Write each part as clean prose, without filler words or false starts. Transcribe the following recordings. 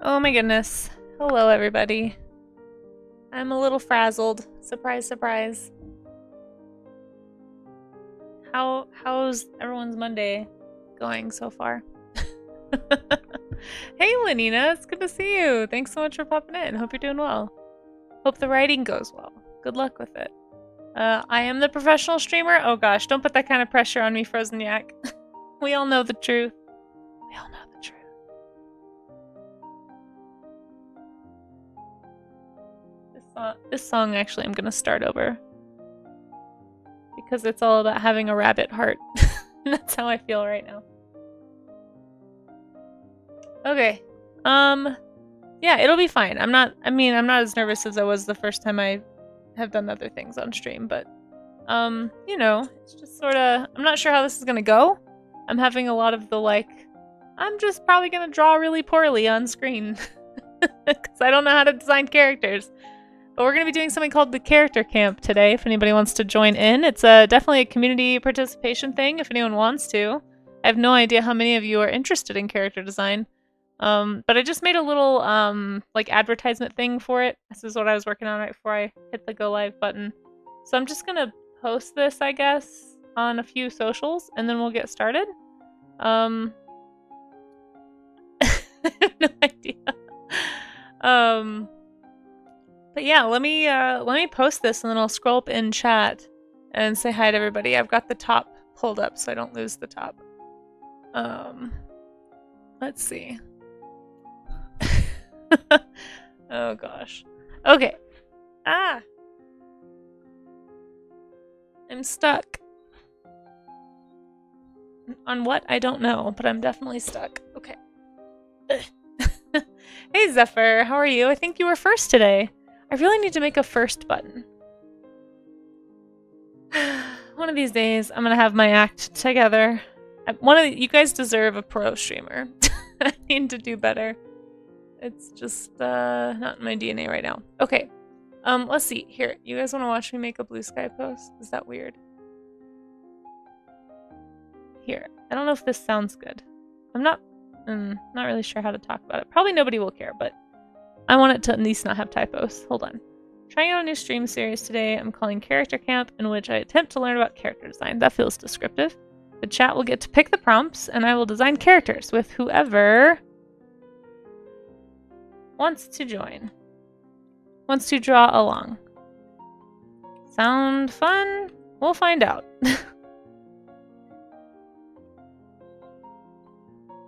Oh my goodness. Hello, everybody. I'm a little frazzled. Surprise, surprise. How's everyone's Monday going so far? Hey, Lenina, it's good to see you. Thanks so much for popping in. Hope you're doing well. Hope the writing goes well. Good luck with it. I am the professional streamer. Oh gosh, don't put that kind of pressure on me, Frozen Yak. We all know the truth. We all know the truth. This song actually I'm gonna start over. Because it's all about having a rabbit heart. That's how I feel right now. Okay. Yeah, it'll be fine. I'm not as nervous as I was the first time I have done other things on stream, but you know, it's just sorta I'm not sure how this is gonna go. I'm having a lot of the I'm just probably gonna draw really poorly on screen. Because I don't know how to design characters. But we're going to be doing something called the Character Camp today, if anybody wants to join in. It's definitely a community participation thing, if anyone wants to. I have no idea how many of you are interested in character design. But I just made a little, advertisement thing for it. This is what I was working on right before I hit the go live button. So I'm just going to post this, I guess, on a few socials, and then we'll get started. I have no idea. But yeah, let me post this and then I'll scroll up in chat and say hi to everybody. I've got the top pulled up so I don't lose the top. Let's see. Oh gosh. Okay. Ah! I'm stuck. On what? I don't know, but I'm definitely stuck. Okay. Hey Zephyr, how are you? I think you were first today. I really need to make a first button. One of these days, I'm gonna have my act together. You guys deserve a pro streamer. I need to do better. It's just not in my DNA right now. Okay, let's see. Here, you guys want to watch me make a blue sky post? Is that weird? Here, I don't know if this sounds good. I'm not really sure how to talk about it. Probably nobody will care, but I want it to at least not have typos. Hold on. Trying out a new stream series today I'm calling Character Camp, in which I attempt to learn about character design. That feels descriptive. The chat will get to pick the prompts, and I will design characters with whoever wants to join. Wants to draw along. Sound fun? We'll find out.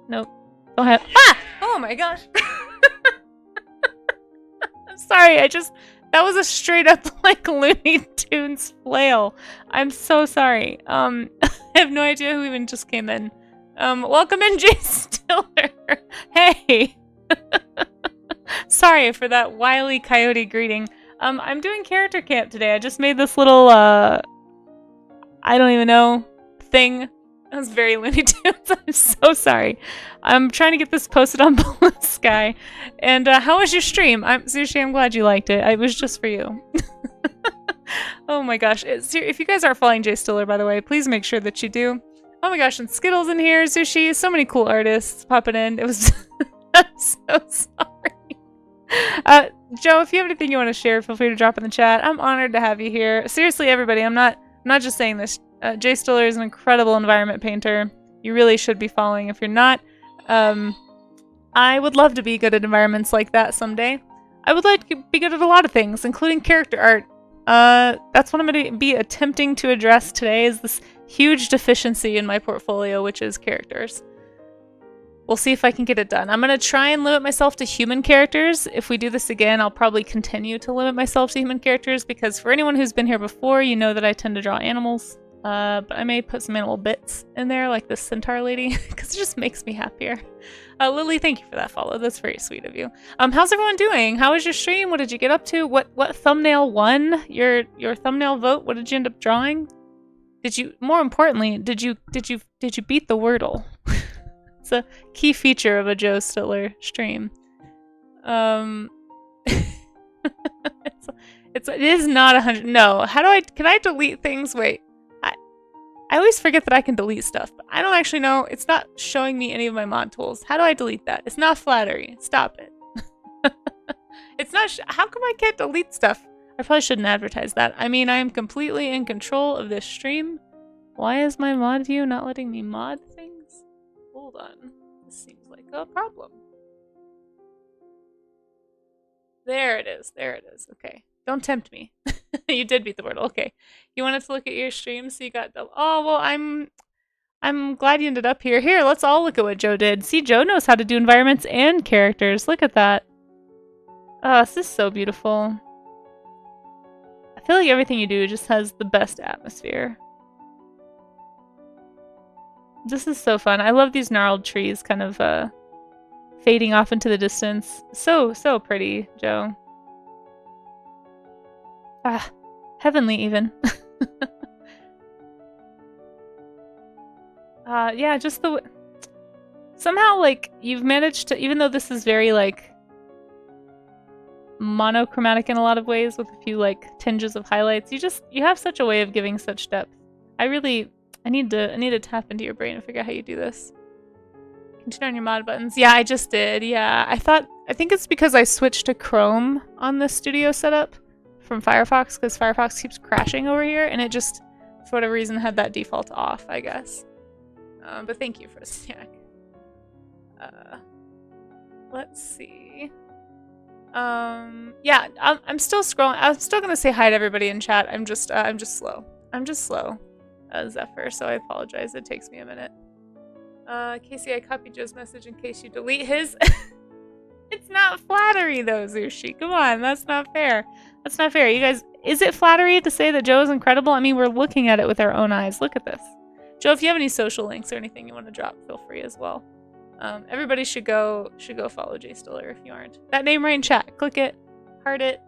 Nope. Go ahead. Ah! Oh my gosh. I'm sorry, that was a straight up Looney Tunes flail. I'm so sorry. I have no idea who even just came in. Welcome in, Jay Stiller. Hey. Sorry for that wily coyote greeting. I'm doing Character Camp today. I just made this little, I don't even know, thing. That was very Looney Tunes. I'm so sorry. I'm trying to get this posted on Blue Sky. And how was your stream? Seriously, I'm glad you liked it. It was just for you. Oh my gosh. If you guys aren't following Jay Stiller, by the way, please make sure that you do. Oh my gosh, and Skittles in here, Sushi, so many cool artists popping in. It was... I'm so sorry. Joe, if you have anything you want to share, feel free to drop in the chat. I'm honored to have you here. Seriously, everybody, I'm not just saying this. Jay Stiller is an incredible environment painter. You really should be following if you're not. I would love to be good at environments like that someday. I would like to be good at a lot of things, including character art. That's what I'm going to be attempting to address today, is this huge deficiency in my portfolio, which is characters. We'll see if I can get it done. I'm going to try and limit myself to human characters. If we do this again, I'll probably continue to limit myself to human characters, because for anyone who's been here before, you know that I tend to draw animals. But I may put some animal bits in there, like this centaur lady, because it just makes me happier. Lily, thank you for that follow. That's very sweet of you. How's everyone doing? How was your stream? What did you get up to? What thumbnail won your thumbnail vote? What did you end up drawing? More importantly, did you beat the Wordle? It's a key feature of a Joe Stiller stream. It is not 100. No. Can I delete things? Wait. I always forget that I can delete stuff, but I don't actually know. It's not showing me any of my mod tools. How do I delete that? It's not flattery. Stop it. It's not. How come I can't delete stuff? I probably shouldn't advertise that. I mean, I am completely in control of this stream. Why is my mod view not letting me mod things? Hold on. This seems like a problem. There it is. There it is. Okay. Don't tempt me. You did beat the word. Okay. You wanted to look at your stream, so you got double. Oh, well, I'm glad you ended up here. Here, let's all look at what Joe did. See, Joe knows how to do environments and characters. Look at that. Oh, this is so beautiful. I feel like everything you do just has the best atmosphere. This is so fun. I love these gnarled trees kind of fading off into the distance. So pretty, Joe. Ah, heavenly even. Yeah, just the... Somehow, like, you've managed to... Even though this is very, like, monochromatic in a lot of ways with a few, like, tinges of highlights, you have such a way of giving such depth. I need to tap into your brain and figure out how you do this. Continue on your mod buttons. Yeah, I just did. Yeah, I think it's because I switched to Chrome on the studio setup from Firefox, because Firefox keeps crashing over here, and it just, for whatever reason, had that default off, I guess. But thank you for a snack. Let's see. Yeah, I'm still scrolling. I'm still gonna say hi to everybody in chat. I'm just slow. I'm just slow, Zephyr. So I apologize. It takes me a minute. Kasey, I copied Joe's message in case you delete his. It's not flattery though, Zushi. Come on, that's not fair. That's not fair. You guys, is it flattery to say that Joe is incredible? I mean, we're looking at it with our own eyes. Look at this. Joe, if you have any social links or anything you want to drop, feel free as well. Everybody should go follow Jay Stiller if you aren't. That name right in chat. Click it, heart it,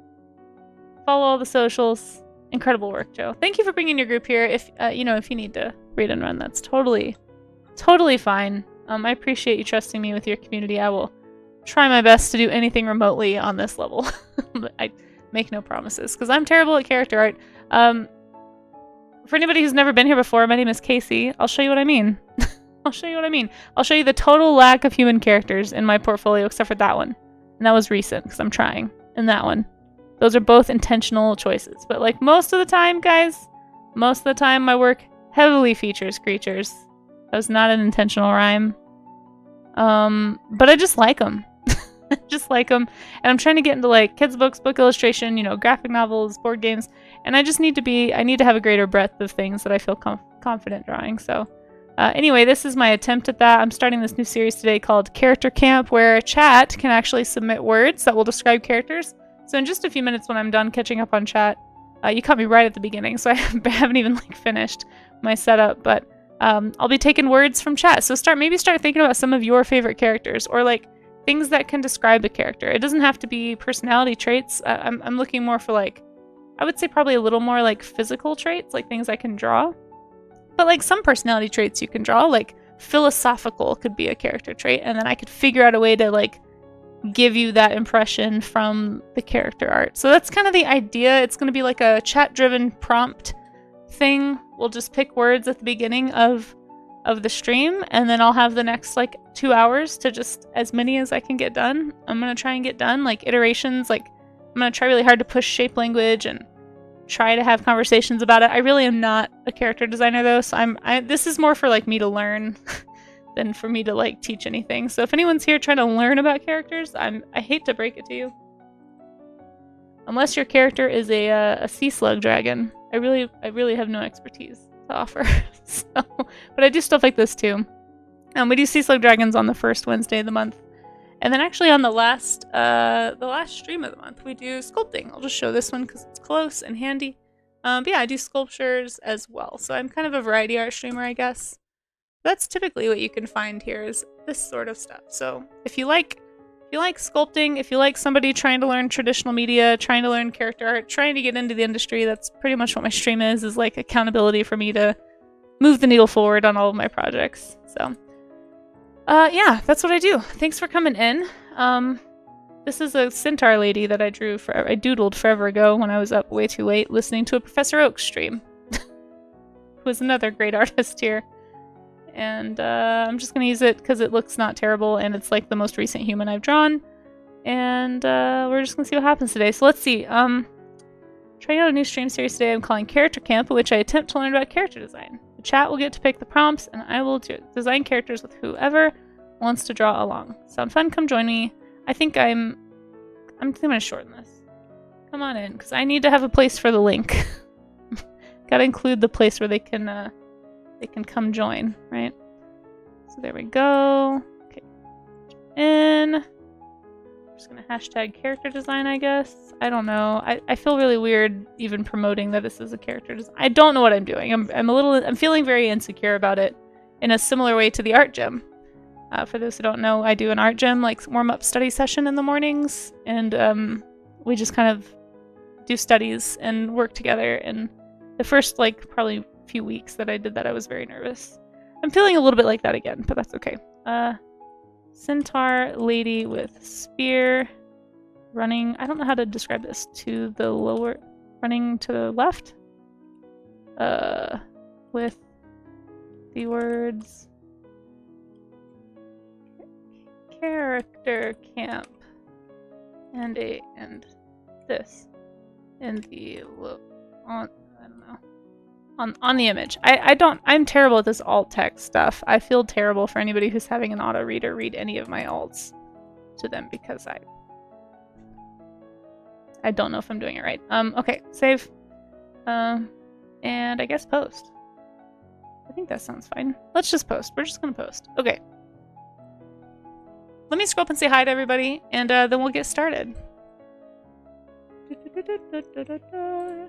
follow all the socials. Incredible work, Joe. Thank you for bringing your group here. If if you need to read and run, that's totally fine. I appreciate you trusting me with your community. I will try my best to do anything remotely on this level. But I make no promises because I'm terrible at character art. For anybody who's never been here before, my name is Kasey. I'll show you what I mean. I'll show you what I mean. I'll show you the total lack of human characters in my portfolio, except for that one. And that was recent, because I'm trying. And that one. Those are both intentional choices. But like most of the time, guys, most of the time my work heavily features creatures. That was not an intentional rhyme. But I just like them. Just like them. And I'm trying to get into like kids books, book illustration, graphic novels, board games. And I just need to have a greater breadth of things that I feel confident drawing. So anyway, this is my attempt at that. I'm starting this new series today called Character Camp, where chat can actually submit words that will describe characters. So in just a few minutes when I'm done catching up on chat, you caught me right at the beginning, so I haven't even like finished my setup, but I'll be taking words from chat. So maybe start thinking about some of your favorite characters, or like things that can describe a character. It doesn't have to be personality traits. I'm looking more for like, I would say probably a little more like physical traits, like things I can draw. But like some personality traits you can draw, like philosophical could be a character trait, and then I could figure out a way to like give you that impression from the character art. So that's kind of the idea. It's going to be like a chat-driven prompt thing. We'll just pick words at the beginning of the stream, and then I'll have the next like 2 hours to just as many as I can get done. I'm going to try and get done like iterations. Like I'm going to try really hard to push shape language and try to have conversations about it. I really am not a character designer though, so this is more for like me to learn than for me to like teach anything. So if anyone's here trying to learn about characters, I hate to break it to you. Unless your character is a sea slug dragon, I really have no expertise to offer. So, but I do stuff like this too. We do sea slug dragons on the first Wednesday of the month. And then actually on the last stream of the month, we do sculpting. I'll just show this one because it's close and handy. But yeah, I do sculptures as well. So I'm kind of a variety art streamer, I guess. That's typically what you can find here is this sort of stuff. So if you like sculpting, if you like somebody trying to learn traditional media, trying to learn character art, trying to get into the industry, that's pretty much what my stream is like accountability for me to move the needle forward on all of my projects. So yeah, that's what I do. Thanks for coming in. This is a centaur lady that I doodled forever ago when I was up way too late listening to a Professor Oak stream. Who was another great artist here. And I'm just going to use it because it looks not terrible and it's like the most recent human I've drawn. And we're just gonna see what happens today. So let's see. Trying out a new stream series today I'm calling Character Camp, in which I attempt to learn about character design. The chat will get to pick the prompts, and I will design characters with whoever wants to draw along. Sound fun? Come join me. I think I'm gonna shorten this. Come on in, because I need to have a place for the link. Gotta include the place where they can come join, right? So there we go. Okay. In. Just gonna hashtag character design, I guess. I don't know. I feel really weird even promoting that this is a character design. I don't know what I'm doing. I'm feeling very insecure about it in a similar way to the art gym. For those who don't know, I do an art gym, like warm-up study session in the mornings, and we just kind of do studies and work together. And the first, like, probably few weeks that I did that, I was very nervous. I'm feeling a little bit like that again, but that's okay. Centaur lady with spear running. I don't know how to describe this. To the lower, running to the left. With the words character camp and this in the on I don't know. On the image. I'm terrible at this alt text stuff. I feel terrible for anybody who's having an auto reader read any of my alts to them because I don't know if I'm doing it right. Okay, save. And I guess post. I think that sounds fine. Let's just post. We're just gonna post. Okay. Let me scroll up and say hi to everybody, and then we'll get started.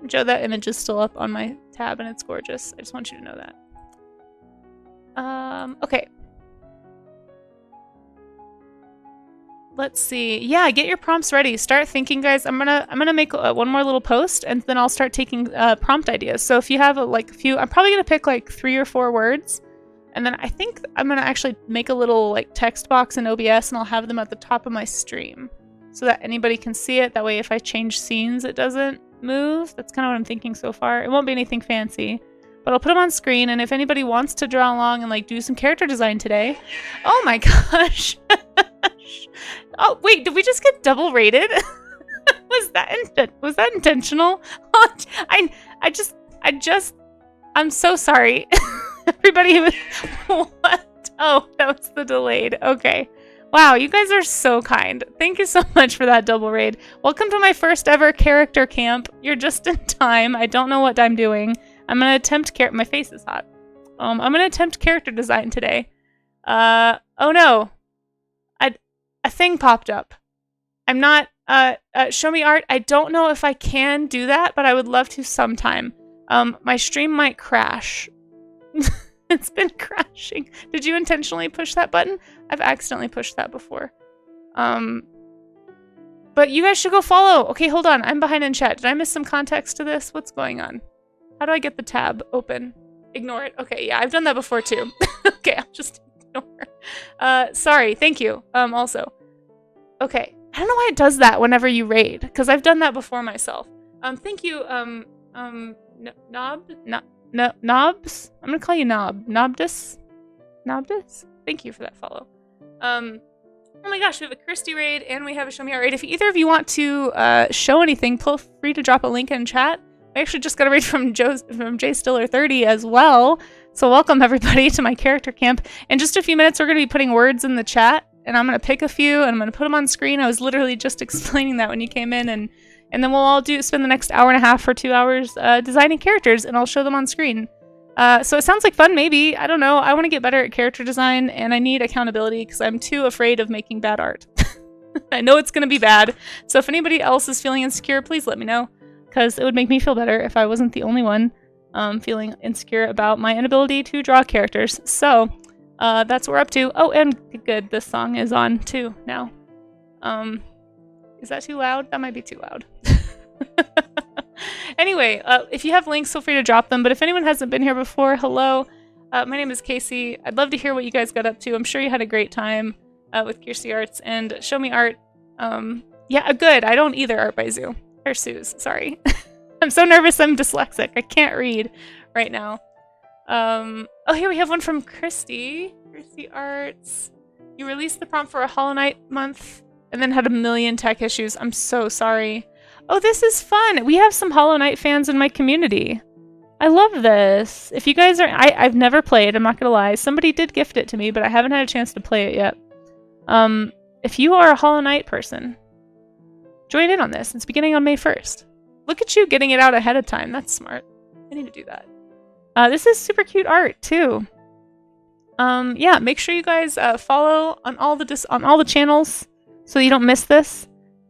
Joe, that image is still up on my tab and it's gorgeous. I just want you to know that. Okay. Let's see. Yeah, get your prompts ready. Start thinking, guys. I'm gonna make one more little post, and then I'll start taking prompt ideas. So if you have like a few, I'm probably gonna pick like 3 or 4 words, and then I think I'm gonna actually make a little like text box in OBS, and I'll have them at the top of my stream, so that anybody can see it. That way, if I change scenes, it doesn't move. That's kind of what I'm thinking so far. It won't be anything fancy, but I'll put them on screen, and if anybody wants to draw along and like do some character design today, oh my gosh. Oh wait, did we just get double rated? was that intentional? I'm so sorry. Everybody was what? Oh, that was the delayed. Okay. Wow, you guys are so kind. Thank you so much for that double raid. Welcome to my first ever character camp. You're just in time. I don't know what I'm doing. I'm gonna attempt my face is hot. I'm gonna attempt character design today. Oh no. A thing popped up. I'm not, show me art. I don't know if I can do that, but I would love to sometime. My stream might crash. It's been crashing. Did you intentionally push that button? I've accidentally pushed that before. But you guys should go follow. Okay, hold on. I'm behind in chat. Did I miss some context to this? What's going on? How do I get the tab open? Ignore it. Okay, yeah, I've done that before too. Okay, I'll just ignore. Sorry, thank you. Also. Okay. I don't know why it does that whenever you raid, because I've done that before myself. Thank you, Knobs? I'm gonna call you Nobdus? Nobdus? Thank you for that follow. Oh my gosh, we have a Christy raid and we have a Show Me Art raid. If either of you want to show anything, feel free to drop a link in chat. I actually just got a raid from Jay Stiller 30 as well. So welcome everybody to my character camp. In just a few minutes, we're gonna be putting words in the chat, and I'm gonna pick a few and I'm gonna put them on screen. I was literally just explaining that when you came in, and then we'll all spend the next hour and a half or 2 hours designing characters, and I'll show them on screen. So it sounds like fun, maybe. I don't know. I want to get better at character design, and I need accountability because I'm too afraid of making bad art. I know it's gonna be bad. So if anybody else is feeling insecure, please let me know, because it would make me feel better if I wasn't the only one feeling insecure about my inability to draw characters. So that's what we're up to. Oh, and good, this song is on too now. Is that too loud? That might be too loud. Anyway, if you have links, feel free to drop them. But if anyone hasn't been here before, hello. My name is Kasey. I'd love to hear what you guys got up to. I'm sure you had a great time with Kiersey Arts and Show Me Art. Yeah, good. I don't either, Art by Zoo. Or Sue's, sorry. I'm so nervous I'm dyslexic. I can't read right now. Oh, here we have one from Christy. Kiersey Arts. You released the prompt for a Hollow Knight month and then had a million tech issues. I'm so sorry. Oh, this is fun. We have some Hollow Knight fans in my community. I love this. If you guys are... I've never played, I'm not gonna lie. Somebody did gift it to me, but I haven't had a chance to play it yet. If you are a Hollow Knight person, join in on this. It's beginning on May 1st. Look at you getting it out ahead of time. That's smart. I need to do that. This is super cute art, too. Yeah, make sure you guys follow on all the channels so you don't miss this.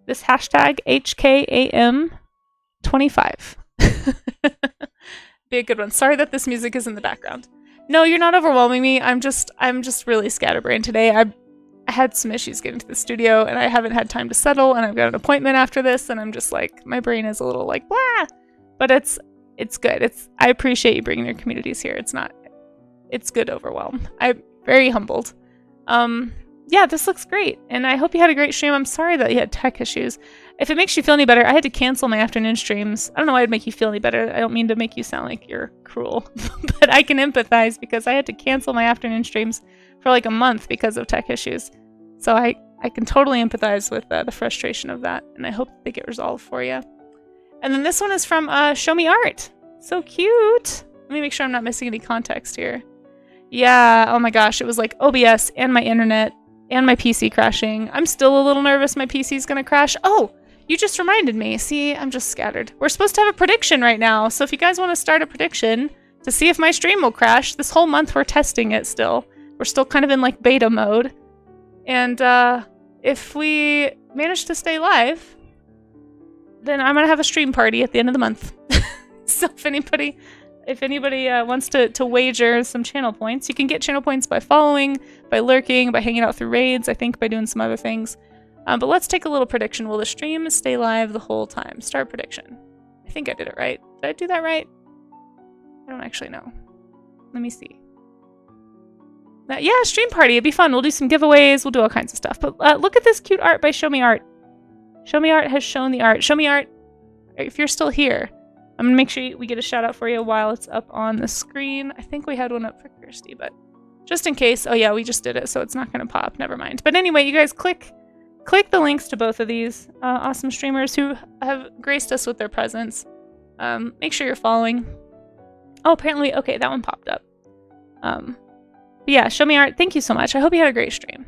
This hashtag HKAM25. Be a good one. Sorry that this music is in the background. No, you're not overwhelming me. I'm just really scatterbrained today. I had some issues getting to the studio and I haven't had time to settle, and I've got an appointment after this, and I'm just like, my brain is a little like blah. But it's good. I appreciate you bringing your communities here. It's good overwhelm. I'm very humbled. Yeah, this looks great, and I hope you had a great stream. I'm sorry that you had tech issues. If it makes you feel any better, I had to cancel my afternoon streams. I don't know why it'd make you feel any better. I don't mean to make you sound like you're cruel, but I can empathize because I had to cancel my afternoon streams for like a month because of tech issues. So I can totally empathize with the frustration of that, and I hope they get resolved for you. And then this one is from Show Me Art. So cute. Let me make sure I'm not missing any context here. Yeah, oh my gosh, it was like OBS and my internet and my PC crashing. I'm still a little nervous my PC's gonna crash. Oh, you just reminded me. See, I'm just scattered. We're supposed to have a prediction right now, so if you guys want to start a prediction to see if my stream will crash, this whole month we're testing it still. We're still kind of in like beta mode. And if we manage to stay live, then I'm gonna have a stream party at the end of the month. So if anybody wants to wager some channel points, you can get channel points by following, by lurking, by hanging out through raids, I think by doing some other things. But let's take a little prediction. Will the stream stay live the whole time? Start prediction. I think I did it right. Did I do that right? I don't actually know. Let me see. Yeah, stream party. It'd be fun. We'll do some giveaways. We'll do all kinds of stuff. But look at this cute art by Show Me Art. Show Me Art has shown the art. Show Me Art, if you're still here, I'm gonna make sure we get a shout out for you while it's up on the screen. I think we had one up for Kirsty, but just in case. Oh yeah, we just did it, so it's not gonna pop. Never mind. But anyway, you guys click the links to both of these awesome streamers who have graced us with their presence. Make sure you're following. Oh, apparently, okay, that one popped up. But yeah, Show Me Art, thank you so much. I hope you had a great stream.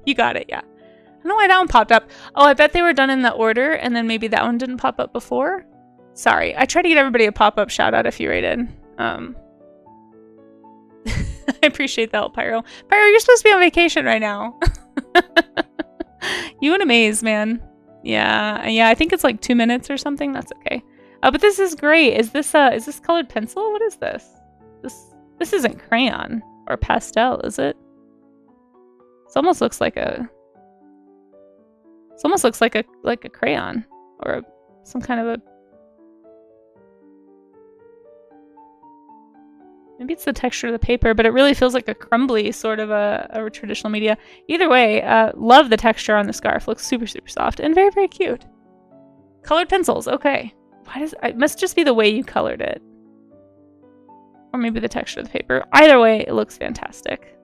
You got it, yeah. I don't know why that one popped up. Oh, I bet they were done in the order, and then maybe that one didn't pop up before. Sorry, I try to get everybody a pop-up shout-out if you rated. I appreciate that, Pyro. Pyro, you're supposed to be on vacation right now. You and Amaze, man. Yeah, I think it's like 2 minutes or something. That's okay. But this is great. Is this colored pencil? What is this? This isn't crayon or pastel, is it? It almost looks like a crayon or some kind of a. Maybe it's the texture of the paper, but it really feels like a crumbly sort of a traditional media. Either way, love the texture on the scarf. Looks super, super soft and very, very cute. Colored pencils, okay. It must just be the way you colored it. Or maybe the texture of the paper. Either way, it looks fantastic.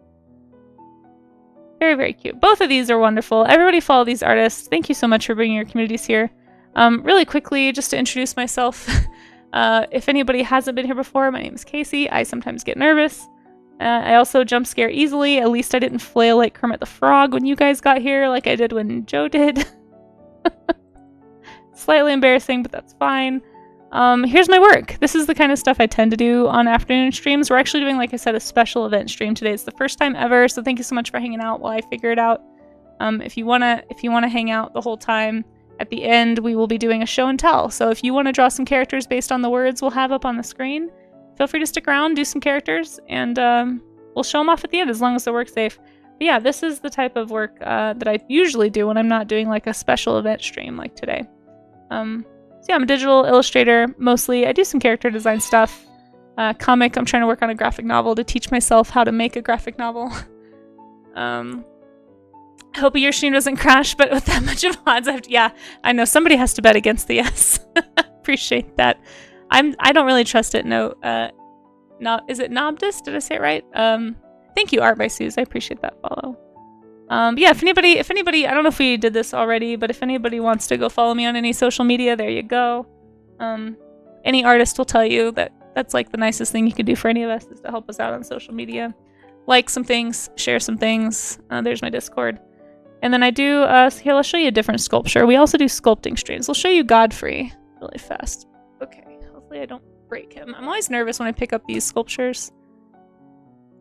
Very, very cute. Both of these are wonderful. Everybody follow these artists. Thank you so much for bringing your communities here. Really quickly, just to introduce myself. If anybody hasn't been here before, my name is Kasey. I sometimes get nervous. I also jump scare easily. At least I didn't flail like Kermit the Frog when you guys got here, like I did when Joe did. Slightly embarrassing, but that's fine. Here's my work. This is the kind of stuff I tend to do on afternoon streams. We're actually doing, like I said, a special event stream today. It's the first time ever, so thank you so much for hanging out while I figure it out. If you wanna hang out the whole time, at the end we will be doing a show and tell. So if you want to draw some characters based on the words we'll have up on the screen, feel free to stick around, do some characters, and we'll show them off at the end as long as they work safe. But yeah, this is the type of work that I usually do when I'm not doing like a special event stream like today. So yeah, I'm a digital illustrator mostly. I do some character design stuff. Comic, I'm trying to work on a graphic novel to teach myself how to make a graphic novel. I hope your stream doesn't crash, but with that much of odds, yeah, I know somebody has to bet against the yes. Appreciate that. I don't really trust it. No, is it Nobdus? Did I say it right? Thank you, Art by Suze. I appreciate that follow. Yeah, if anybody, I don't know if we did this already, but if anybody wants to go follow me on any social media, there you go. Any artist will tell you that that's like the nicest thing you could do for any of us is to help us out on social media. Like some things, share some things. There's my Discord. And then I do, here, let's show you a different sculpture. We also do sculpting streams. We'll show you Godfrey really fast. Okay, hopefully I don't break him. I'm always nervous when I pick up these sculptures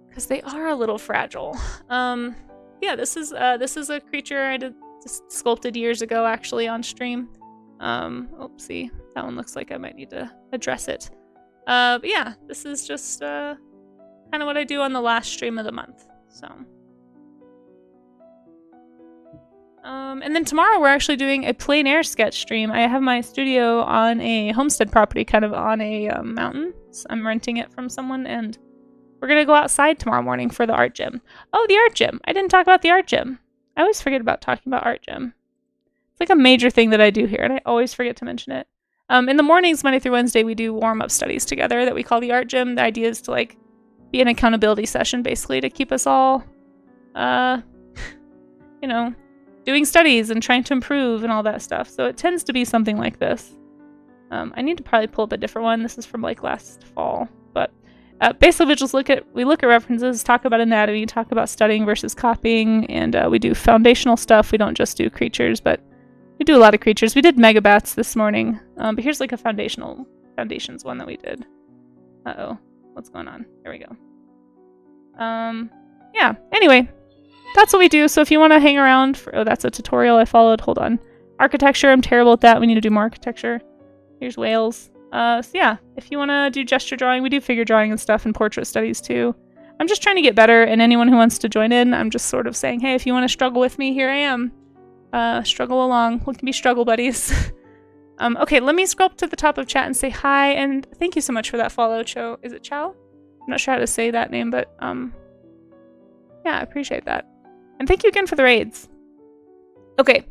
because they are a little fragile. Yeah, this is a creature I just sculpted years ago actually on stream. Oopsie, that one looks like I might need to address it. But yeah, this is just kind of what I do on the last stream of the month. So, and then tomorrow we're actually doing a plein air sketch stream. I have my studio on a homestead property, kind of on a mountain. So I'm renting it from someone, and we're gonna go outside tomorrow morning for the art gym. Oh, the art gym! I didn't talk about the art gym. I always forget about talking about art gym. It's like a major thing that I do here, and I always forget to mention it. In the mornings, Monday through Wednesday, we do warm-up studies together that we call the art gym. The idea is to like be an accountability session, basically, to keep us all, you know, doing studies and trying to improve and all that stuff. So it tends to be something like this. I need to probably pull up a different one. This is from like last fall, but basically we just look at references, talk about anatomy, talk about studying versus copying, and we do foundational stuff. We don't just do creatures, but we do a lot of creatures. We did megabats this morning, but here's like a foundations one that we did. Uh-oh, what's going on? There we go. Yeah, anyway, that's what we do. So if you want to hang around for, oh, that's a tutorial I followed. Hold on. Architecture, I'm terrible at that. We need to do more architecture. Here's whales. So yeah, if you want to do gesture drawing, we do figure drawing and stuff and portrait studies too. I'm just trying to get better, and anyone who wants to join in, I'm just sort of saying, hey, if you want to struggle with me, here I am. Struggle along. We can be struggle buddies. Okay, let me scroll up to the top of chat and say hi, and thank you so much for that follow, Cho. Is it Chow? I'm not sure how to say that name, but yeah, I appreciate that. And thank you again for the raids. Okay.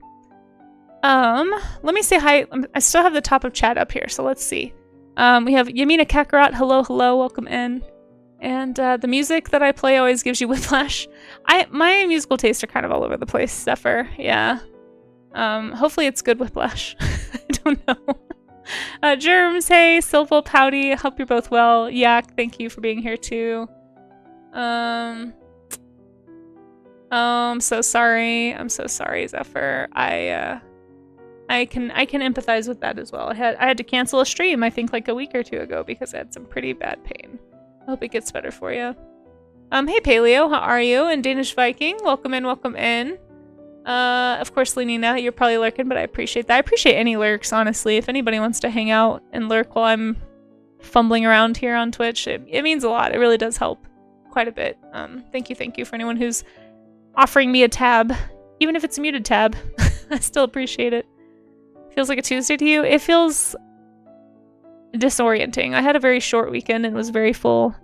Let me say hi. I still have the top of chat up here, so let's see. We have Yamina Kakarot. Hello, hello, welcome in. And the music that I play always gives you whiplash. My musical tastes are kind of all over the place, Zephyr. Yeah. Hopefully it's good whiplash. I don't know. Germs, hey, Silval, Pouty, hope you're both well. Yak, thank you for being here too. I'm so sorry. I'm so sorry, Zephyr. I can empathize with that as well. I had to cancel a stream, I think like a week or two ago because I had some pretty bad pain. I hope it gets better for you. Hey Paleo, how are you? And Danish Viking, welcome in, welcome in. Of course, Lenina, you're probably lurking, but I appreciate that. I appreciate any lurks, honestly. If anybody wants to hang out and lurk while I'm fumbling around here on Twitch, it means a lot. It really does help quite a bit. Thank you for anyone who's offering me a tab, even if it's a muted tab. I still appreciate it. Feels like a Tuesday to you? It feels disorienting. I had a very short weekend and was very full,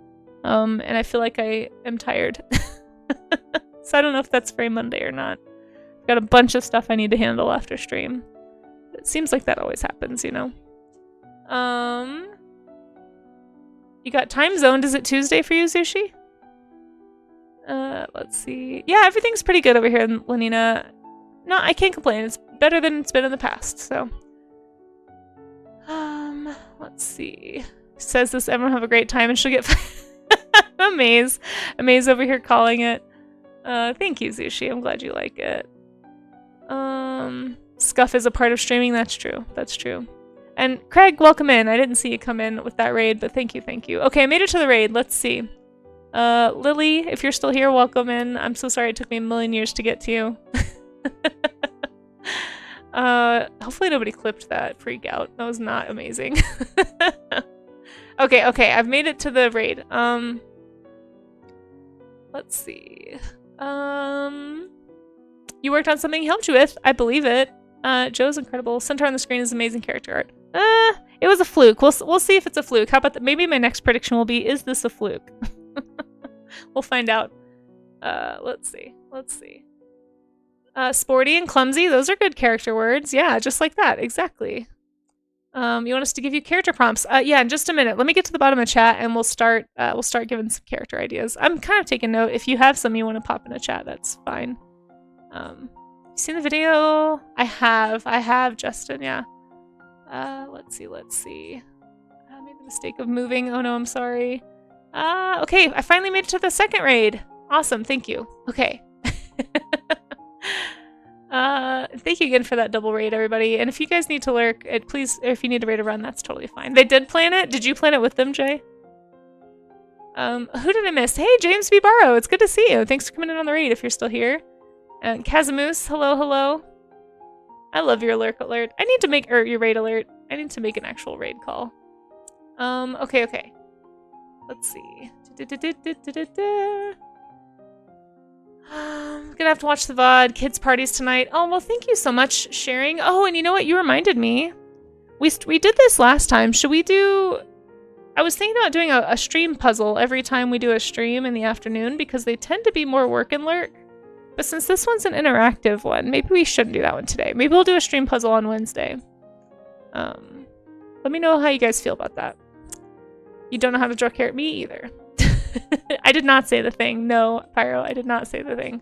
and I feel like I am tired. So I don't know if that's very Monday or not. I've got a bunch of stuff I need to handle after stream. It seems like that always happens, you know. You got time zoned. Is it Tuesday for you, Sushi? Let's see. Yeah, everything's pretty good over here in Lenina. No, I can't complain. It's better than it's been in the past, so. Let's see. Says this, everyone have a great time, and she'll get Amaze. Amaze over here calling it. Thank you, Zushi. I'm glad you like it. Scuff is a part of streaming. That's true. That's true. And Craig, welcome in. I didn't see you come in with that raid, but thank you, thank you. Okay, I made it to the raid. Let's see. Lily, if you're still here, welcome in. I'm so sorry it took me a million years to get to you. Hopefully nobody clipped that freak out. That was not amazing. Okay, I've made it to the raid. Let's see. You worked on something he helped you with. I believe it. Joe's incredible. Centaur on the screen is amazing character art. It was a fluke. We'll see if it's a fluke. How about maybe my next prediction will be, is this a fluke? We'll find out. Let's see. Sporty and clumsy, those are good character words. Yeah, just like that, exactly. You want us to give you character prompts? Yeah, in just a minute. Let me get to the bottom of chat and we'll start giving some character ideas. I'm kind of taking note. If you have some you want to pop in a chat, that's fine. Seen the video? I have, Justin, yeah. Let's see. I made the mistake of moving. Oh no, I'm sorry. Okay, I finally made it to the second raid. Awesome, thank you. Okay. Thank you again for that double raid, everybody. And if you guys need to lurk, please, if you need to raid a run, that's totally fine. They did plan it? Did you plan it with them, Jay? Who did I miss? Hey, James B. Barrow, it's good to see you. Thanks for coming in on the raid if you're still here. And Kazamoose, hello. I love your lurk alert. I need to make, or your raid alert. I need to make an actual raid call. Okay. Let's see. I'm gonna have to watch the VOD. Kids parties tonight. Oh, well, thank you so much, sharing. Oh, and you know what? You reminded me. We did this last time. Should we do... I was thinking about doing a stream puzzle every time we do a stream in the afternoon because they tend to be more work and lurk. But since this one's an interactive one, maybe we shouldn't do that one today. Maybe we'll do a stream puzzle on Wednesday. Let me know how you guys feel about that. You don't know how to draw carrot? Me either. I did not say the thing. No, Pyro, I did not say the thing.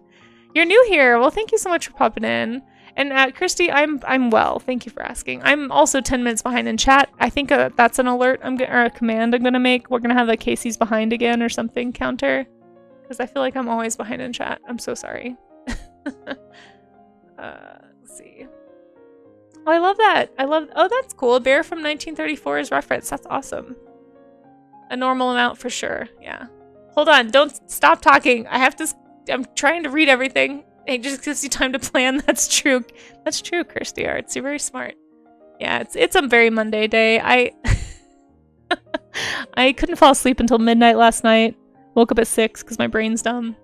You're new here. Well, thank you so much for popping in. And Christy, I'm well. Thank you for asking. I'm also 10 minutes behind in chat. I think that's an alert or a command I'm gonna make. We're gonna have a Kasey's behind again or something counter. Because I feel like I'm always behind in chat. I'm so sorry. Let's see. Oh, I love that. Oh, that's cool. A bear from 1934 is referenced. That's awesome. A normal amount for sure. Yeah. Hold on. Don't stop talking. I'm trying to read everything. It just gives you time to plan. That's true. That's true, Kirsty Arts. You're very smart. Yeah, it's a very Monday day. I couldn't fall asleep until midnight last night. Woke up at 6 because my brain's dumb.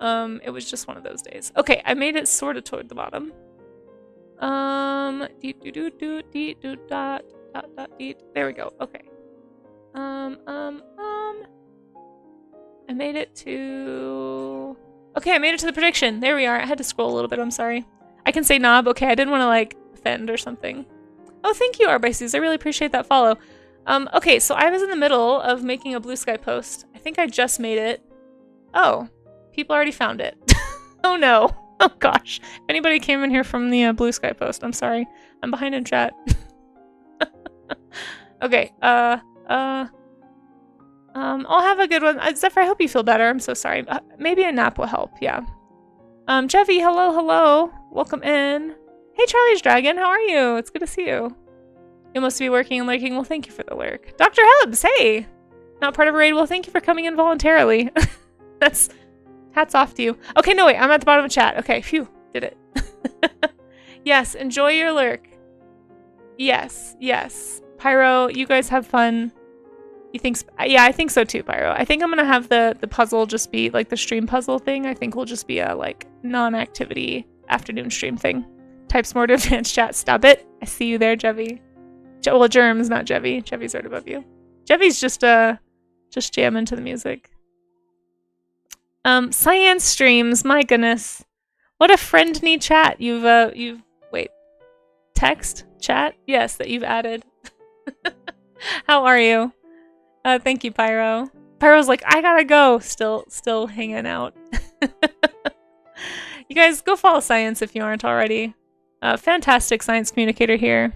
It was just one of those days. Okay, I made it sort of toward the bottom. There we go. Okay. I made it to... Okay, I made it to the prediction. There we are. I had to scroll a little bit. I'm sorry. I can say knob. Okay, I didn't want to, like, offend or something. Oh, thank you, Arbices. I really appreciate that follow. Okay, so I was in the middle of making a Blue Sky post. I think I just made it. Oh, people already found it. Oh, no. Oh, gosh. If anybody came in here from the Blue Sky post, I'm sorry. I'm behind in chat. Okay, I'll have a good one. Zephyr, I hope you feel better. I'm so sorry. Maybe a nap will help, yeah. Jeffy, hello. Welcome in. Hey, Charlie's Dragon, how are you? It's good to see you. You must be working and lurking. Well, thank you for the lurk. Dr. Hubs, hey! Not part of a raid. Well, thank you for coming in voluntarily. That's... Hats off to you. Okay, no, wait. I'm at the bottom of chat. Okay, phew. Did it. Yes, enjoy your lurk. Yes. Pyro, you guys have fun. You think... Yeah, I think so too, Pyro. I think I'm gonna have the puzzle just be, like, the stream puzzle thing. I think will just be a, like, non-activity afternoon stream thing. Types more to advanced chat. Stop it. I see you there, Jevy. Well, Germs, not Jevy. Jevy's right above you. Jevy's just jamming to the music. Science streams. My goodness. What a friendly chat you've... Wait. Text? Chat? Yes, that you've added. How are you? Thank you, Pyro. Pyro's like, I gotta go. Still hanging out. You guys, go follow Science if you aren't already. Fantastic science communicator here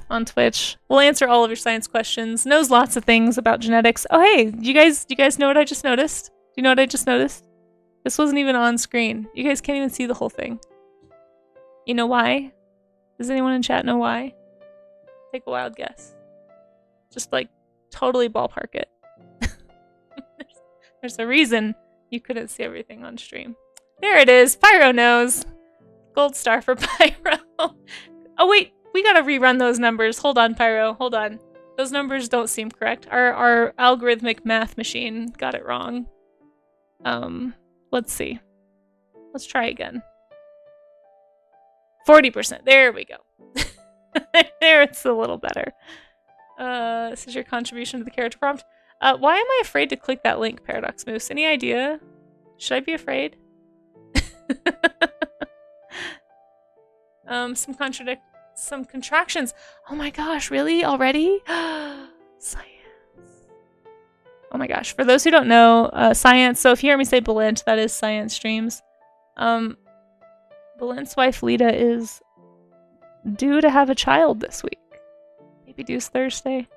on Twitch. We'll answer all of your science questions. Knows lots of things about genetics. Oh, hey, do you guys know what I just noticed? Do you know what I just noticed? This wasn't even on screen. You guys can't even see the whole thing. You know why? Does anyone in chat know why? Take a wild guess. Just like totally ballpark it. There's a reason you couldn't see everything on stream. There it is. Pyro knows. Gold star for Pyro. Oh wait, we gotta rerun those numbers. Hold on, Pyro. Hold on. Those numbers don't seem correct. Our algorithmic math machine got it wrong. Let's see. Let's try again. 40%. There we go. There, it's a little better. This is your contribution to the character prompt. Why am I afraid to click that link, Paradox Moose? Any idea? Should I be afraid? Some contractions. Oh my gosh, really? Already? Science. Oh my gosh. For those who don't know, science, so if you hear me say Balint, that is science streams. Valent's wife Lita is due to have a child this week. Maybe due's Thursday.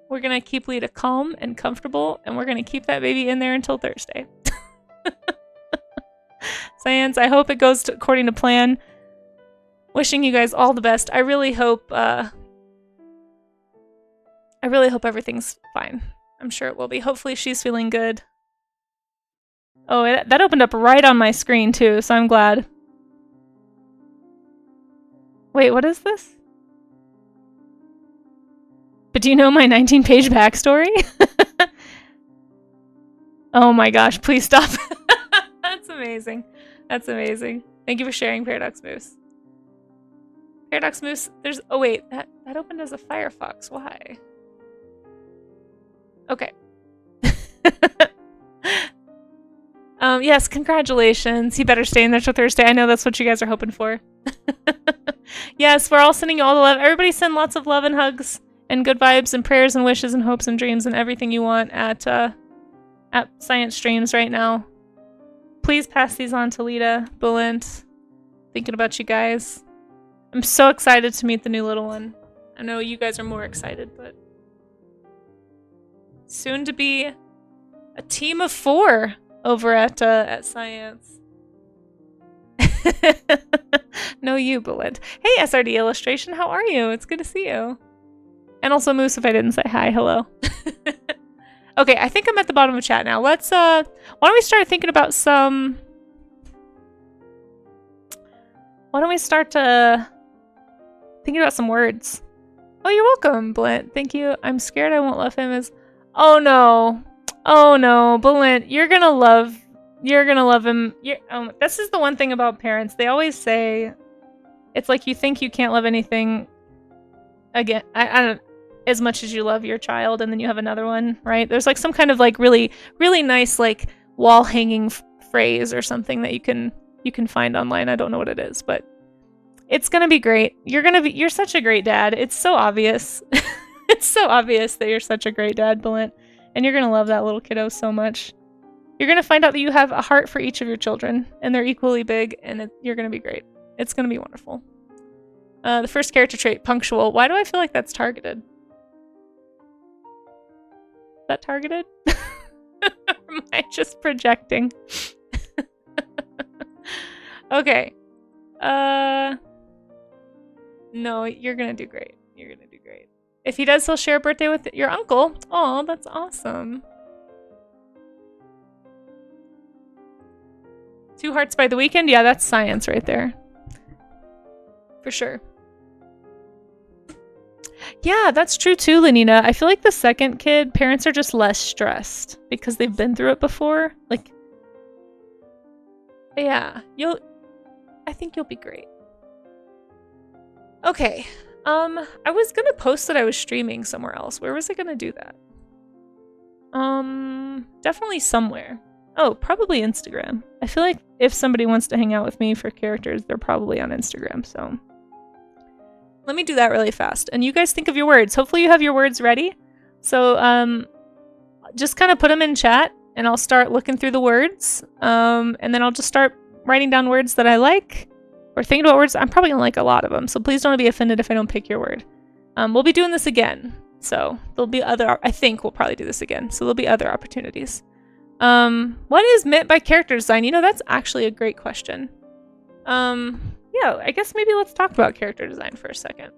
We're gonna keep Lita calm and comfortable, and we're gonna keep that baby in there until Thursday. Science, I hope it goes according to plan. Wishing you guys all the best. I really hope everything's fine. I'm sure it will be. Hopefully she's feeling good. Oh, that opened up right on my screen too, so I'm glad. Wait, what is this? But do you know my 19-page backstory? Oh my gosh, please stop. That's amazing. That's amazing. Thank you for sharing, Paradox Moose. Paradox Moose, there's... Oh wait, that opened as a Firefox. Why? Okay. Yes, congratulations. You better stay in there till Thursday. I know that's what you guys are hoping for. Yes, we're all sending you all the love. Everybody send lots of love and hugs and good vibes and prayers and wishes and hopes and dreams and everything you want at Science Streams right now. Please pass these on to Lita, Bulent. Thinking about you guys. I'm so excited to meet the new little one. I know you guys are more excited, but soon to be a team of 4 over at Science. No, you, Bulent. Hey, SRD Illustration, how are you? It's good to see you. And also Moose, if I didn't say hi, hello. Okay, I think I'm at the bottom of chat now. Let's, why don't we start thinking about some... Why don't we start thinking about some words? Oh, you're welcome, Bulent. Thank you. I'm scared I won't love him as... Oh no. Oh no, Bulent, you're gonna love him. This is the one thing about parents. They always say, it's like you think you can't love anything again. I don't as much as you love your child, and then you have another one, right? There's like some kind of like really, really nice like wall hanging phrase or something that you can find online. I don't know what it is, but it's gonna be great. You're such a great dad. It's so obvious. It's so obvious that you're such a great dad, Bulent, and you're gonna love that little kiddo so much. You're gonna find out that you have a heart for each of your children, and they're equally big, and you're gonna be great. It's gonna be wonderful. The first character trait, punctual. Why do I feel like that's targeted? Is that targeted? Or am I just projecting? Okay. No, you're gonna do great. You're gonna do great. If he does, he'll share a birthday with your uncle. Oh, that's awesome. 2 hearts by the weekend? Yeah, that's Science right there. For sure. Yeah, that's true too, Lenina. I feel like the second kid, parents are just less stressed because they've been through it before. Like, yeah, I think you'll be great. Okay, I was gonna post that I was streaming somewhere else. Where was I gonna do that? Definitely somewhere. Oh, probably Instagram. I feel like if somebody wants to hang out with me for characters, they're probably on Instagram, so. Let me do that really fast. And you guys think of your words. Hopefully you have your words ready. So, just kind of put them in chat, and I'll start looking through the words. And then I'll just start writing down words that I like, or thinking about words. I'm probably gonna like a lot of them, so please don't be offended if I don't pick your word. We'll be doing this again. So there'll be I think we'll probably do this again. So there'll be other opportunities. What is meant by character design? You know, that's actually a great question. Yeah, I guess maybe let's talk about character design for a second.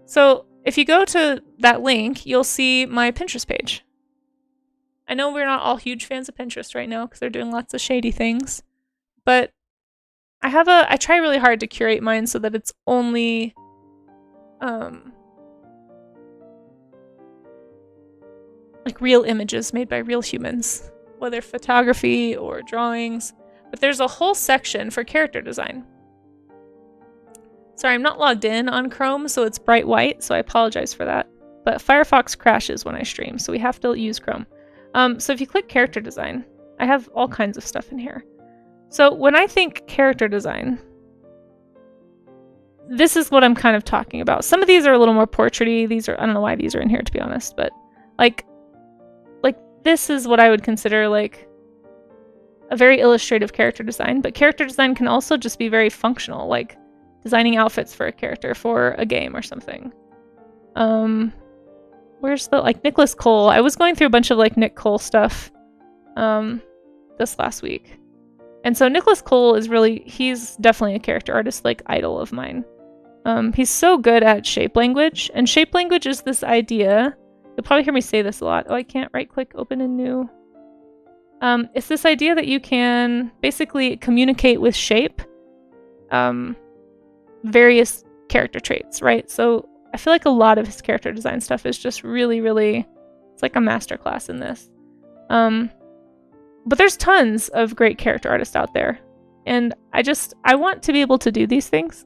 So if you go to that link, you'll see my Pinterest page. I know we're not all huge fans of Pinterest right now because they're doing lots of shady things, but I try really hard to curate mine so that it's only, like real images made by real humans, whether photography or drawings, but there's a whole section for character design. Sorry, I'm not logged in on Chrome, so it's bright white, so I apologize for that. But Firefox crashes when I stream, so we have to use Chrome. So if you click character design, I have all kinds of stuff in here. So when I think character design, this is what I'm kind of talking about. Some of these are a little more portraity. These are, I don't know why these are in here, to be honest, but like this is what I would consider like a very illustrative character design, but character design can also just be very functional, like designing outfits for a character for a game or something. Where's the, like, Nicholas Cole? I was going through a bunch of, like, Nick Cole stuff this last week. And so Nicholas Cole is he's definitely a character artist, like, idol of mine. He's so good at shape language, and shape language is this idea. You'll probably hear me say this a lot. Oh, I can't right-click open in new. It's this idea that you can basically communicate with shape various character traits, right? So I feel like a lot of his character design stuff is just really, really, it's like a masterclass in this. But there's tons of great character artists out there. And I want to be able to do these things.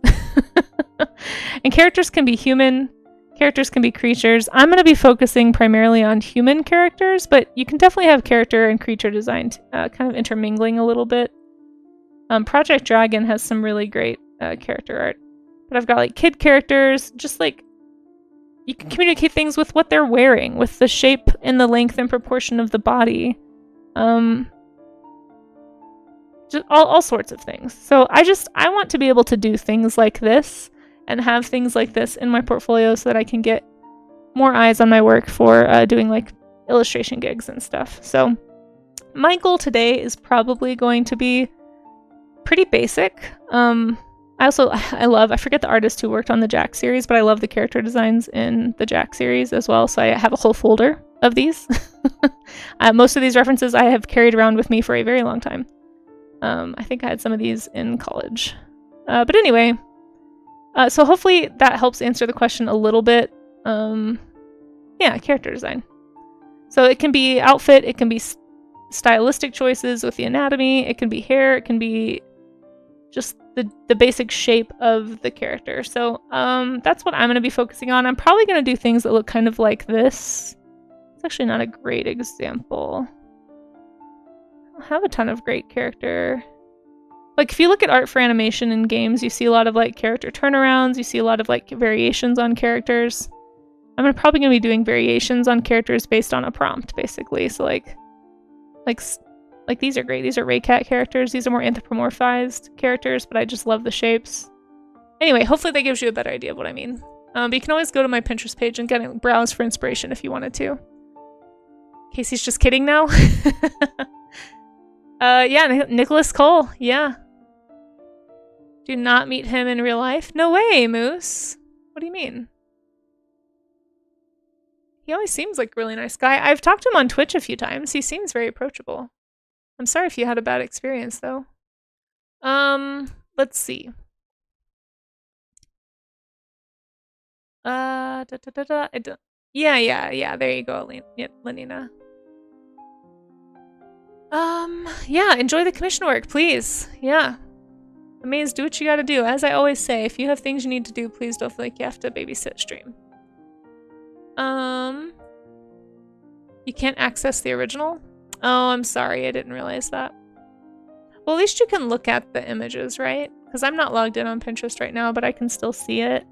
And characters can be human, characters can be creatures. I'm going to be focusing primarily on human characters, but you can definitely have character and creature design kind of intermingling a little bit. Project Dragon has some really great character art. But I've got like kid characters, just like you can communicate things with what they're wearing, with the shape and the length and proportion of the body. Just all sorts of things. So I want to be able to do things like this and have things like this in my portfolio so that I can get more eyes on my work for doing like illustration gigs and stuff. So my goal today is probably going to be pretty basic. I forget the artist who worked on the Jack series, but I love the character designs in the Jack series as well. So I have a whole folder of these. Most of these references I have carried around with me for a very long time. I think I had some of these in college. But anyway, so hopefully that helps answer the question a little bit. Yeah, character design. So it can be outfit, it can be stylistic choices with the anatomy, it can be hair, it can be just the basic shape of the character. So that's what I'm going to be focusing on. I'm probably going to do things that look kind of like this. It's actually not a great example. I don't have a ton of great character. Like if you look at art for animation in games, you see a lot of like character turnarounds, you see a lot of like variations on characters. I'm probably going to be doing variations on characters based on a prompt, basically. So like these are great. These are Raycat characters. These are more anthropomorphized characters, but I just love the shapes. Anyway, hopefully that gives you a better idea of what I mean. But you can always go to my Pinterest page and browse for inspiration if you wanted to. Kasey's just kidding now. Yeah, Nicholas Cole. Yeah. Do not meet him in real life. No way, Moose. What do you mean? He always seems like a really nice guy. I've talked to him on Twitch a few times. He seems very approachable. I'm sorry if you had a bad experience, though. Let's see. Yeah, there you go, Lenina. Yeah, enjoy the commission work, please. Yeah. Amazed, do what you gotta do. As I always say, if you have things you need to do, please don't feel like you have to babysit stream. You can't access the original? Oh, I'm sorry, I didn't realize that. Well, at least you can look at the images, right? Because I'm not logged in on Pinterest right now, but I can still see it.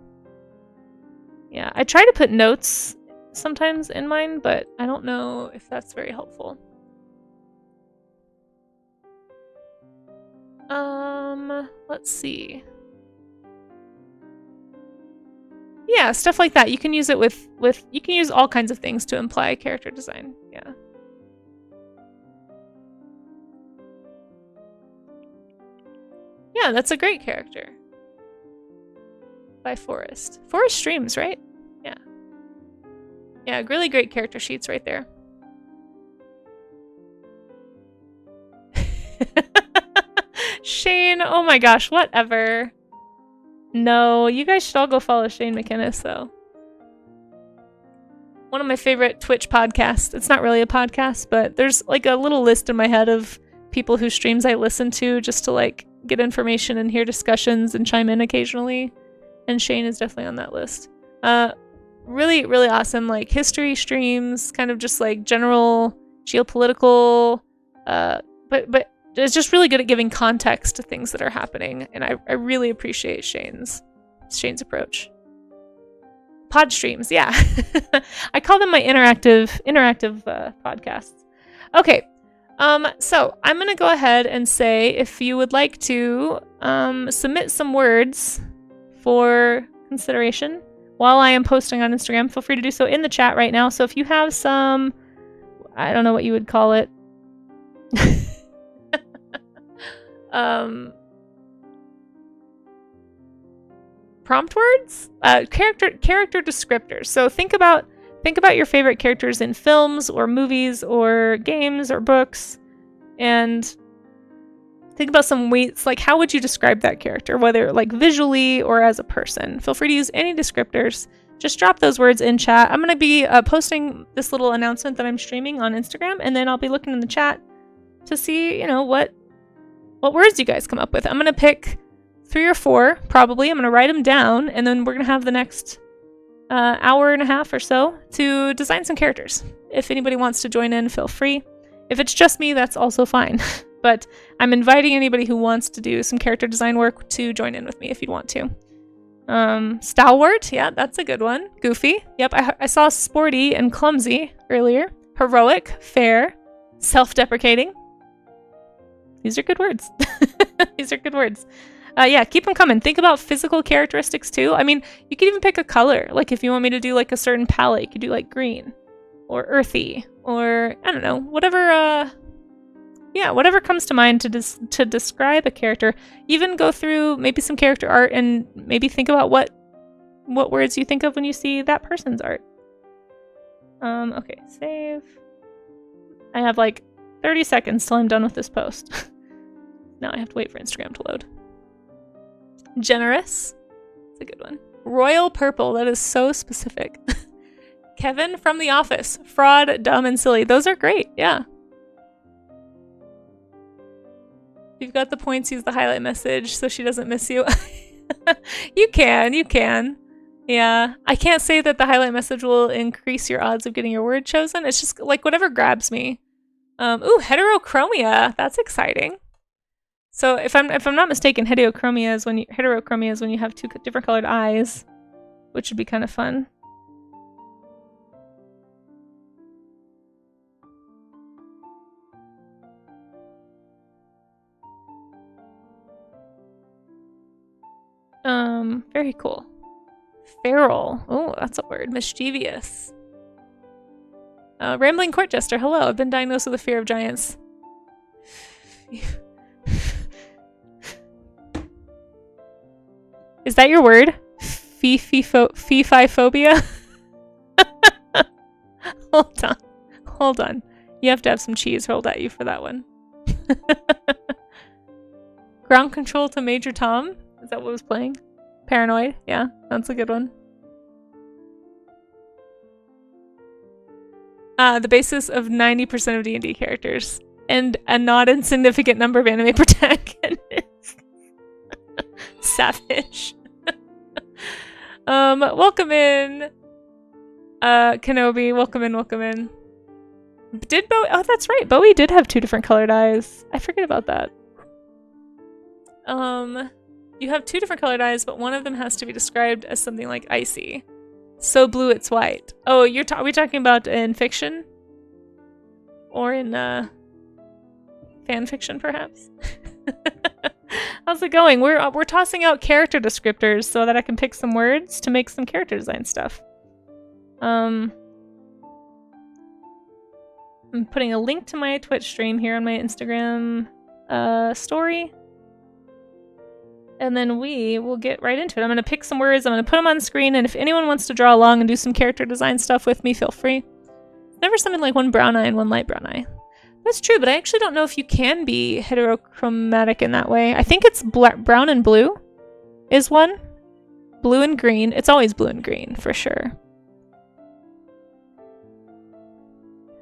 Yeah, I try to put notes sometimes in mine, but I don't know if that's very helpful. Let's see. Yeah, stuff like that. You can use it with you can use all kinds of things to imply character design. Yeah. Yeah, that's a great character. By Forrest. Forrest streams, right? Yeah. Yeah, really great character sheets right there. Shane, oh my gosh, whatever. No, you guys should all go follow Shane McInnes, though. One of my favorite Twitch podcasts. It's not really a podcast, but there's like a little list in my head of people whose streams I listen to just to like get information and hear discussions and chime in occasionally. And Shane is definitely on that list. Really, really awesome, like history streams, kind of just like general geopolitical, but it's just really good at giving context to things that are happening, and I really appreciate Shane's approach. Pod streams, yeah. I call them my interactive podcasts. Okay, So I'm gonna go ahead and say if you would like to submit some words for consideration while I am posting on Instagram, feel free to do so in the chat right now. So if you have some, I don't know what you would call it. Prompt words? Character descriptors. So think about your favorite characters in films or movies or games or books, and think about some weights, like how would you describe that character, whether like visually or as a person. Feel free to use any descriptors. Just drop those words in chat. I'm going to be posting this little announcement that I'm streaming on Instagram, and then I'll be looking in the chat to see, you know, what words you guys come up with. I'm going to pick 3 or 4, probably. I'm going to write them down, and then we're going to have the next hour and a half or so to design some characters. If anybody wants to join in, feel free. If it's just me, that's also fine. But I'm inviting anybody who wants to do some character design work to join in with me if you'd want to. Stalwart, yeah, that's a good one. Goofy, yep, I saw sporty and clumsy earlier. Heroic, fair, self-deprecating. These are good words. These are good words. Yeah, keep them coming. Think about physical characteristics too. I mean, you could even pick a color. Like if you want me to do like a certain palette, you could do like green or earthy or I don't know, whatever. Yeah, whatever comes to mind to describe a character. Even go through maybe some character art and maybe think about what words you think of when you see that person's art. Okay, save. I have like 30 seconds till I'm done with this post. Now I have to wait for Instagram to load. Generous. That's a good one. Royal purple. That is so specific. Kevin from The Office. Fraud, dumb, and silly. Those are great. Yeah. You've got the points, use the highlight message so she doesn't miss you. You can. Yeah. I can't say that the highlight message will increase your odds of getting your word chosen. It's just like whatever grabs me. Ooh, heterochromia. That's exciting. So if I'm not mistaken, heterochromia is when you have 2 different colored eyes, which would be kind of fun. Very cool. Feral. Oh, that's a word. Mischievous. Rambling court jester. Hello, I've been diagnosed with a fear of giants. Is that your word? Fee-fi-phobia? Hold on. You have to have some cheese rolled at you for that one. Ground control to Major Tom? Is that what was playing? Paranoid? Yeah, that's a good one. The basis of 90% of D&D characters. And a not insignificant number of anime protagonists. Savage. Welcome in. Kenobi, welcome in. Did Bowie? Oh, that's right. Bowie did have 2 different colored eyes. I forget about that. You have 2 different colored eyes, but one of them has to be described as something like icy. So blue it's white. Oh, are we talking about in fiction? Or in fan fiction, perhaps? How's it going? We're tossing out character descriptors so that I can pick some words to make some character design stuff. I'm putting a link to my Twitch stream here on my Instagram story. And then we will get right into it. I'm going to pick some words, I'm going to put them on screen, and if anyone wants to draw along and do some character design stuff with me, feel free. Never something like one brown eye and one light brown eye. That's true, but I actually don't know if you can be heterochromatic in that way. I think it's brown and blue is one. Blue and green. It's always blue and green, for sure.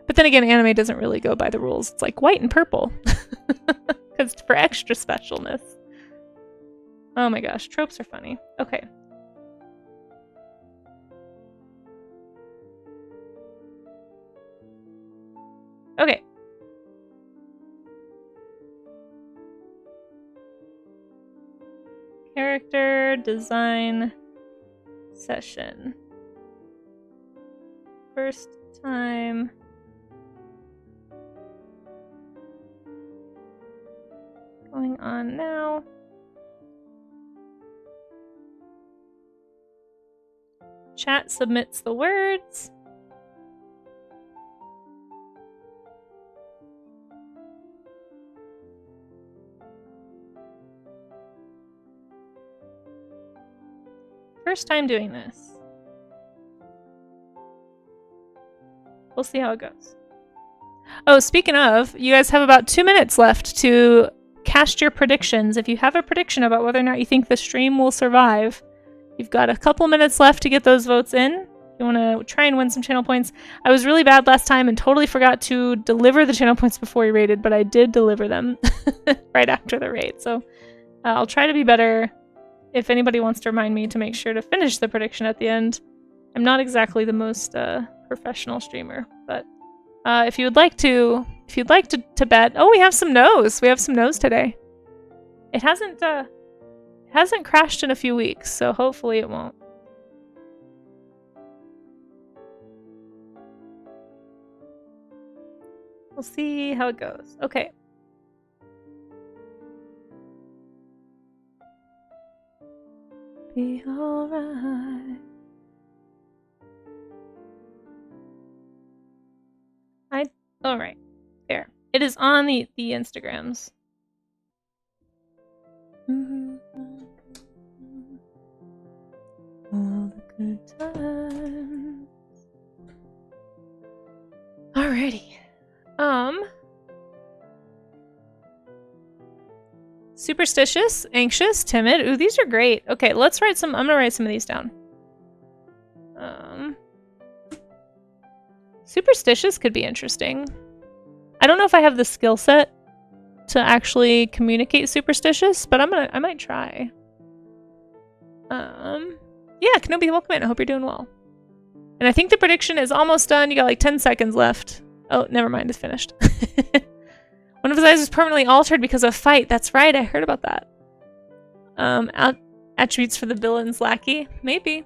But then again, anime doesn't really go by the rules. It's like white and purple. Because for extra specialness. Oh my gosh, tropes are funny. Okay. Okay. Character design session. First time going on now? Chat submits the words. First time doing this. We'll see how it goes. Oh, speaking of, you guys have about 2 minutes left to cast your predictions. If you have a prediction about whether or not you think the stream will survive, you've got a couple minutes left to get those votes in. You want to try and win some channel points. I was really bad last time and totally forgot to deliver the channel points before we raided, but I did deliver them right after the raid. So I'll try to be better. If anybody wants to remind me to make sure to finish the prediction at the end. I'm not exactly the most professional streamer, but if you'd like to bet. Oh, we have some no's. We have some no's today. It hasn't crashed in a few weeks, so hopefully it won't. We'll see how it goes. Okay. Be alright. Alright. There. It is on the Instagrams. All the good times. Alrighty. Superstitious, anxious, timid. Ooh, these are great. Okay, let's write some. I'm gonna write some of these down. Superstitious could be interesting. I don't know if I have the skill set to actually communicate superstitious, but I might try. Yeah, Kenobi, welcome in. I hope you're doing well. And I think the prediction is almost done. You got like 10 seconds left. Oh, never mind, it's finished. One of his eyes was permanently altered because of a fight. That's right, I heard about that. Attributes for the villain's lackey. Maybe.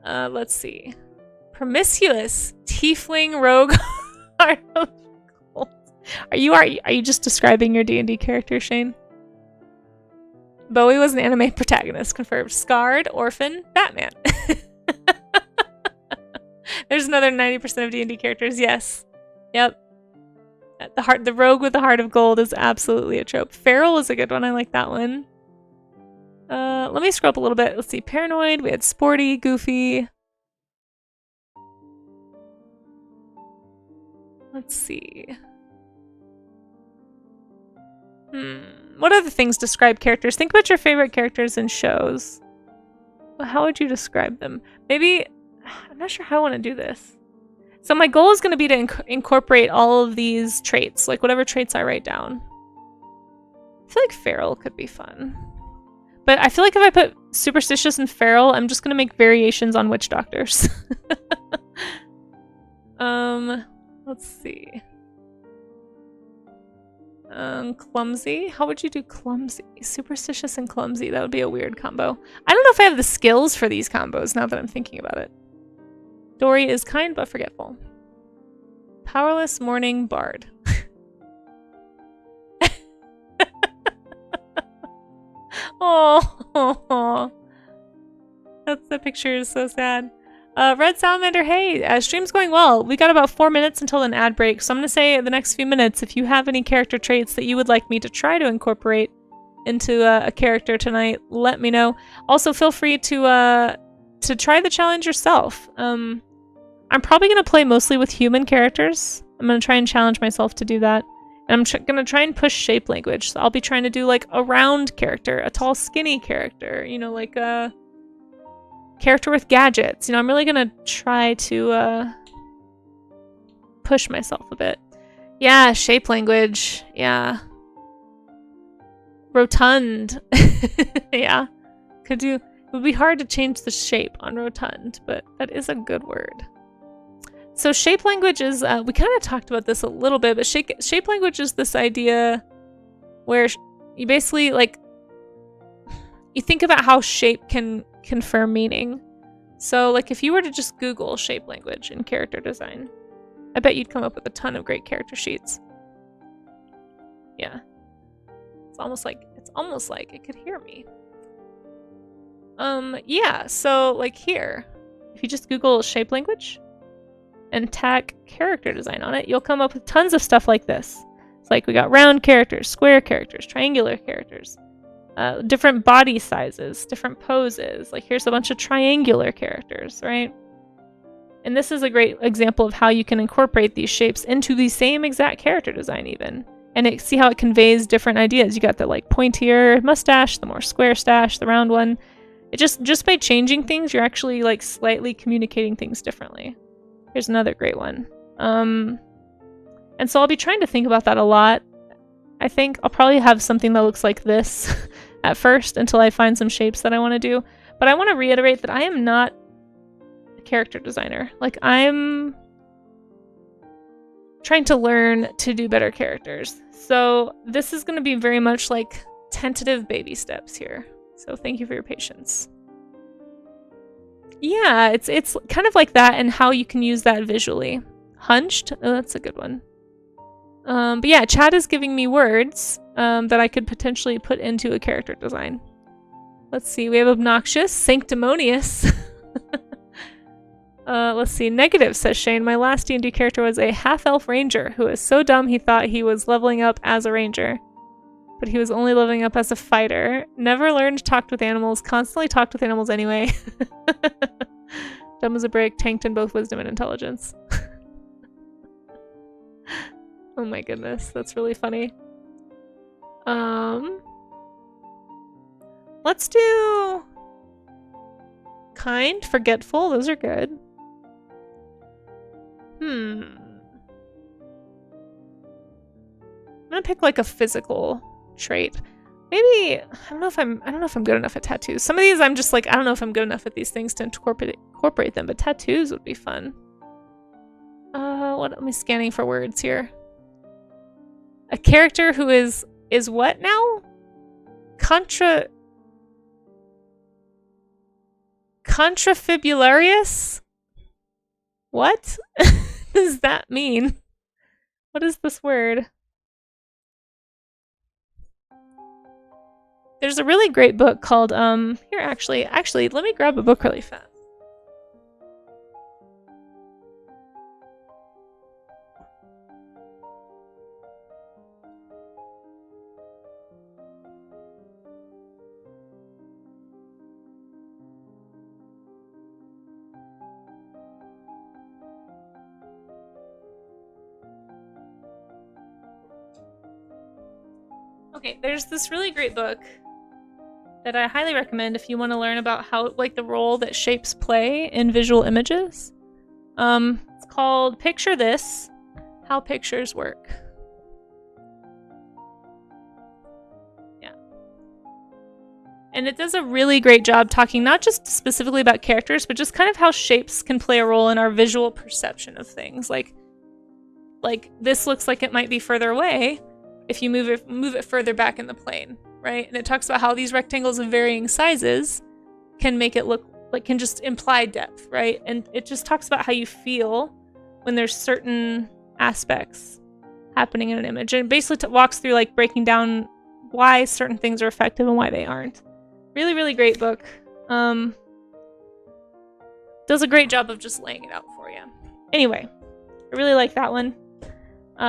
Let's see. Promiscuous, tiefling, rogue, heart of gold. Are you just describing your D&D character, Shane? Bowie was an anime protagonist. Confirmed. Scarred, orphan, Batman. There's another 90% of D&D characters. Yes. Yep. The rogue with the heart of gold is absolutely a trope. Feral is a good one. I like that one. Let me scroll up a little bit. Let's see. Paranoid. We had sporty, goofy. Let's see. What other things describe characters? Think about your favorite characters in shows. Well, how would you describe them? Maybe... I'm not sure how I want to do this. So my goal is going to be to incorporate all of these traits, like whatever traits I write down. I feel like feral could be fun. But I feel like if I put superstitious and feral, I'm just going to make variations on witch doctors. Let's see. Clumsy. How would you do clumsy? Superstitious and clumsy. That would be a weird combo. I don't know if I have the skills for these combos now that I'm thinking about it. Dory is kind but forgetful. Powerless, mourning, bard. Oh, that picture is so sad. Red Salamander, hey, stream's going well. We got about 4 minutes until an ad break, so I'm gonna say the next few minutes, if you have any character traits that you would like me to try to incorporate into a character tonight, let me know. Also, feel free to try the challenge yourself. I'm probably gonna play mostly with human characters. I'm gonna try and challenge myself to do that. And I'm gonna try and push shape language. So I'll be trying to do like a round character, a tall, skinny character, you know, like a character with gadgets. You know, I'm really gonna try to push myself a bit. Yeah, shape language. Yeah. Rotund. Yeah. Could do. It would be hard to change the shape on rotund, but that is a good word. So shape language is, we kind of talked about this a little bit, but shape language is this idea where you basically, like, you think about how shape can confer meaning. So, like, if you were to just Google shape language in character design, I bet you'd come up with a ton of great character sheets. Yeah. almost like it could hear me. Yeah, so like here, if you just Google shape language and tag character design on it, you'll come up with tons of stuff like this. It's like we got round characters, square characters, triangular characters, different body sizes, different poses. Like here's a bunch of triangular characters, right? And this is a great example of how you can incorporate these shapes into the same exact character design even. And see how it conveys different ideas. You got the like pointier mustache, the more square stash, the round one. It just by changing things, you're actually like slightly communicating things differently. Here's another great one. And so I'll be trying to think about that a lot. I think I'll probably have something that looks like this at first until I find some shapes that I want to do. But I want to reiterate that I am not a character designer. Like I'm trying to learn to do better characters. So this is going to be very much like tentative baby steps here. So thank you for your patience. Yeah, it's kind of like that and how you can use that visually. Hunched? Oh, that's a good one. But yeah, Chad is giving me words that I could potentially put into a character design. Let's see, we have obnoxious, sanctimonious. Let's see, negative, says Shane. My last D&D character was a half-elf ranger who was so dumb he thought he was leveling up as a ranger. But he was only leveling up as a fighter. Never learned to talk with animals, constantly talked with animals anyway. Dumb as a brick, tanked in both wisdom and intelligence. Oh my goodness, that's really funny. Let's do kind, forgetful, those are good. I'm gonna pick like a physical trait. Maybe I don't know if I'm good enough at tattoos. Some of these I'm just like I don't know if I'm good enough at these things to incorporate them, but tattoos would be fun. What am I scanning for words here? A character who is what now? Contrafibularious? What does that mean? What is this word? There's a really great book called here actually let me grab a book really fast. Okay, there's this really great book that I highly recommend if you want to learn about how, like, the role that shapes play in visual images. It's called Picture This: How Pictures Work. Yeah. And it does a really great job talking not just specifically about characters, but just kind of how shapes can play a role in our visual perception of things. Like this looks like it might be further away if you move it further back in the plane, right? And it talks about how these rectangles of varying sizes can make it look like, can just imply depth, right? And it just talks about how you feel when there's certain aspects happening in an image. And it basically walks through like breaking down why certain things are effective and why they aren't. Really, really great book. Does a great job of just laying it out for you. Anyway, I really like that one.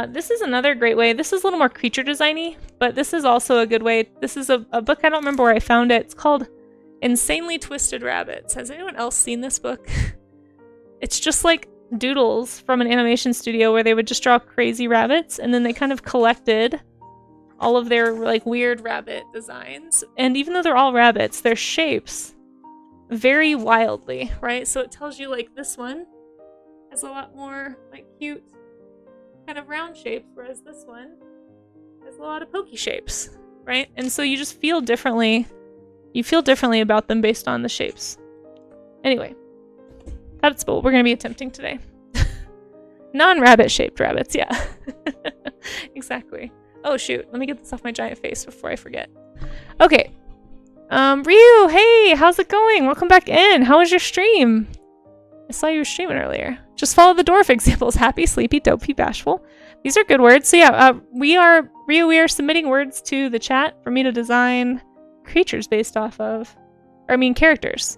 This is another great way. This is a little more creature designy, but this is also a good way. This is a book, I don't remember where I found it. It's called Insanely Twisted Rabbits. Has anyone else seen this book? It's just like doodles from an animation studio where they would just draw crazy rabbits, and then they kind of collected all of their like weird rabbit designs. And even though they're all rabbits, their shapes vary wildly, right? So it tells you like this one has a lot more like cute kind of round shapes, whereas this one has a lot of pokey shapes, right? And so you just feel differently. You feel differently about them based on the shapes. Anyway, that's what we're going to be attempting today. Non-rabbit shaped rabbits, yeah. Exactly. Oh shoot, let me get this off my giant face before I forget. Okay. Ryu, hey, how's it going? Welcome back in. How was your stream? I saw you were streaming earlier. Just follow the dwarf examples. Happy, sleepy, dopey, bashful. These are good words. So yeah, we are submitting words to the chat for me to design creatures based off of, or I mean characters.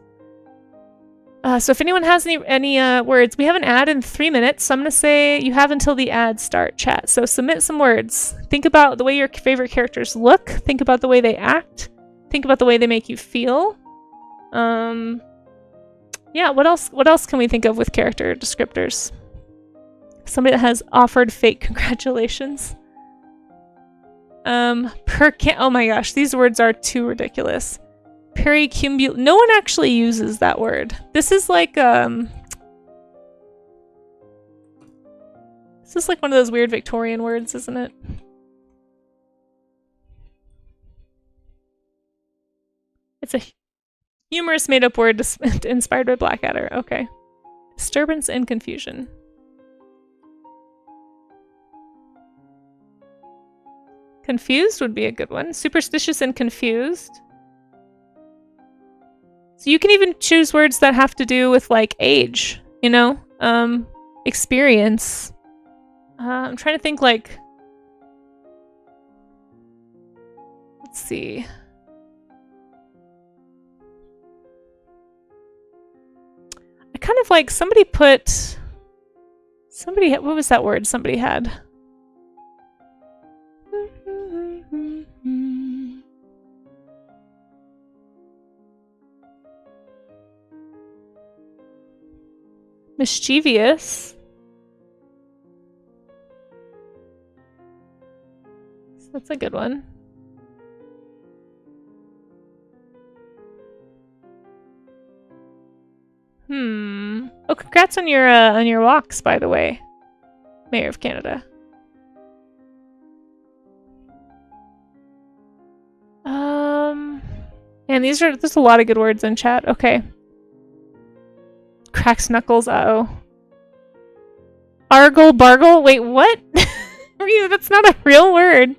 So if anyone has any words, we have an ad in 3 minutes. So I'm gonna say you have until the ads start, chat. So submit some words. Think about the way your favorite characters look. Think about the way they act. Think about the way they make you feel. Yeah, what else can we think of with character descriptors? Somebody that has offered fake congratulations. Oh my gosh, these words are too ridiculous. Pericumbul. No one actually uses that word. This is like one of those weird Victorian words, isn't it? It's a humorous made-up word inspired by Blackadder. Okay. Disturbance and confusion. Confused would be a good one. Superstitious and confused. So you can even choose words that have to do with like age, you know? Experience. I'm trying to think like... Let's see. I kind of like somebody put... what was that word somebody had? Mischievous. That's a good one. Oh, congrats on your walks, by the way, Mayor of Canada. And there's a lot of good words in chat. Okay. Cracks knuckles. Uh-oh. Argle bargle. Wait, what? That's not a real word.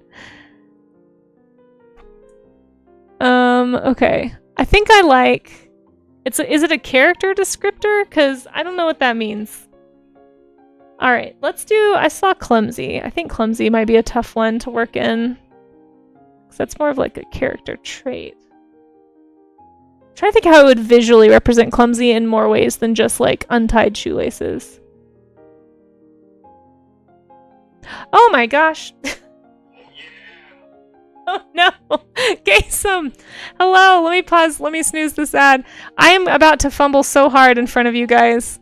Okay. I think I like... is it a character descriptor? Because I don't know what that means. Alright, let's do... I saw clumsy. I think clumsy might be a tough one to work in. Because that's more of like a character trait. I'm trying to think how I would visually represent clumsy in more ways than just like untied shoelaces. Oh my gosh! Oh no! Kasey! Hello! Let me pause. Let me snooze this ad. I am about to fumble so hard in front of you guys.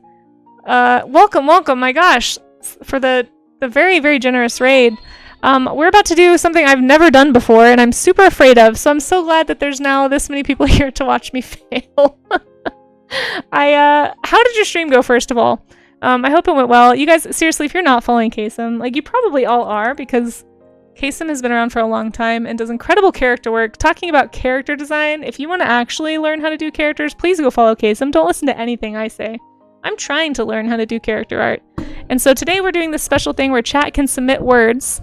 Welcome, welcome, my gosh! For the very, very generous raid. We're about to do something I've never done before, and I'm super afraid of, so I'm so glad that there's now this many people here to watch me fail. How did your stream go, first of all? I hope it went well. You guys, seriously, if you're not following Kasey, like, you probably all are, because Kasey has been around for a long time and does incredible character work. Talking about character design, if you want to actually learn how to do characters, please go follow Kasey. Don't listen to anything I say. I'm trying to learn how to do character art. And so today we're doing this special thing where chat can submit words,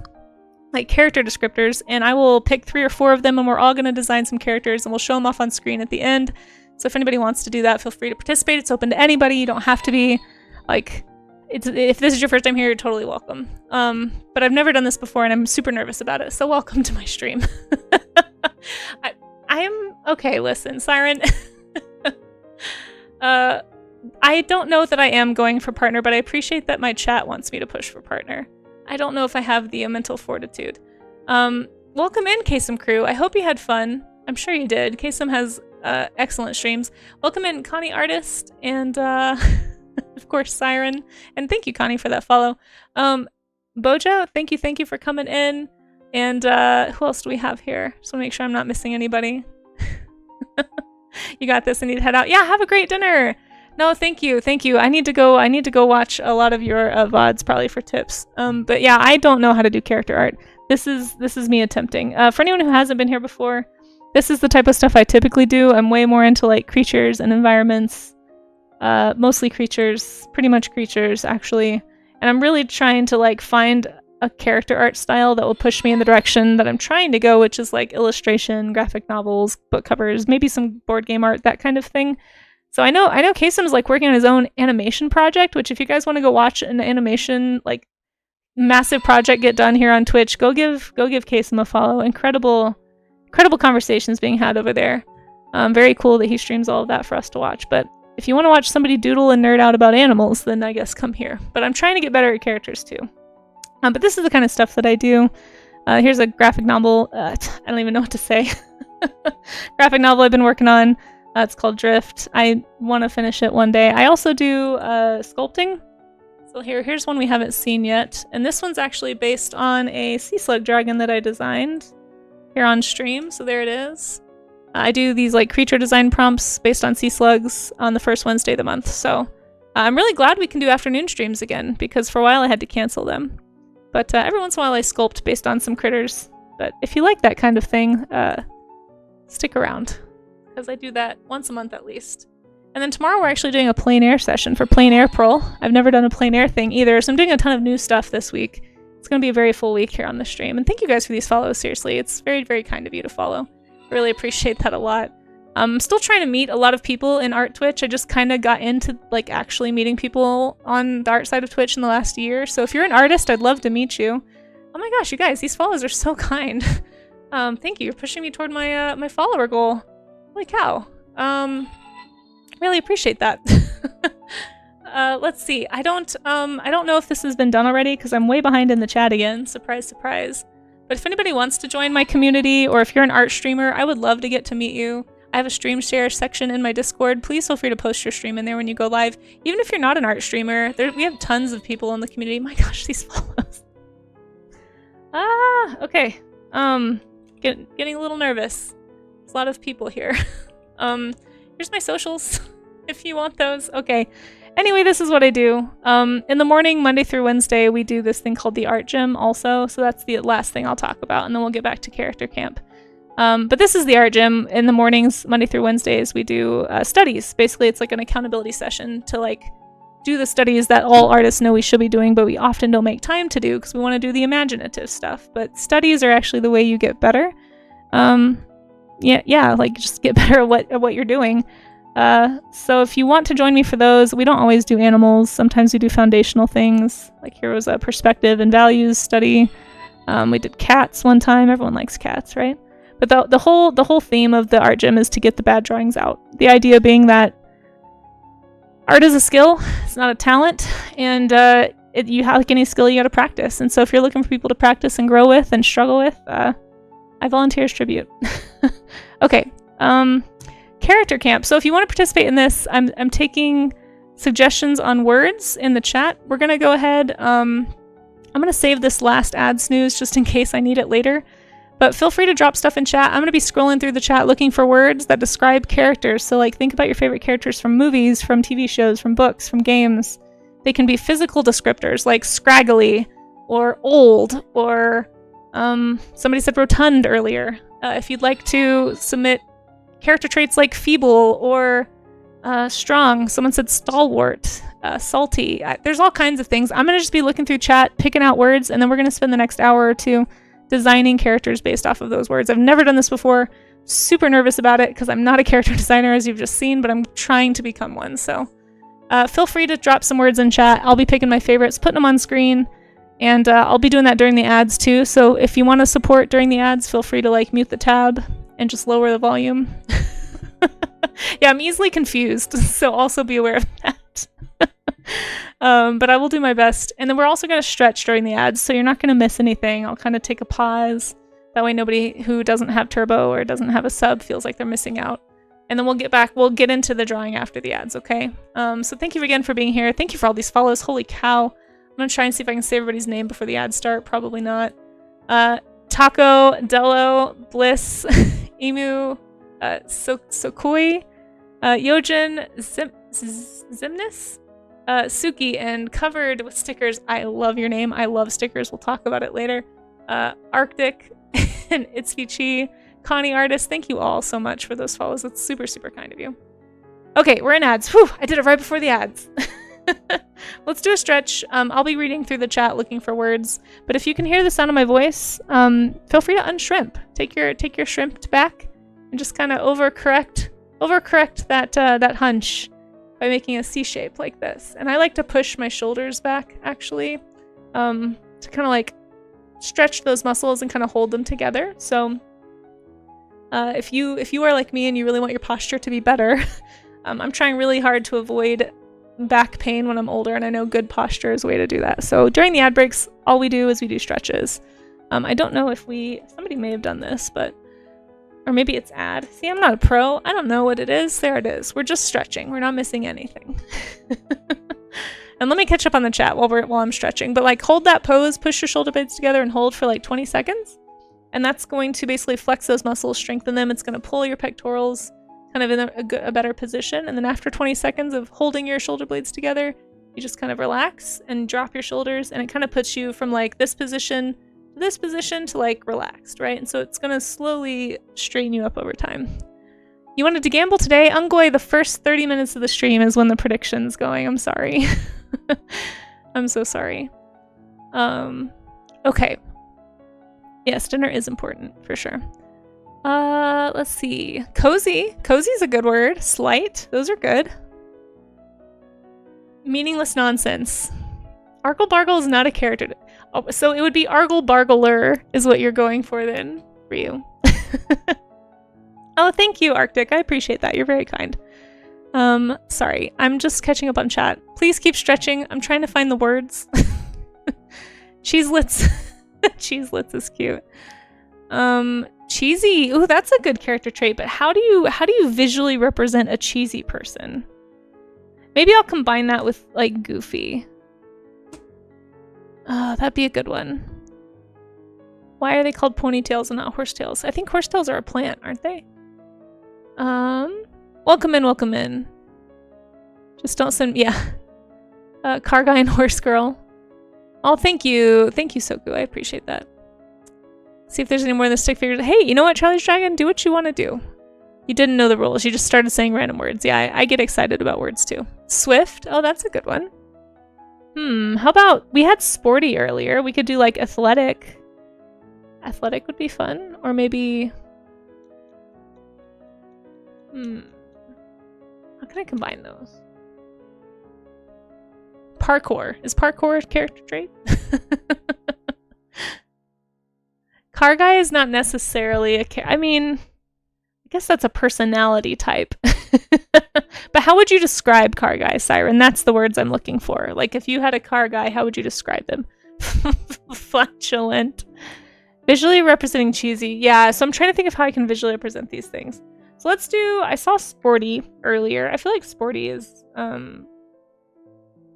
like character descriptors, and I will pick 3 or 4 of them, and we're all going to design some characters, and we'll show them off on screen at the end. So if anybody wants to do that, feel free to participate. It's open to anybody. You don't have to be, like... if this is your first time here, you're totally welcome. But I've never done this before, and I'm super nervous about it, so welcome to my stream. I am... Okay, listen, Siren. I don't know that I am going for partner, but I appreciate that my chat wants me to push for partner. I don't know if I have the mental fortitude. Welcome in, Kasey crew. I hope you had fun. I'm sure you did. Kasey has excellent streams. Welcome in, Connie Artist, and of course, Siren. And thank you, Connie, for that follow. Bojo, thank you for coming in. And who else do we have here? Just want to make sure I'm not missing anybody. You got this. I need to head out. Yeah, have a great dinner. No, thank you. I need to go watch a lot of your VODs probably for tips. But yeah, I don't know how to do character art. This is me attempting. For anyone who hasn't been here before, this is the type of stuff I typically do. I'm way more into like creatures and environments. Mostly creatures, pretty much creatures actually. And I'm really trying to like find a character art style that will push me in the direction that I'm trying to go, which is like illustration, graphic novels, book covers, maybe some board game art, that kind of thing. So I know Kasey's like working on his own animation project, which if you guys want to go watch an animation like massive project get done here on Twitch, go give Kasey a follow. Incredible conversations being had over there. Very cool that he streams all of that for us to watch. But if you want to watch somebody doodle and nerd out about animals, then I guess come here. But I'm trying to get better at characters too. But this is the kind of stuff that I do. Here's a graphic novel. I don't even know what to say. Graphic novel I've been working on. It's called Drift. I want to finish it one day. I also do sculpting. So here's one we haven't seen yet. And this one's actually based on a sea slug dragon that I designed here on stream. So there it is. I do these like creature design prompts based on sea slugs on the first Wednesday of the month. So I'm really glad we can do afternoon streams again, because for a while I had to cancel them. But every once in a while I sculpt based on some critters. But if you like that kind of thing, stick around, because I do that once a month at least. And then tomorrow we're actually doing a plein air session for Plein April. I've never done a plein air thing either, so I'm doing a ton of new stuff this week. It's going to be a very full week here on the stream. And thank you guys for these follows, seriously. It's very, very kind of you to follow. Really appreciate that a lot. I'm still trying to meet a lot of people in art Twitch. I just kind of got into like actually meeting people on the art side of Twitch in the last year. So if you're an artist, I'd love to meet you. Oh my gosh, you guys, these follows are so kind. Thank you. You're pushing me toward my my follower goal. Holy cow. Really appreciate that. Let's see. I don't know if this has been done already because I'm way behind in the chat again. Surprise, surprise. But if anybody wants to join my community, or if you're an art streamer, I would love to get to meet you. I have a stream share section in my Discord. Please feel free to post your stream in there when you go live. Even if you're not an art streamer, we have tons of people in the community. My gosh, these follows. Okay. Getting a little nervous. There's a lot of people here. Here's my socials if you want those. Okay. Anyway, this is what I do. In the morning, Monday through Wednesday, we do this thing called the art gym also. So that's the last thing I'll talk about, and then we'll get back to character camp. But this is the art gym. In the mornings, Monday through Wednesdays, we do studies. Basically, it's like an accountability session to like do the studies that all artists know we should be doing, but we often don't make time to do because we want to do the imaginative stuff. But studies are actually the way you get better. Yeah, like just get better at what you're doing. So if you want to join me for those, we don't always do animals. Sometimes we do foundational things. Like here was a perspective and values study. We did cats one time. Everyone likes cats, right? But the whole theme of the art gym is to get the bad drawings out. The idea being that art is a skill. It's not a talent. And you have like any skill, you got to practice. And so if you're looking for people to practice and grow with and struggle with, I volunteer as tribute. Okay. Character camp. So if you want to participate in this, I'm taking suggestions on words in the chat. We're gonna go ahead. I'm gonna save this last ad snooze just in case I need it later. But feel free to drop stuff in chat. I'm gonna be scrolling through the chat looking for words that describe characters. So like think about your favorite characters from movies, from TV shows, from books, from games. They can be physical descriptors like scraggly or old or somebody said rotund earlier. If you'd like to submit character traits like feeble or strong, someone said stalwart, salty. There's all kinds of things. I'm gonna just be looking through chat, picking out words, and then we're gonna spend the next hour or two designing characters based off of those words. I've never done this before. Super nervous about it because I'm not a character designer, as you've just seen, but I'm trying to become one. So feel free to drop some words in chat. I'll be picking my favorites, putting them on screen, and I'll be doing that during the ads too. So if you want to support during the ads, feel free to like mute the tab and just lower the volume. Yeah, I'm easily confused, so also be aware of that. But I will do my best. And then we're also going to stretch during the ads, so you're not going to miss anything. I'll kind of take a pause. That way nobody who doesn't have turbo or doesn't have a sub feels like they're missing out. And then we'll get into the drawing after the ads, okay? So thank you again for being here. Thank you for all these follows. Holy cow. I'm going to try and see if I can say everybody's name before the ads start. Probably not. Taco, Dello, Bliss, Emu, Sokoi, Yojin, Zimnis, Suki, and covered with stickers. I love your name. I love stickers. We'll talk about it later. Arctic and Itsvichi, Connie Artist. Thank you all so much for those follows. That's super, super kind of you. Okay, we're in ads. Whew, I did it right before the ads. Let's do a stretch. I'll be reading through the chat looking for words, but if you can hear the sound of my voice, feel free to unshrimp. Take your shrimp back and just kind of overcorrect overcorrect that hunch by making a C shape like this. And I like to push my shoulders back, actually, to kind of like stretch those muscles and kind of hold them together. So if you are like me and you really want your posture to be better, I'm trying really hard to avoid back pain when I'm older, and I know good posture is a way to do that. So during the ad breaks, all we do is we do stretches. I don't know if somebody may have done this, but, or maybe it's ad. See, I'm not a pro. I don't know what it is. There it is. We're just stretching. We're not missing anything. And let me catch up on the chat while I'm stretching. But like, hold that pose, push your shoulder blades together and hold for like 20 seconds. And that's going to basically flex those muscles, strengthen them. It's going to pull your pectorals kind of in a better position. And then after 20 seconds of holding your shoulder blades together, you just kind of relax and drop your shoulders. And it kind of puts you from like this position to like relaxed, right? And so it's going to slowly straighten you up over time. You wanted to gamble today? Ungoy, the first 30 minutes of the stream is when the prediction's going. I'm sorry. I'm so sorry. Okay. Yes, dinner is important, for sure. Let's see. Cozy. Cozy's a good word. Slight. Those are good. Meaningless nonsense. Argle Bargle is not a character. Oh, so it would be Argle Bargler is what you're going for then, for you. Oh, thank you, Arctic. I appreciate that. You're very kind. Sorry. I'm just catching up on chat. Please keep stretching. I'm trying to find the words. Cheeselets. Cheeselets is cute. Cheesy. Ooh, that's a good character trait, but how do you visually represent a cheesy person? Maybe I'll combine that with like goofy. That'd be a good one. Why are they called ponytails and not horsetails? I think horsetails are a plant, aren't they? Welcome in, welcome in. Just don't send, yeah. Car guy and horse girl. Oh, thank you. Thank you, Soku. I appreciate that. See if there's any more of the stick figures. Hey, you know what, Charlie's Dragon? Do what you want to do. You didn't know the rules. You just started saying random words. Yeah, I get excited about words too. Swift. Oh, that's a good one. How about, we had sporty earlier. We could do like athletic. Athletic would be fun. Or maybe... How can I combine those? Parkour. Is parkour a character trait? Car guy is not necessarily a I mean, I guess that's a personality type. But how would you describe car guy, Siren? That's the words I'm looking for. Like, if you had a car guy, how would you describe him? Flatulent. Visually representing cheesy. Yeah, so I'm trying to think of how I can visually represent these things. So let's do, I saw sporty earlier. I feel like sporty is,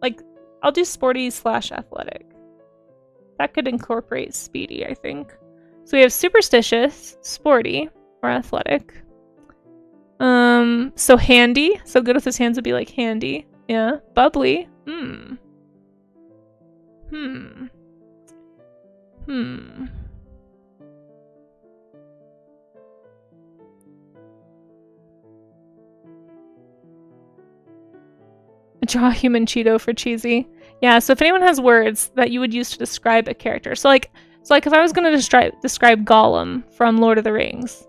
like, I'll do sporty / athletic. That could incorporate speedy, I think. So we have superstitious, sporty, or athletic. So handy. So good with his hands would be like handy. Yeah. Bubbly. Draw human Cheeto for cheesy. Yeah, so if anyone has words that you would use to describe a character. So like if I was going to describe Gollum from Lord of the Rings,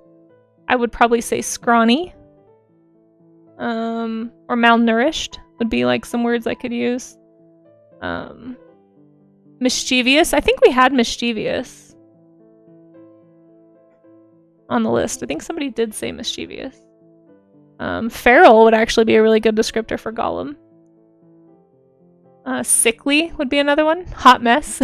I would probably say scrawny. Or malnourished would be like some words I could use. Mischievous. I think we had mischievous on the list. I think somebody did say mischievous. Feral would actually be a really good descriptor for Gollum. Sickly would be another one. Hot mess.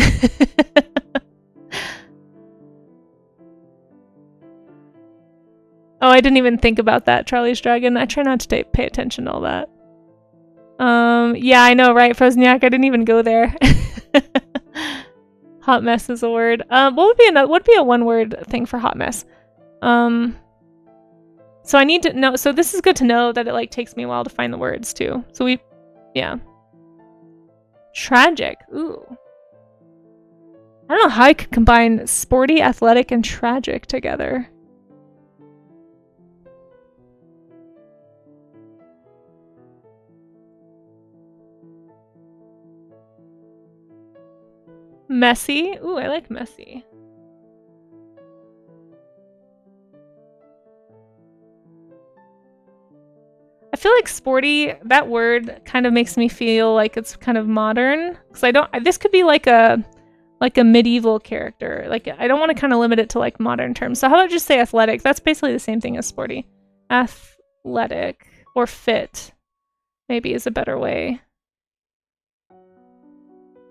Oh, I didn't even think about that, Charlie's Dragon. I try not to pay attention to all that. Yeah, I know, right? Frozniak, I didn't even go there. Hot mess is a word. What would be a one-word thing for hot mess? So I need to know. So this is good to know that it like takes me a while to find the words too. So yeah. Tragic. Ooh. I don't know how I could combine sporty, athletic, and tragic together. Messy. Ooh, I like messy. feel like sporty, that word kind of makes me feel like it's kind of modern. Because this could be like a medieval character. Like, I don't want to kind of limit it to like modern terms. So how about just say athletic? That's basically the same thing as sporty. Athletic or fit maybe is a better way.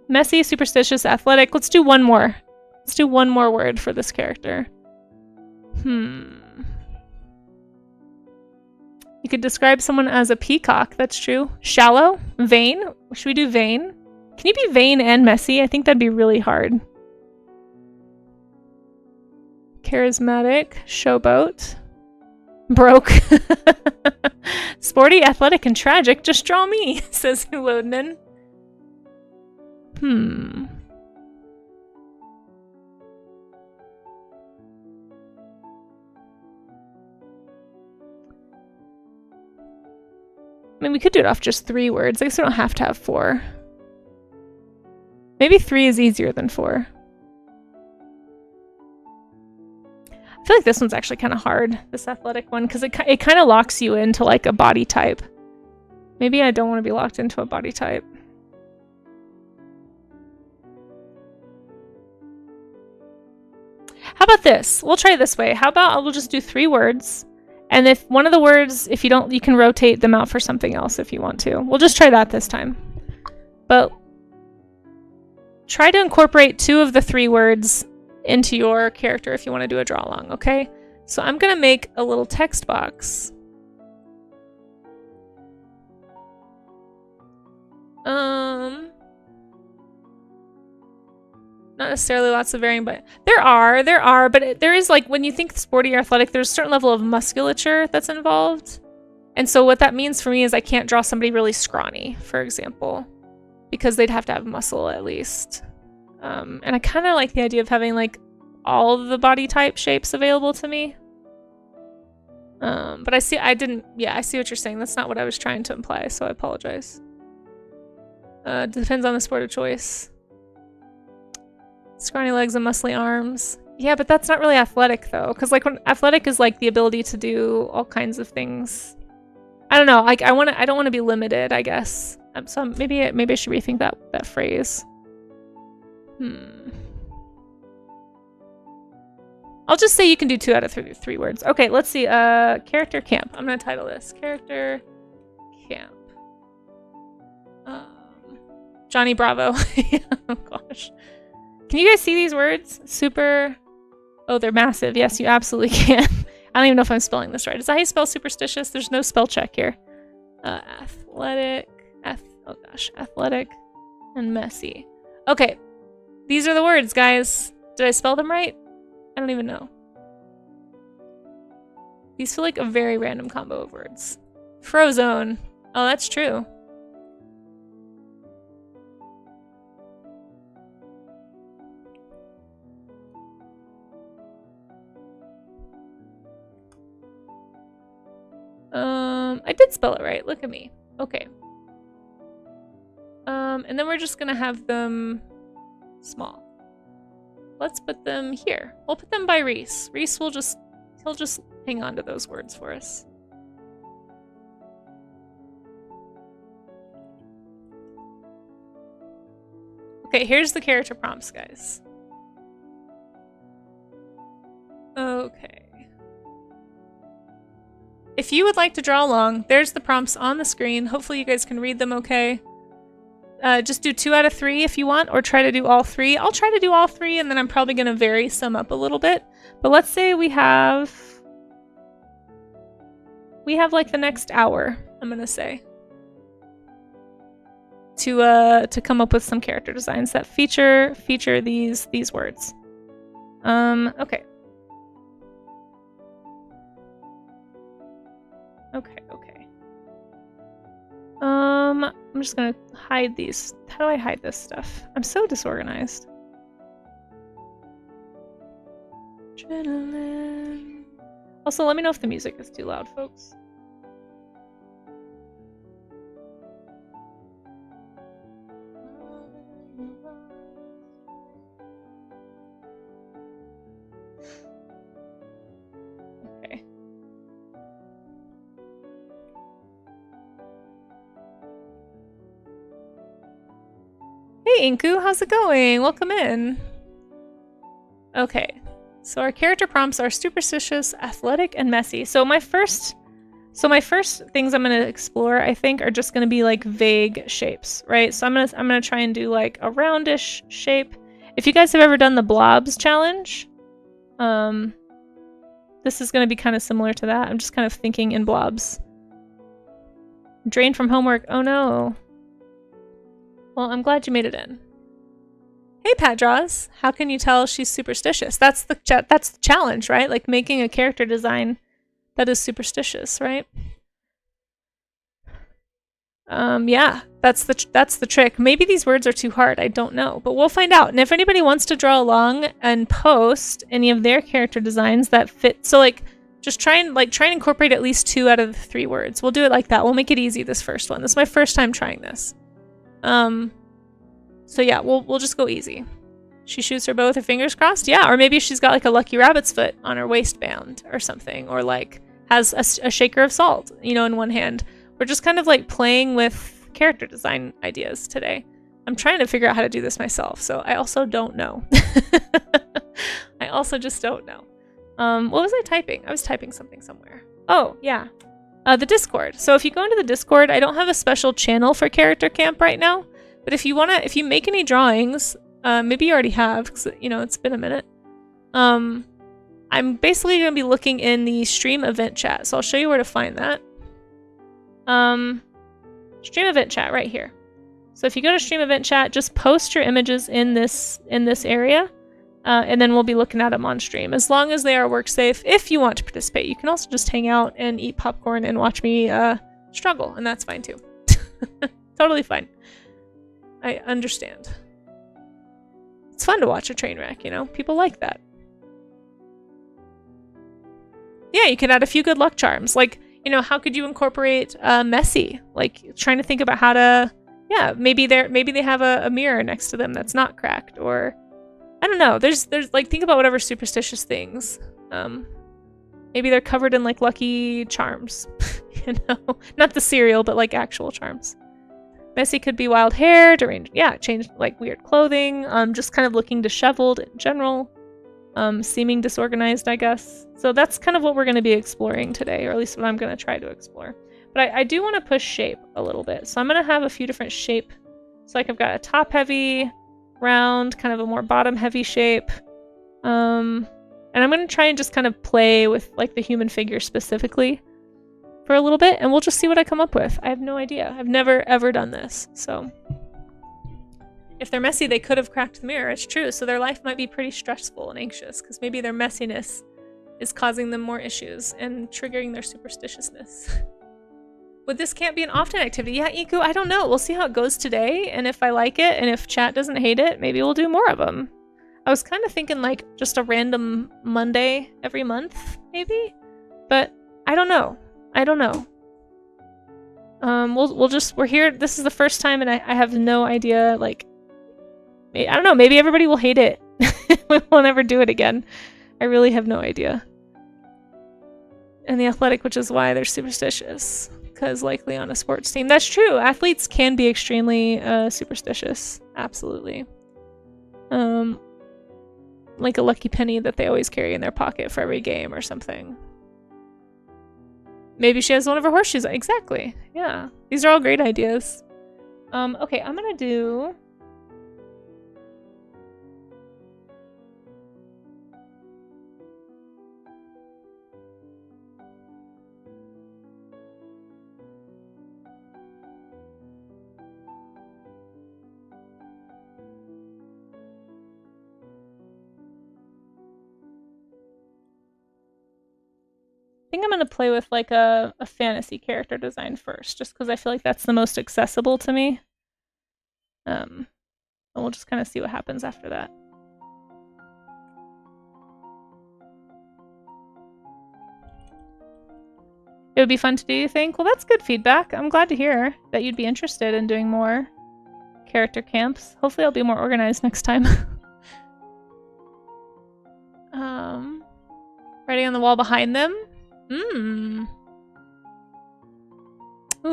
Messy, superstitious, athletic. Let's do one more. Let's do one more word for this character. You could describe someone as a peacock. That's true. Shallow, vain. Should we do vain? Can you be vain and messy? I think that'd be really hard. Charismatic, showboat, broke, sporty, athletic, and tragic. Just draw me, says Hulodnin. I mean, we could do it off just 3 words. I guess we don't have to have 4. Maybe 3 is easier than 4. I feel like this one's actually kind of hard, this athletic one, because it kind of locks you into like a body type. Maybe I don't want to be locked into a body type. How about this? We'll try this way. How about we'll just do 3 words. And if one of the words, if you don't, you can rotate them out for something else if you want to. We'll just try that this time. But try to incorporate 2 of the 3 words into your character if you want to do a draw along, okay? So I'm going to make a little text box. Not necessarily lots of varying, but there are, but there is, like, when you think sporty or athletic, there's a certain level of musculature that's involved. And so what that means for me is I can't draw somebody really scrawny, for example, because they'd have to have muscle at least. And I kind of like the idea of having, like, all of the body type shapes available to me. But I see what you're saying. That's not what I was trying to imply, so I apologize. Depends on the sport of choice. Scrawny legs and muscly arms. Yeah, but that's not really athletic, though. Because, like, when athletic is, like, the ability to do all kinds of things. I don't know. Like, I don't want to be limited, I guess. So maybe I should rethink that phrase. I'll just say you can do 2 out of 3 words. Okay, let's see. Character camp. I'm going to title this. Character camp. Johnny Bravo. Oh, gosh. Can you guys see these words? Super. Oh, they're massive. Yes, you absolutely can. I don't even know if I'm spelling this right. Is that how you spell superstitious? There's no spell check here. Athletic. Athletic and messy. Okay. These are the words, guys. Did I spell them right? I don't even know. These feel like a very random combo of words. Frozone. Oh, that's true. I did spell it right. Look at me. Okay. And then we're just gonna have them small. Let's put them here. We'll put them by Reese. Reese will he'll just hang on to those words for us. Okay, here's the character prompts, guys. Okay. If you would like to draw along, there's the prompts on the screen. Hopefully you guys can read them okay. Just do 2 out of 3 if you want, or try to do all 3. I'll try to do all 3, and then I'm probably going to vary some up a little bit. But let's say we have like the next hour, I'm going to say, to come up with some character designs that feature these words. Okay. Okay. I'm just gonna hide these. How do I hide this stuff? I'm so disorganized. Adrenaline. Also, let me know if the music is too loud, folks. Hey Inku, how's it going? Welcome in. Okay, so our character prompts are superstitious, athletic, and messy. So my first things I'm gonna explore, I think, are just gonna be like vague shapes, right? So I'm gonna try and do like a roundish shape. If you guys have ever done the blobs challenge, this is gonna be kind of similar to that. I'm just kind of thinking in blobs. Drained from homework. Oh no. Well, I'm glad you made it in. Hey, Pat Draws. How can you tell she's superstitious? That's the challenge, right? Like making a character design that is superstitious, right? Yeah, that's the trick. Maybe these words are too hard. I don't know, but we'll find out. And if anybody wants to draw along and post any of their character designs that fit, so like just try and incorporate at least 2 out of the 3 words. We'll do it like that. We'll make it easy this first one. This is my first time trying this. So yeah, we'll just go easy. She shoots her bow with her fingers crossed. Yeah, or maybe she's got like a lucky rabbit's foot on her waistband or something, or like has a shaker of salt, you know, in one hand. We're just kind of like playing with character design ideas today. I'm trying to figure out how to do this myself, so I also don't know. I also just don't know. What was I typing? I was typing something somewhere. Oh, yeah. The Discord. So if you go into the Discord, I don't have a special channel for Character Camp right now, but if you make any drawings, maybe you already have, because, you know, it's been a minute. I'm basically going to be looking in the stream event chat, so I'll show you where to find that. Stream event chat right here. So if you go to stream event chat, just post your images in this area, and then we'll be looking at them on stream, as long as they are work safe. If you want to participate, you can also just hang out and eat popcorn and watch me struggle, and that's fine too. Totally fine. I understand. It's fun to watch a train wreck, you know? People like that. Yeah, you can add a few good luck charms. Like, you know, how could you incorporate messy? Like, trying to think about how to... Yeah, maybe they have a mirror next to them that's not cracked, or... I don't know. There's like, think about whatever superstitious things. Maybe they're covered in, like, lucky charms. You know? Not the cereal, but, like, actual charms. Messy could be wild hair, deranged, yeah, changed, like, weird clothing, just kind of looking disheveled in general, seeming disorganized, I guess. So that's kind of what we're going to be exploring today, or at least what I'm going to try to explore. But I do want to push shape a little bit, so I'm going to have a few different shape. So like I've got a top-heavy, round, kind of a more bottom-heavy shape, and I'm going to try and just kind of play with, like, the human figure specifically for a little bit, and we'll just see what I come up with. I have no idea. I've never ever done this, so if they're messy, they could have cracked the mirror. It's true. So their life might be pretty stressful and anxious, because maybe their messiness is causing them more issues and triggering their superstitiousness. Would this camp be an often activity? Yeah, Iku, I don't know. We'll see how it goes today, and if I like it, and if chat doesn't hate it, maybe we'll do more of them. I was kind of thinking like just a random Monday every month, maybe, but I don't know. I don't know. We're here. This is the first time, and I have no idea. Like, I don't know. Maybe everybody will hate it. We won't ever do it again. I really have no idea. And the athletic, which is why they're superstitious, because likely on a sports team. That's true. Athletes can be extremely superstitious. Absolutely. Like a lucky penny that they always carry in their pocket for every game or something. Maybe she has one of her horseshoes. Exactly. Yeah. These are all great ideas. Okay, I'm gonna do... I think I'm going to play with like a fantasy character design first, just because I feel like that's the most accessible to me. And we'll just kind of see what happens after that. It would be fun to do, you think? Well, that's good feedback. I'm glad to hear that you'd be interested in doing more character camps. Hopefully I'll be more organized next time. Writing on the wall behind them? Ooh,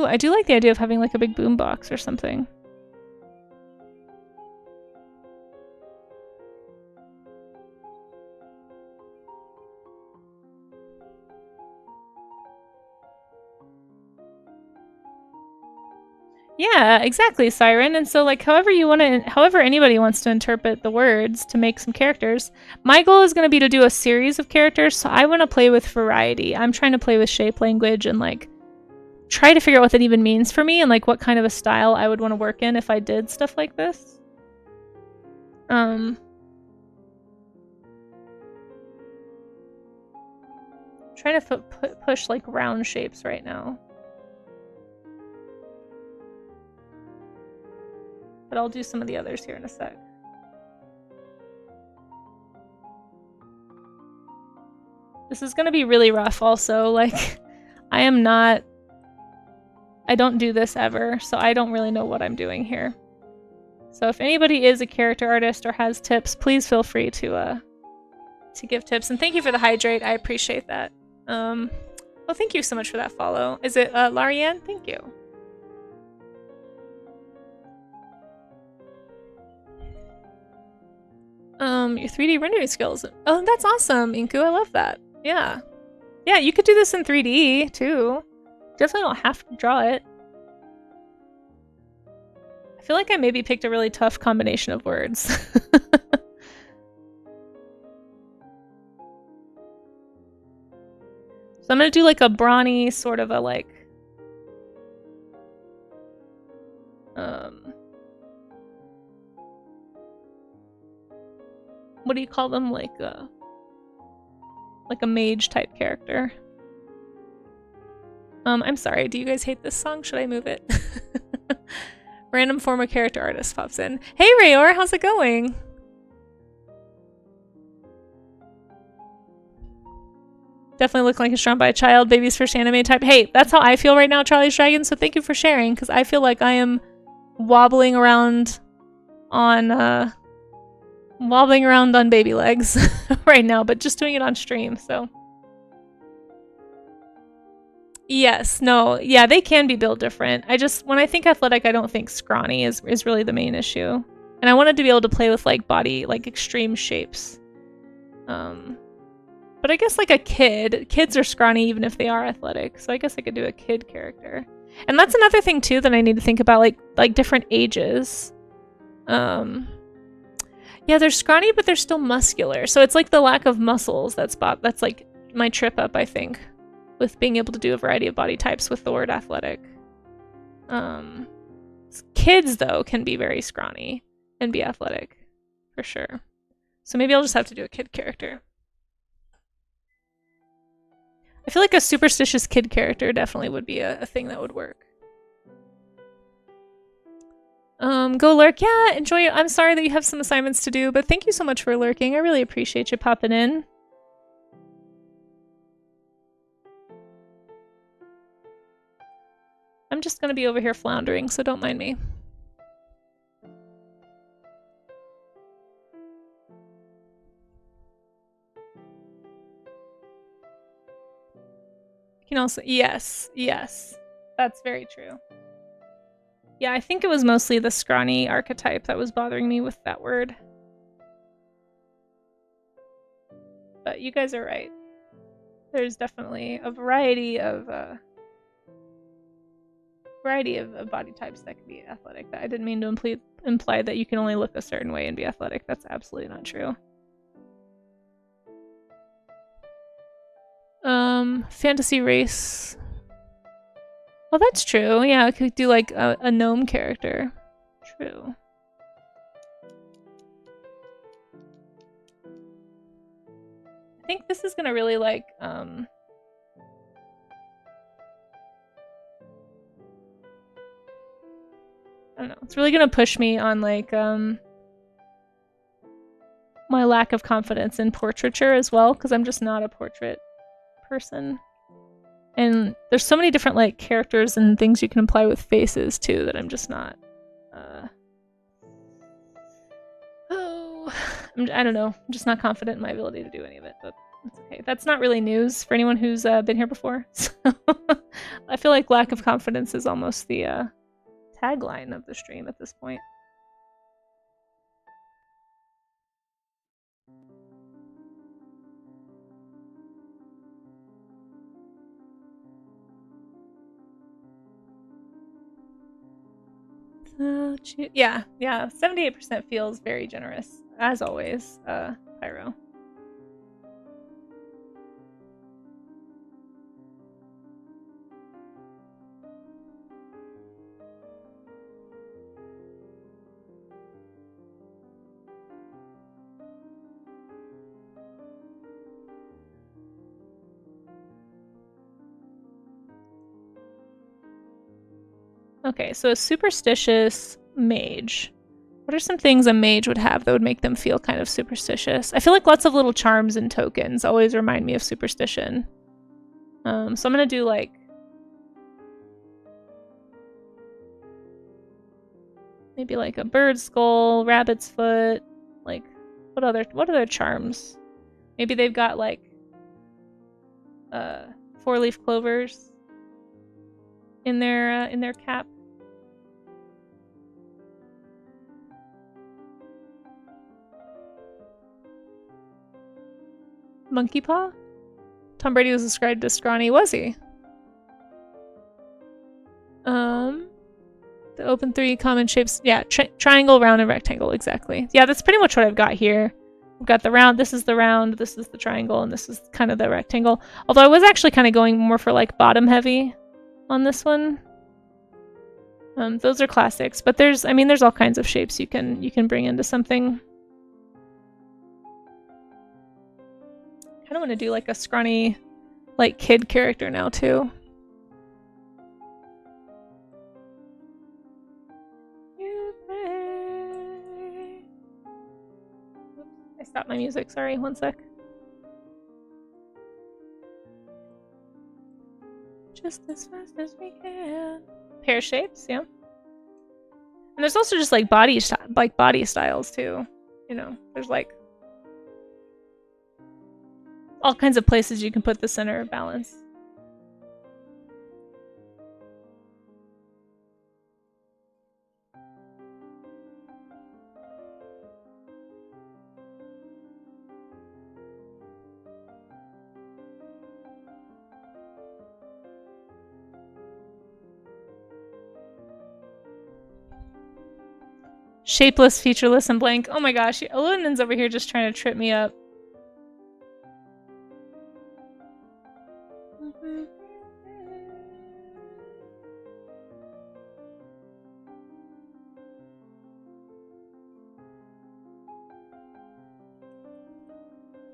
I do like the idea of having like a big boombox or something. Yeah, exactly, Siren. And so, like, however anybody wants to interpret the words to make some characters, my goal is going to be to do a series of characters. So I want to play with variety. I'm trying to play with shape language and like try to figure out what that even means for me and like what kind of a style I would want to work in if I did stuff like this. Trying to push like round shapes right now. But I'll do some of the others here in a sec. This is gonna be really rough also, like, I don't do this ever, so I don't really know what I'm doing here. So if anybody is a character artist or has tips, please feel free to give tips. And thank you for the hydrate, I appreciate that. Well, thank you so much for that follow. Is it Larianne? Thank you. Your 3D rendering skills. Oh, that's awesome, Inku. I love that. Yeah. Yeah, you could do this in 3D, too. Definitely don't have to draw it. I feel like I maybe picked a really tough combination of words. So I'm gonna do like a brawny sort of a like... what do you call them? Like a mage type character. I'm sorry, do you guys hate this song? Should I move it? Random former character artist pops in. Hey Rayor, how's it going? Definitely look like it's drawn by a child, baby's first anime type. Hey, that's how I feel right now, Charlie's Dragon, so thank you for sharing, because I feel like I am wobbling around on baby legs right now, but just doing it on stream, so. Yes, no, yeah, they can be built different. When I think athletic, I don't think scrawny is really the main issue. And I wanted to be able to play with like body, like extreme shapes. But I guess like a kids are scrawny even if they are athletic, so I guess I could do a kid character. And that's another thing too that I need to think about, like different ages. Yeah, they're scrawny, but they're still muscular. So it's like the lack of muscles that's like my trip up, I think, with being able to do a variety of body types with the word athletic. Kids, though, can be very scrawny and be athletic, for sure. So maybe I'll just have to do a kid character. I feel like a superstitious kid character definitely would be a thing that would work. Go lurk. Yeah, enjoy it. I'm sorry that you have some assignments to do, but thank you so much for lurking. I really appreciate you popping in. I'm just gonna be over here floundering, so don't mind me. You can also, yes, that's very true. Yeah, I think it was mostly the scrawny archetype that was bothering me with that word. But you guys are right. There's definitely a variety of body types that can be athletic. I didn't mean to imply that you can only look a certain way and be athletic. That's absolutely not true. Fantasy race. Well, that's true. Yeah, I could do like a gnome character. True. I think this is gonna really like, I don't know. It's really gonna push me on like, my lack of confidence in portraiture as well, because I'm just not a portrait person. And there's so many different like characters and things you can apply with faces too that I'm just not. I don't know. I'm just not confident in my ability to do any of it, but that's okay. That's not really news for anyone who's been here before. So I feel like lack of confidence is almost the tagline of the stream at this point. Yeah, 78% feels very generous, as always, Pyro. Okay, so a superstitious mage. What are some things a mage would have that would make them feel kind of superstitious? I feel like lots of little charms and tokens always remind me of superstition. So I'm gonna do like maybe like a bird skull, rabbit's foot, like what other charms? Maybe they've got like 4-leaf clovers in their cap. Monkey paw? Tom Brady was described as scrawny, was he? The open 3 common shapes. Yeah, triangle, round, and rectangle, exactly. Yeah, that's pretty much what I've got here. I've got the round, this is the round, this is the triangle, and this is kind of the rectangle. Although I was actually kind of going more for like bottom heavy on this one. Those are classics, but there's all kinds of shapes you can bring into something. I kind of want to do like a scrawny, like kid character now too. I stopped my music. Sorry, one sec. Just as fast as we can. Pear shapes, yeah. And there's also just like body styles too. You know, there's like all kinds of places you can put the center of balance. Shapeless, featureless, and blank. Oh my gosh, Illuminan's over here just trying to trip me up.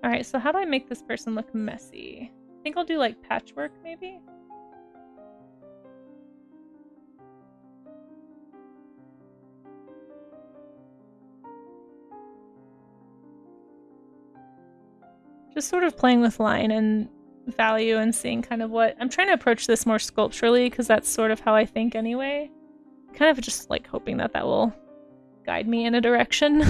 Alright, so how do I make this person look messy? I think I'll do like patchwork, maybe? Just sort of playing with line and value and seeing kind of what... I'm trying to approach this more sculpturally because that's sort of how I think anyway. Kind of just like hoping that will guide me in a direction.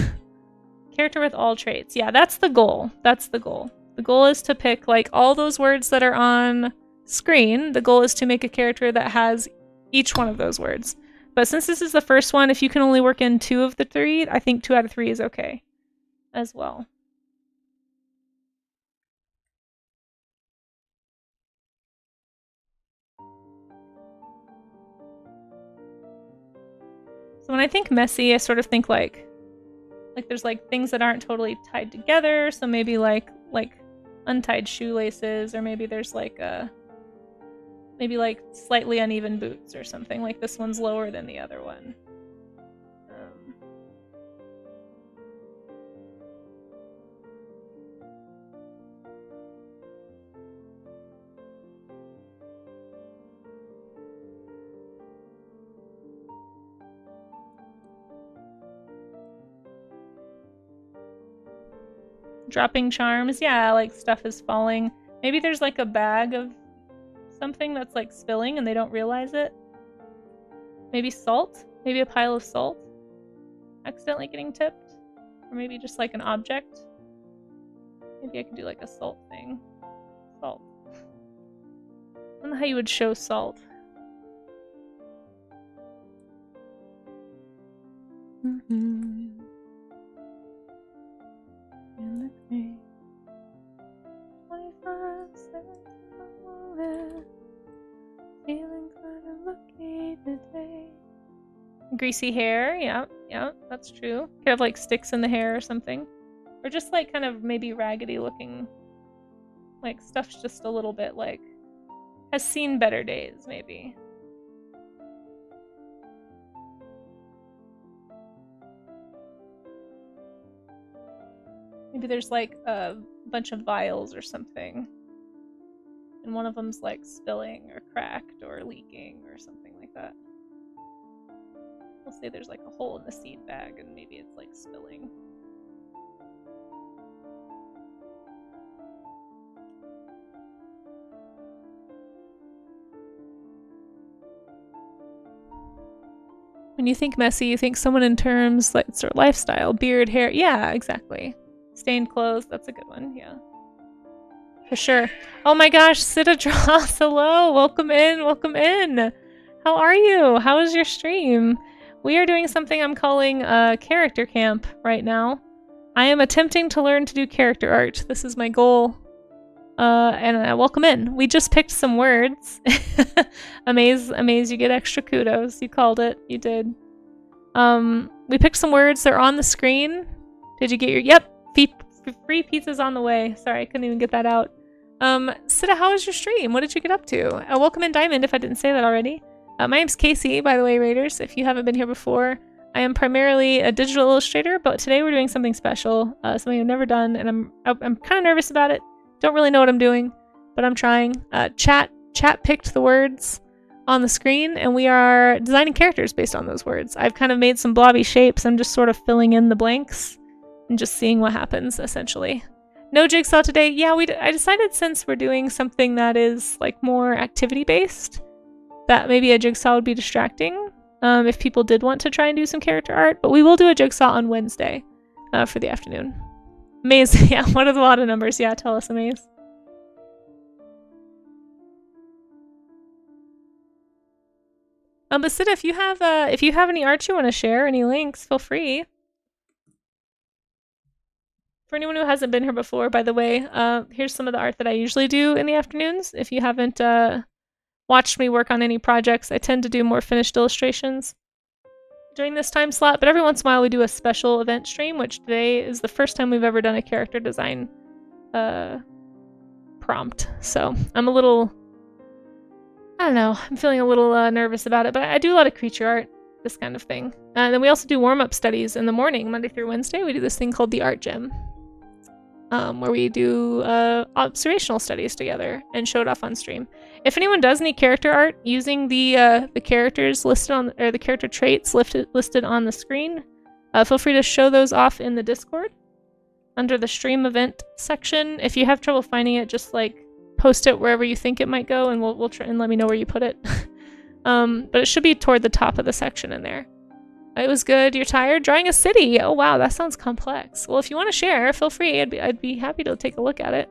Character with all traits. Yeah, that's the goal. That's the goal. The goal is to pick like all those words that are on screen. The goal is to make a character that has each one of those words. But since this is the first one, if you can only work in 2 of the 3, I think 2 out of 3 is okay as well. So when I think messy, I sort of think like there's like things that aren't totally tied together. So maybe like untied shoelaces, or maybe there's like maybe like slightly uneven boots or something. Like this one's lower than the other one. Dropping charms, yeah, like stuff is falling. Maybe there's like a bag of something that's like spilling and they don't realize it. Maybe salt? Maybe a pile of salt accidentally getting tipped? Or maybe just like an object? Maybe I could do like a salt thing. Salt. I don't know how you would show salt. In the grave, 25 cents in the wallet, feeling kind of lucky today. greasy hair. Yeah, yeah, that's true. Could have like sticks in the hair or something. Or just like kind of maybe raggedy looking. Like stuff's just a little bit like has seen better days, maybe. Maybe there's like a bunch of vials or something. And one of them's like spilling or cracked or leaking or something like that. We'll say there's like a hole in the seed bag and maybe it's like spilling. When you think messy, you think someone in terms like sort of lifestyle, beard, hair. Yeah, exactly. Stained clothes, that's a good one, yeah. For sure. Oh my gosh, Sita Dross, hello! Welcome in, welcome in! How are you? How is your stream? We are doing something I'm calling character camp right now. I am attempting to learn to do character art. This is my goal. And welcome in. We just picked some words. Amaze, you get extra kudos. You called it. You did. We picked some words. They're on the screen. Did you get your... Yep. Free pizza's on the way. Sorry, I couldn't even get that out. Sita, how was your stream? What did you get up to? Welcome in, Diamond, if I didn't say that already. My name's Kasey, by the way, Raiders. If you haven't been here before, I am primarily a digital illustrator, but today we're doing something special, something I've never done, and I'm kind of nervous about it. Don't really know what I'm doing, but I'm trying. Chat picked the words on the screen, and we are designing characters based on those words. I've kind of made some blobby shapes. I'm just sort of filling in the blanks and just seeing what happens, essentially. No jigsaw today. Yeah, I decided since we're doing something that is like more activity-based, that maybe a jigsaw would be distracting if people did want to try and do some character art, but we will do a jigsaw on Wednesday for the afternoon. Amaze, yeah, what are the lot of numbers? Yeah, tell us, Amaze. But Sita, if you have any art you want to share, any links, feel free. For anyone who hasn't been here before, by the way, here's some of the art that I usually do in the afternoons. If you haven't watched me work on any projects, I tend to do more finished illustrations during this time slot, but every once in a while we do a special event stream, which today is the first time we've ever done a character design prompt. So I'm a little, I don't know, I'm feeling a little nervous about it, but I do a lot of creature art, this kind of thing. And then we also do warm-up studies in the morning, Monday through Wednesday. We do this thing called the Art Gym, where we do observational studies together and show it off on stream. If anyone does need character art using the characters listed on, or the character traits listed on the screen, feel free to show those off in the Discord under the stream event section. If you have trouble finding it, just like post it wherever you think it might go, and we'll try and let me know where you put it. But it should be toward the top of the section in there. It was good. You're tired? Drawing a city. Oh wow, that sounds complex. Well, if you want to share, feel free. I'd be happy to take a look at it.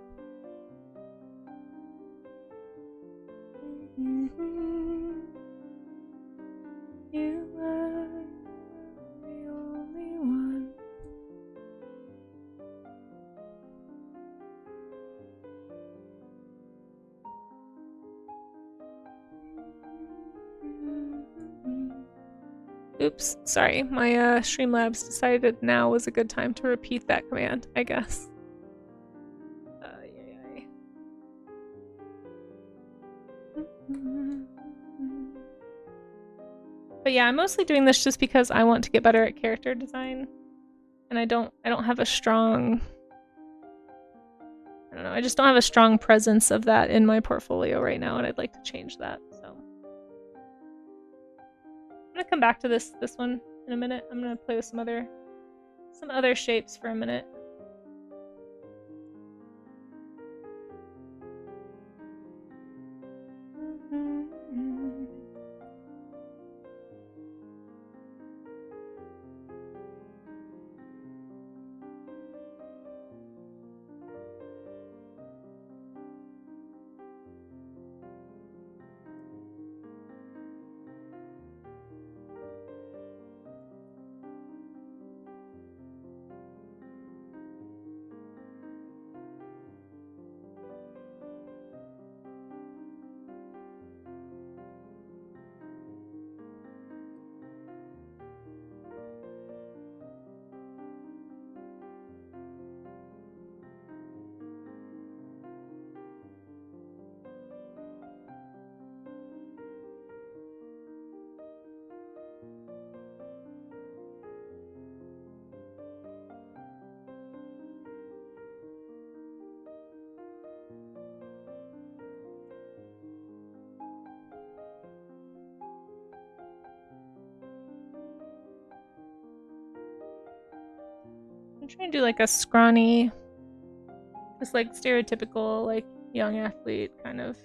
You are the only one. Oops, sorry. My Streamlabs decided now was a good time to repeat that command, I guess. But yeah, I'm mostly doing this just because I want to get better at character design, and I don't have a strong, I don't know, I just don't have a strong presence of that in my portfolio right now, and I'd like to change that. So I'm gonna come back to this one in a minute. I'm gonna play with some other shapes for a minute. trying to do like a scrawny, just like stereotypical like young athlete kind of.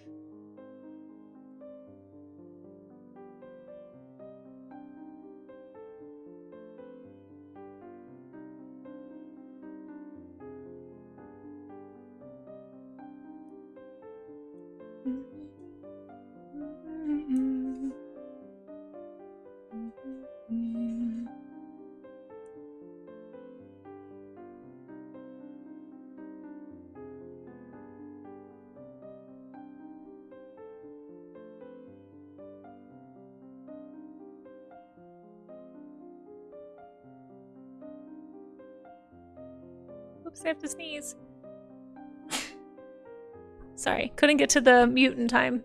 Oops, I have to sneeze. Sorry, couldn't get to the mute in time.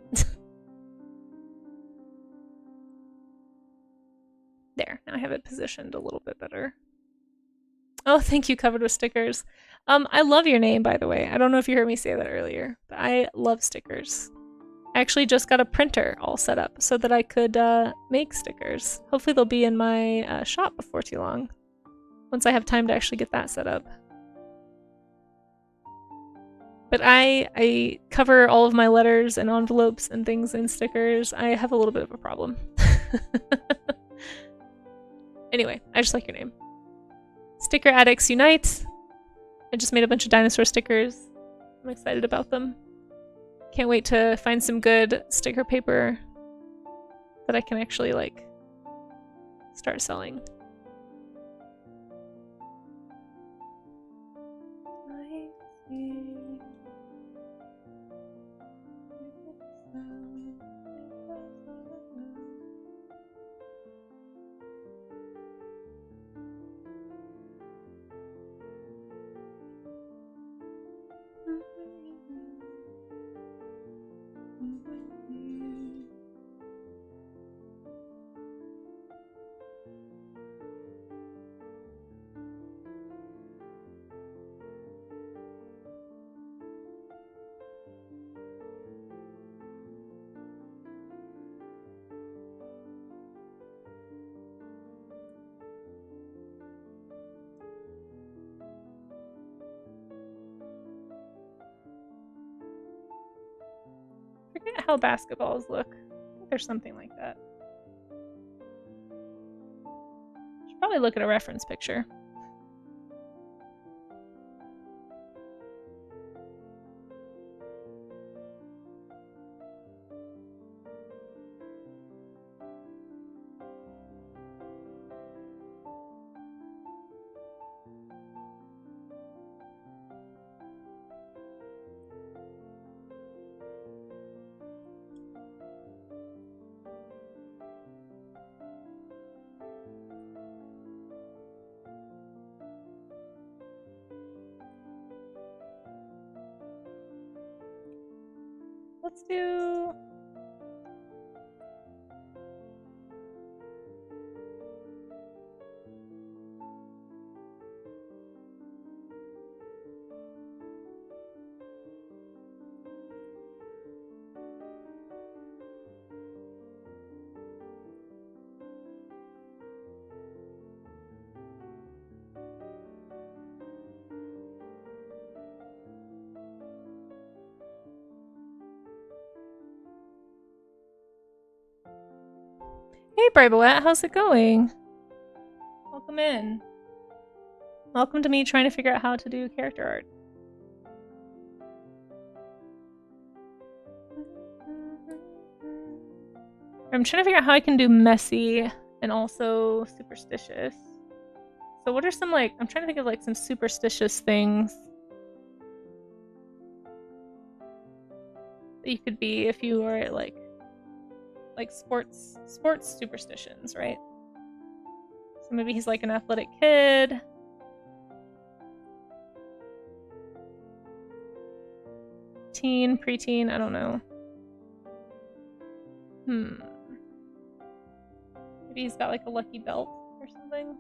There, now I have it positioned a little bit better. Oh, thank you, covered with stickers. I love your name, by the way. I don't know if you heard me say that earlier, but I love stickers. I actually just got a printer all set up so that I could make stickers. Hopefully they'll be in my shop before too long, once I have time to actually get that set up. But I cover all of my letters and envelopes and things in stickers. I have a little bit of a problem. Anyway, I just like your name. Sticker Addicts Unite! I just made a bunch of dinosaur stickers. I'm excited about them. Can't wait to find some good sticker paper that I can actually, like, start selling. I see. I forget how basketballs look. I think there's something like that. Should probably look at a reference picture. Let's do... Hey, Bribowette, how's it going? Welcome in. Welcome to me trying to figure out how to do character art. I'm trying to figure out how I can do messy and also superstitious. So what are some, like, I'm trying to think of like some superstitious things that you could be if you were like sports superstitions, right? So maybe he's like an athletic kid. Teen, preteen, I don't know. Maybe he's got like a lucky belt or something.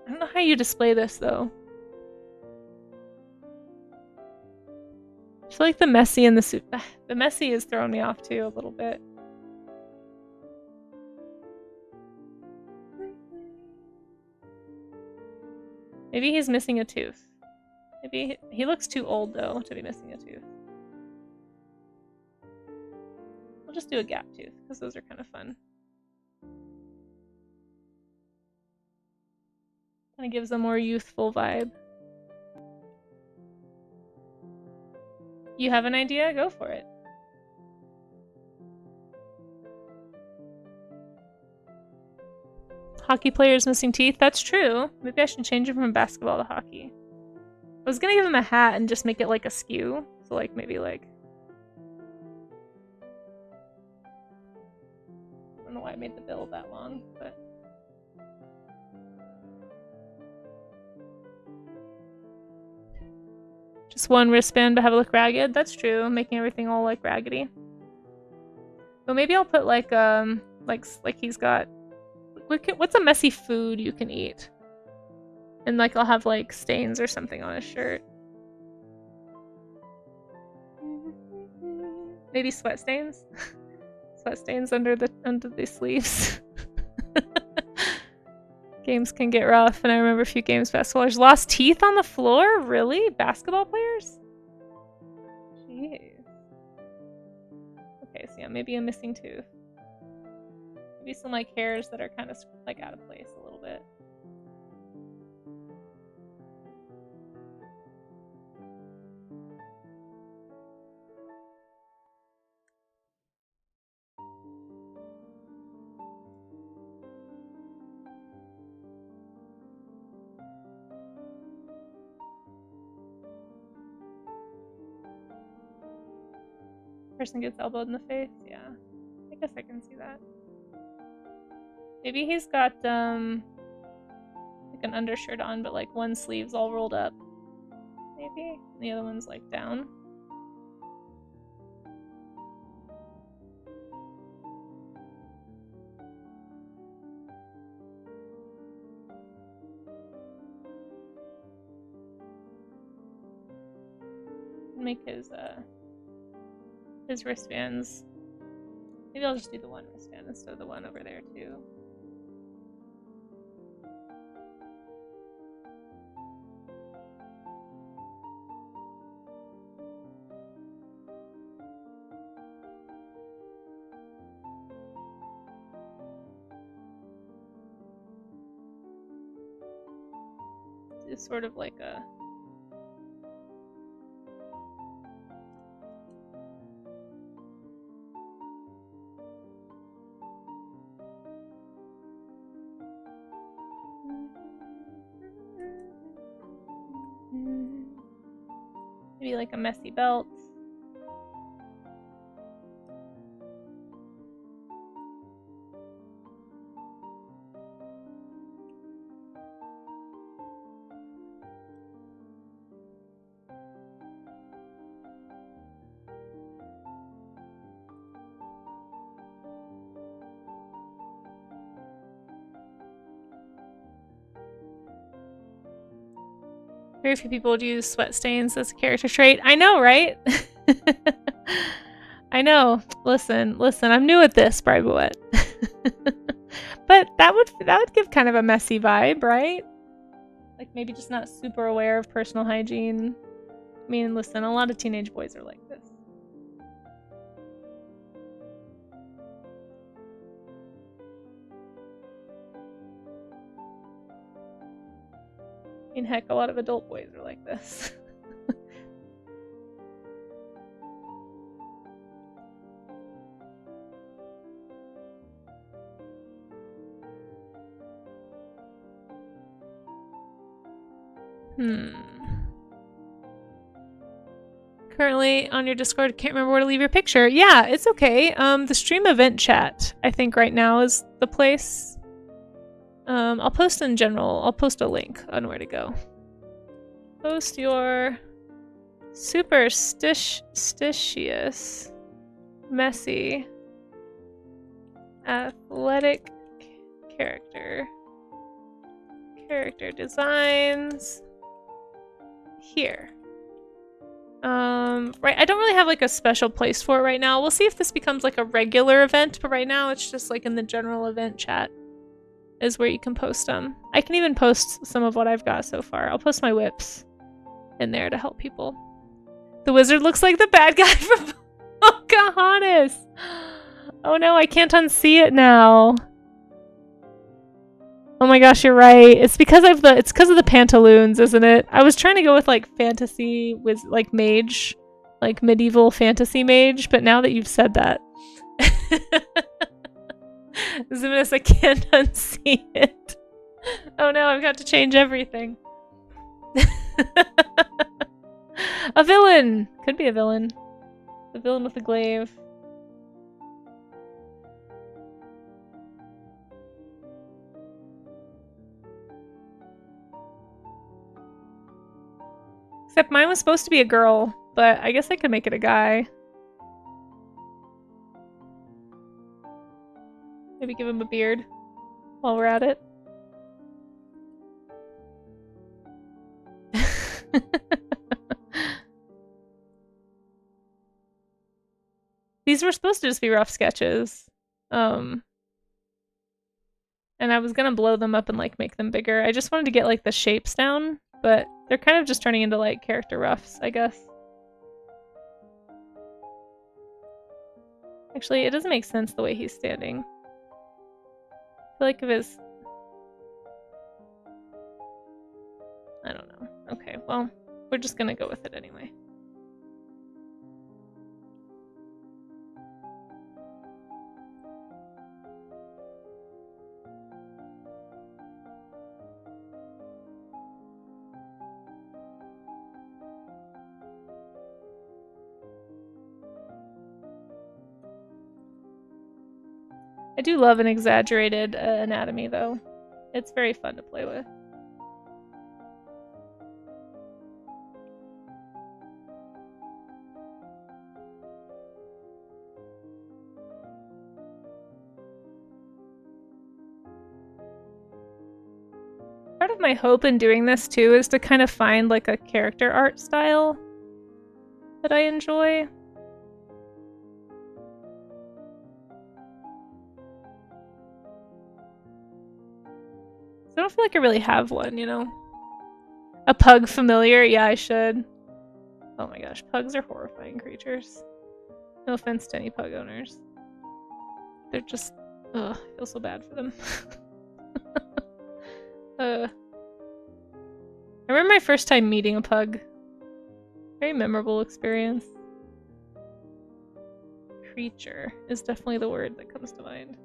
I don't know how you display this though. I feel like the messy and the messy is throwing me off too a little bit. Maybe he's missing a tooth. Maybe he looks too old though to be missing a tooth. We'll just do a gap tooth because those are kind of fun. Kind of gives a more youthful vibe. You have an idea? Go for it. Hockey players missing teeth? That's true. Maybe I should change it from basketball to hockey. I was gonna give him a hat and just make it like a skew. So like maybe like... I don't know why I made the bill that long, but... Just one wristband but have it look ragged? That's true. Making everything all like raggedy. So maybe I'll put like he's got... What's a messy food you can eat? And like I'll have like stains or something on his shirt. Maybe sweat stains? Sweat stains under the sleeves. Games can get rough, and I remember a few games basketball players lost teeth on the floor? Really? Basketball players? Jeez. Okay, so yeah, maybe a missing tooth. Maybe some like hairs that are kind of like out of place a little bit. Person gets elbowed in the face, yeah. I guess I can see that. Maybe he's got like an undershirt on, but like one sleeve's all rolled up. Maybe? And the other one's like down. Make his wristbands. Maybe I'll just do the one wristband instead of the one over there too. It's sort of like a maybe like a messy belt. Very few people would use sweat stains as a character trait. I know, right? I know. Listen, I'm new at this, Bribowet. But that would give kind of a messy vibe, right? Like maybe just not super aware of personal hygiene. I mean, listen, a lot of teenage boys are like this. I mean, heck, a lot of adult boys are like this. Currently on your Discord, can't remember where to leave your picture. Yeah, it's okay. The stream event chat, I think right now is the place. I'll post in general. I'll post a link on where to go. Post your superstitious, messy, athletic character designs here. Right, I don't really have like a special place for it right now. We'll see if this becomes like a regular event, but right now it's just like in the general event chat. is where you can post them. I can even post some of what I've got so far. I'll post my whips in there to help people. The wizard looks like the bad guy from Pocahontas. Oh no, I can't unsee it now. Oh my gosh, you're right. It's because of the pantaloons, isn't it? I was trying to go with like fantasy with like mage, like medieval fantasy mage, but now that you've said that, Ziminis, I can't unsee it. Oh no, I've got to change everything. A villain! Could be a villain. The villain with the glaive. Except mine was supposed to be a girl, but I guess I could make it a guy. Maybe give him a beard while we're at it. These were supposed to just be rough sketches. And I was gonna blow them up and like make them bigger. I just wanted to get like the shapes down, but they're kind of just turning into like character roughs, I guess. Actually, it doesn't make sense the way he's standing. I feel like if his... I don't know. Okay, well, we're just gonna go with it anyway. I do love an exaggerated anatomy, though. It's very fun to play with. Part of my hope in doing this, too, is to kind of find, like, a character art style that I enjoy. I don't feel like I really have one, you know? A pug familiar? Yeah, I should. Oh my gosh, pugs are horrifying creatures. No offense to any pug owners. They're just... ugh, I feel so bad for them. I remember my first time meeting a pug. Very memorable experience. Creature is definitely the word that comes to mind.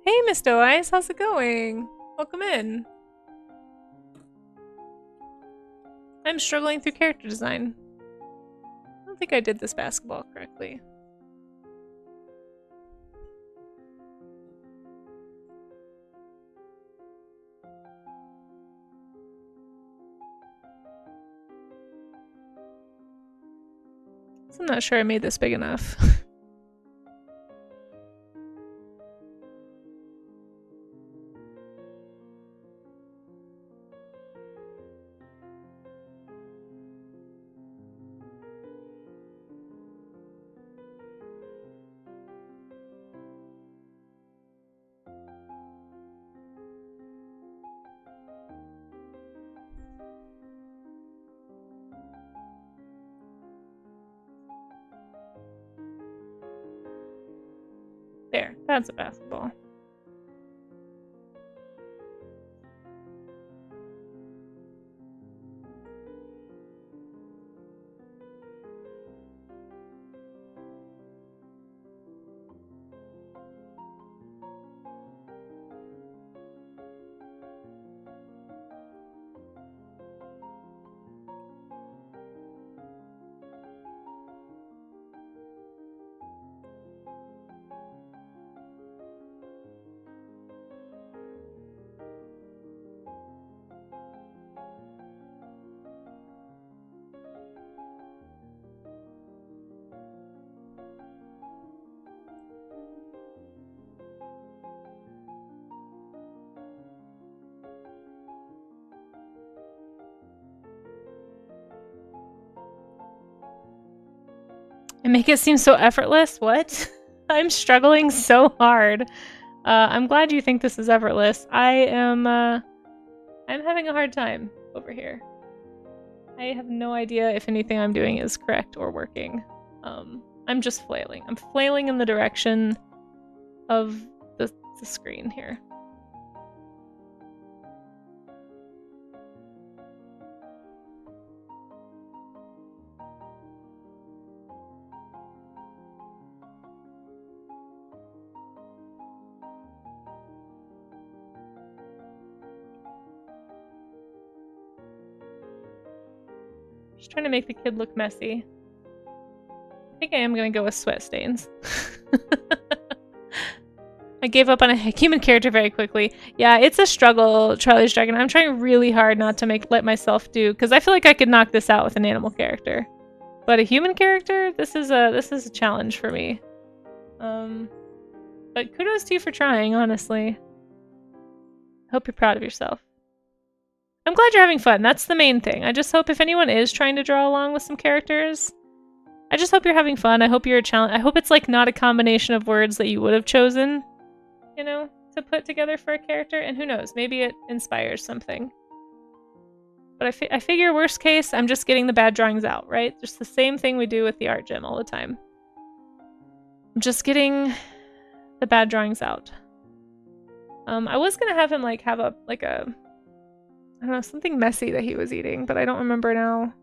Hey, Miss Doe Eyes, how's it going? Welcome in. I'm struggling through character design. I don't think I did this basketball correctly. So I'm not sure I made this big enough. There, that's a basketball. And make it seem so effortless? What? I'm struggling so hard. I'm glad you think this is effortless. I'm having a hard time over here. I have no idea if anything I'm doing is correct or working. I'm just flailing. I'm flailing in the direction of the screen here. Just trying to make the kid look messy. I think I am going to go with sweat stains. I gave up on a human character very quickly. Yeah, it's a struggle, Charlie's Dragon. I'm trying really hard not to let myself do, because I feel like I could knock this out with an animal character. But a human character, this is a challenge for me. But kudos to you for trying, honestly. I hope you're proud of yourself. I'm glad you're having fun. That's the main thing. I just hope if anyone is trying to draw along with some characters, I just hope you're having fun. I hope you're a challenge. I hope it's like not a combination of words that you would have chosen, you know, to put together for a character. And who knows, maybe it inspires something. But I figure worst case, I'm just getting the bad drawings out, right? Just the same thing we do with the art gym all the time. I'm just getting the bad drawings out. I was gonna have him like have a I don't know, something messy that he was eating, but I don't remember now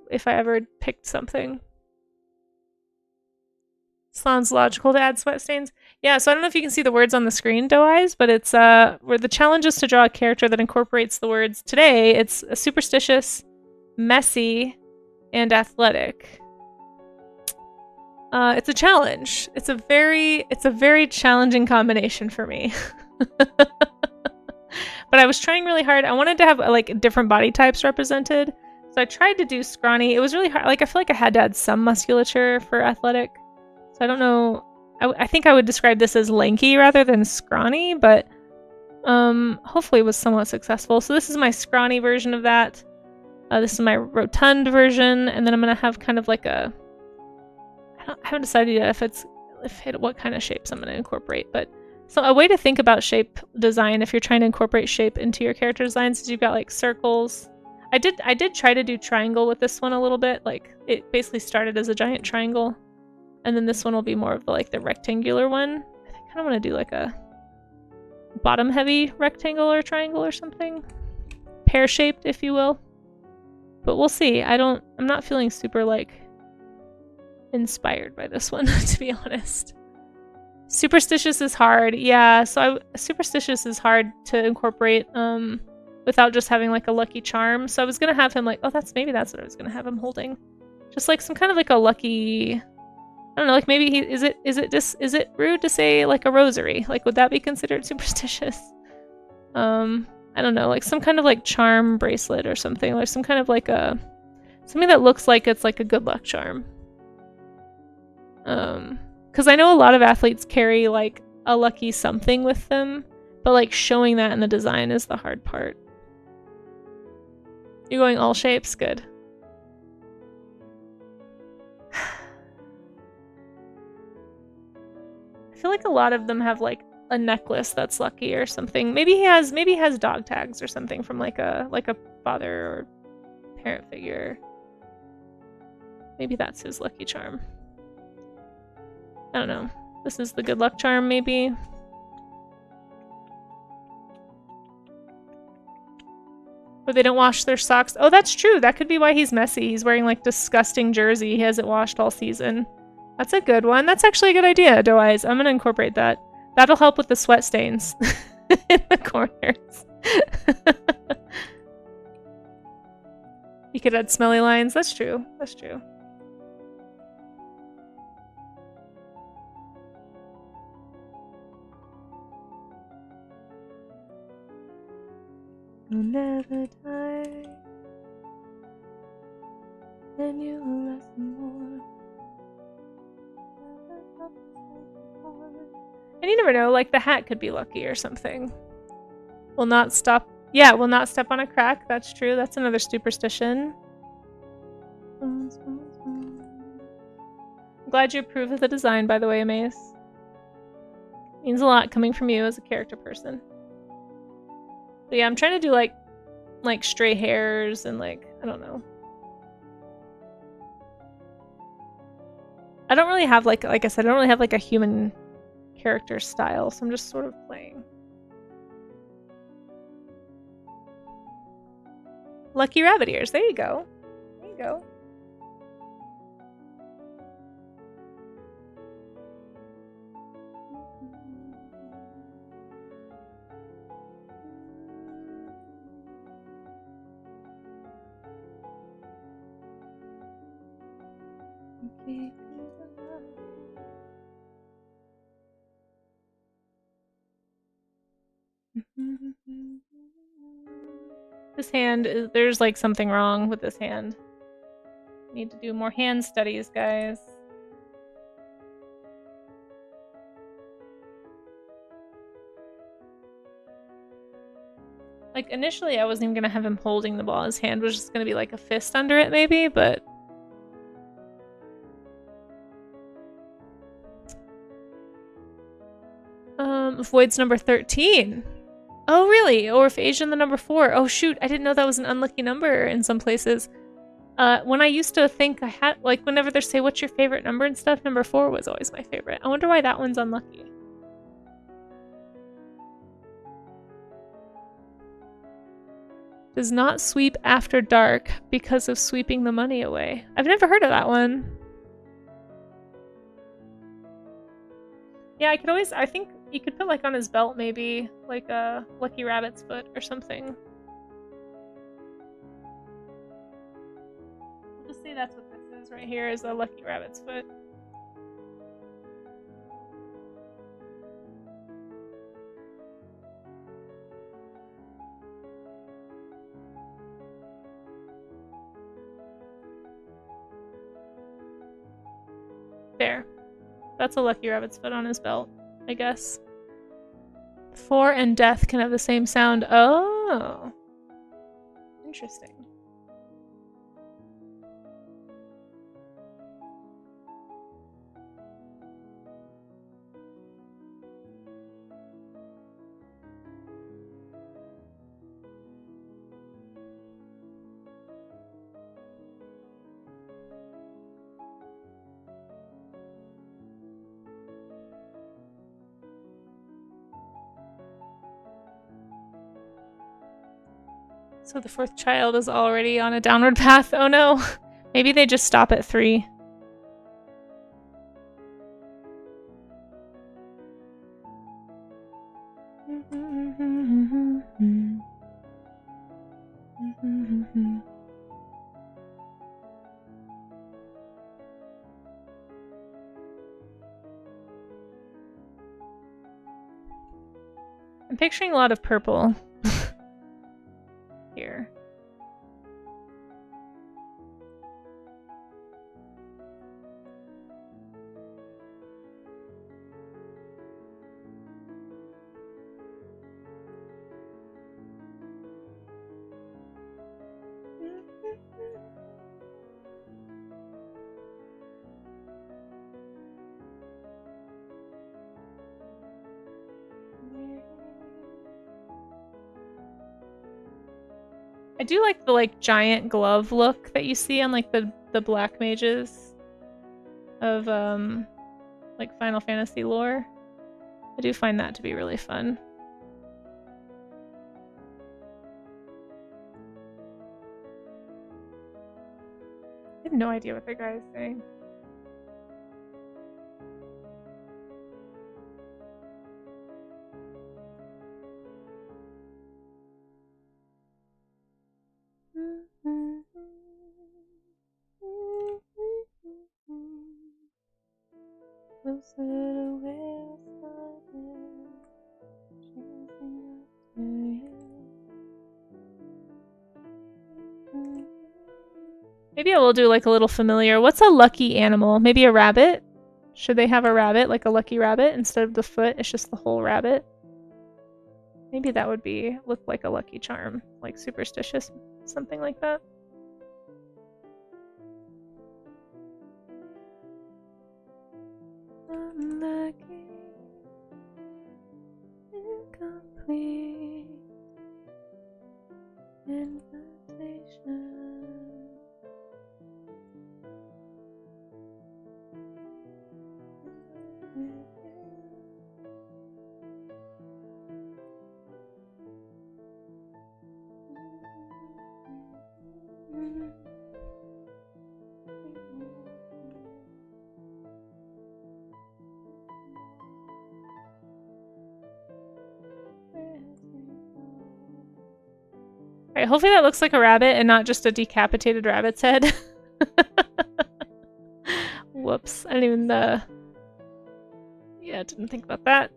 if I ever picked something. Sounds logical to add sweat stains. Yeah, so I don't know if you can see the words on the screen, Doe Eyes, but it's where the challenge is to draw a character that incorporates the words. Today, it's superstitious, messy, and athletic. It's a challenge. It's a very challenging combination for me. But I was trying really hard. I wanted to have like different body types represented. So I tried to do scrawny. It was really hard. Like I feel like I had to add some musculature for athletic. So I don't know. I think I would describe this as lanky rather than scrawny, but hopefully it was somewhat successful. So this is my scrawny version of that. This is my rotund version, and then I'm gonna have kind of like a. I haven't decided yet what kind of shapes I'm gonna incorporate, but. So a way to think about shape design if you're trying to incorporate shape into your character designs is you've got like circles. I did try to do triangle with this one a little bit. Like it basically started as a giant triangle, and then this one will be more of the rectangular one. I kind of want to do like a bottom heavy rectangle or triangle or something, pear shaped if you will. But we'll see. I'm not feeling super like inspired by this one to be honest. Superstitious is hard. Yeah, so superstitious is hard to incorporate. without just having like a lucky charm. So I was gonna have him like, oh, maybe that's what I was gonna have him holding, just like some kind of like a lucky. I don't know, like maybe is it rude to say like a rosary? Like, would that be considered superstitious? I don't know, like some kind of like charm bracelet or something, or some kind of like something that looks like it's like a good luck charm. Because I know a lot of athletes carry like a lucky something with them, but like showing that in the design is the hard part. You're going all shapes? Good. I feel like a lot of them have like a necklace that's lucky or something. Maybe he has dog tags or something from like a father or parent figure. Maybe that's his lucky charm. I don't know. This is the good luck charm, maybe. Or they don't wash their socks. Oh, that's true. That could be why he's messy. He's wearing like disgusting jersey. He hasn't washed all season. That's a good one. That's actually a good idea, Doe Eyes. I'm gonna incorporate that. That'll help with the sweat stains in the corners. You could add smelly lines. That's true. That's true. You'll never die, then you will last more. And you never know, like the hat could be lucky or something. Will not stop. Yeah, will not step on a crack. That's true. That's another superstition. I'm glad you approve of the design, by the way, Amaze. Means a lot coming from you as a character person. But yeah, I'm trying to do like stray hairs and like, I don't know. I don't really have like I said, I don't really have like a human character style, so I'm just sort of playing. Lucky rabbit ears. There you go. There you go. This hand, there's like something wrong with this hand. Need to do more hand studies, guys. Like initially I wasn't even gonna have him holding the ball. His hand was just gonna be like a fist under it maybe, but Void's number 13. Oh, really? Or if Asian the number 4. Oh, shoot. I didn't know that was an unlucky number in some places. When I used to think I had, like, whenever they say, what's your favorite number and stuff, number 4 was always my favorite. I wonder why that one's unlucky. Does not sweep after dark because of sweeping the money away. I've never heard of that one. Yeah, I think you could put like on his belt maybe, like a lucky rabbit's foot or something. We'll just say that's what this is right here, is a lucky rabbit's foot. There. That's a lucky rabbit's foot on his belt, I guess. 4 and death can have the same sound. Oh. Interesting. So the 4th child is already on a downward path. Oh no. Maybe they just stop at 3. I'm picturing a lot of purple here. I do like the giant glove look that you see on the black mages of Final Fantasy lore. I do find that to be really fun. I have no idea what that guy is saying. Maybe I will do a little familiar. What's a lucky animal? Maybe a rabbit? Should they have a rabbit, like a lucky rabbit, instead of the foot? It's just the whole rabbit. Maybe that would look like a lucky charm, like superstitious, something like that. Unlucky, incomplete invitation. Alright, hopefully that looks like a rabbit and not just a decapitated rabbit's head. Whoops, I didn't even, yeah, didn't think about that.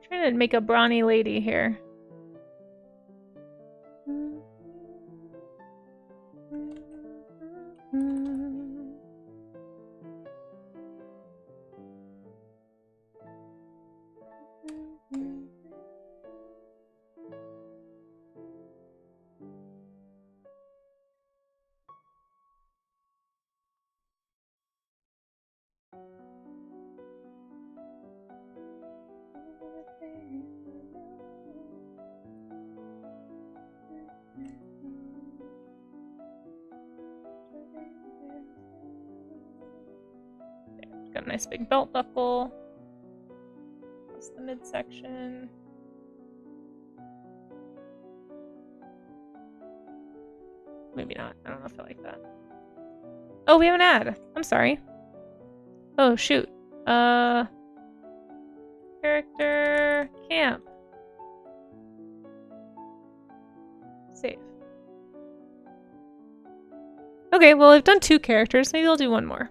Trying to make a brawny lady here. Got a nice big belt buckle. That's the midsection. Maybe not. I don't know if I like that. Oh, we have an ad. I'm sorry. Oh, shoot. Character camp. Save. Okay, well, I've done 2 characters. Maybe I'll do 1 more.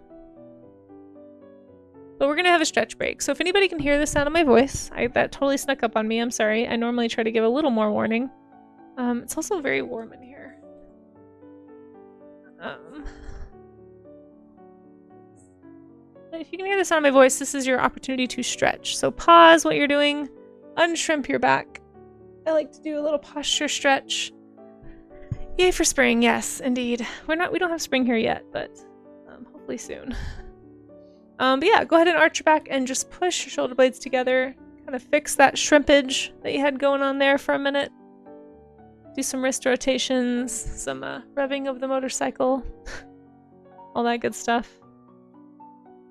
But we're gonna have a stretch break. So if anybody can hear the sound of my voice, that totally snuck up on me. I'm sorry. I normally try to give a little more warning. It's also very warm in here. If you can hear the sound of my voice, this is your opportunity to stretch. So pause what you're doing, unshrimp your back. I like to do a little posture stretch. Yay for spring, yes, indeed. We don't have spring here yet, but hopefully soon. But yeah, go ahead and arch your back and just push your shoulder blades together. Kind of fix that shrimpage that you had going on there for a minute. Do some wrist rotations, some revving of the motorcycle, all that good stuff.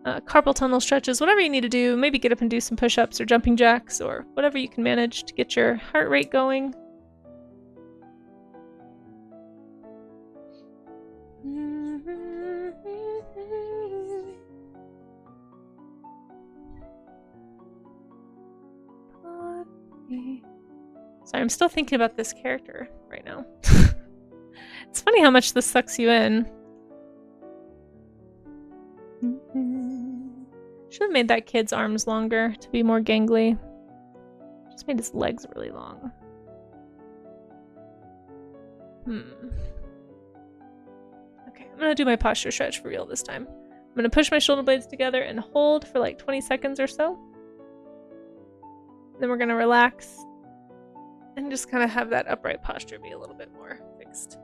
Carpal tunnel stretches, whatever you need to do. Maybe get up and do some push-ups or jumping jacks or whatever you can manage to get your heart rate going. Sorry, I'm still thinking about this character right now. It's funny how much this sucks you in. Should have made that kid's arms longer to be more gangly. Just made his legs really long. Okay, I'm gonna do my posture stretch for real this time. I'm gonna push my shoulder blades together and hold for like 20 seconds or so. Then we're gonna relax and just kind of have that upright posture be a little bit more fixed.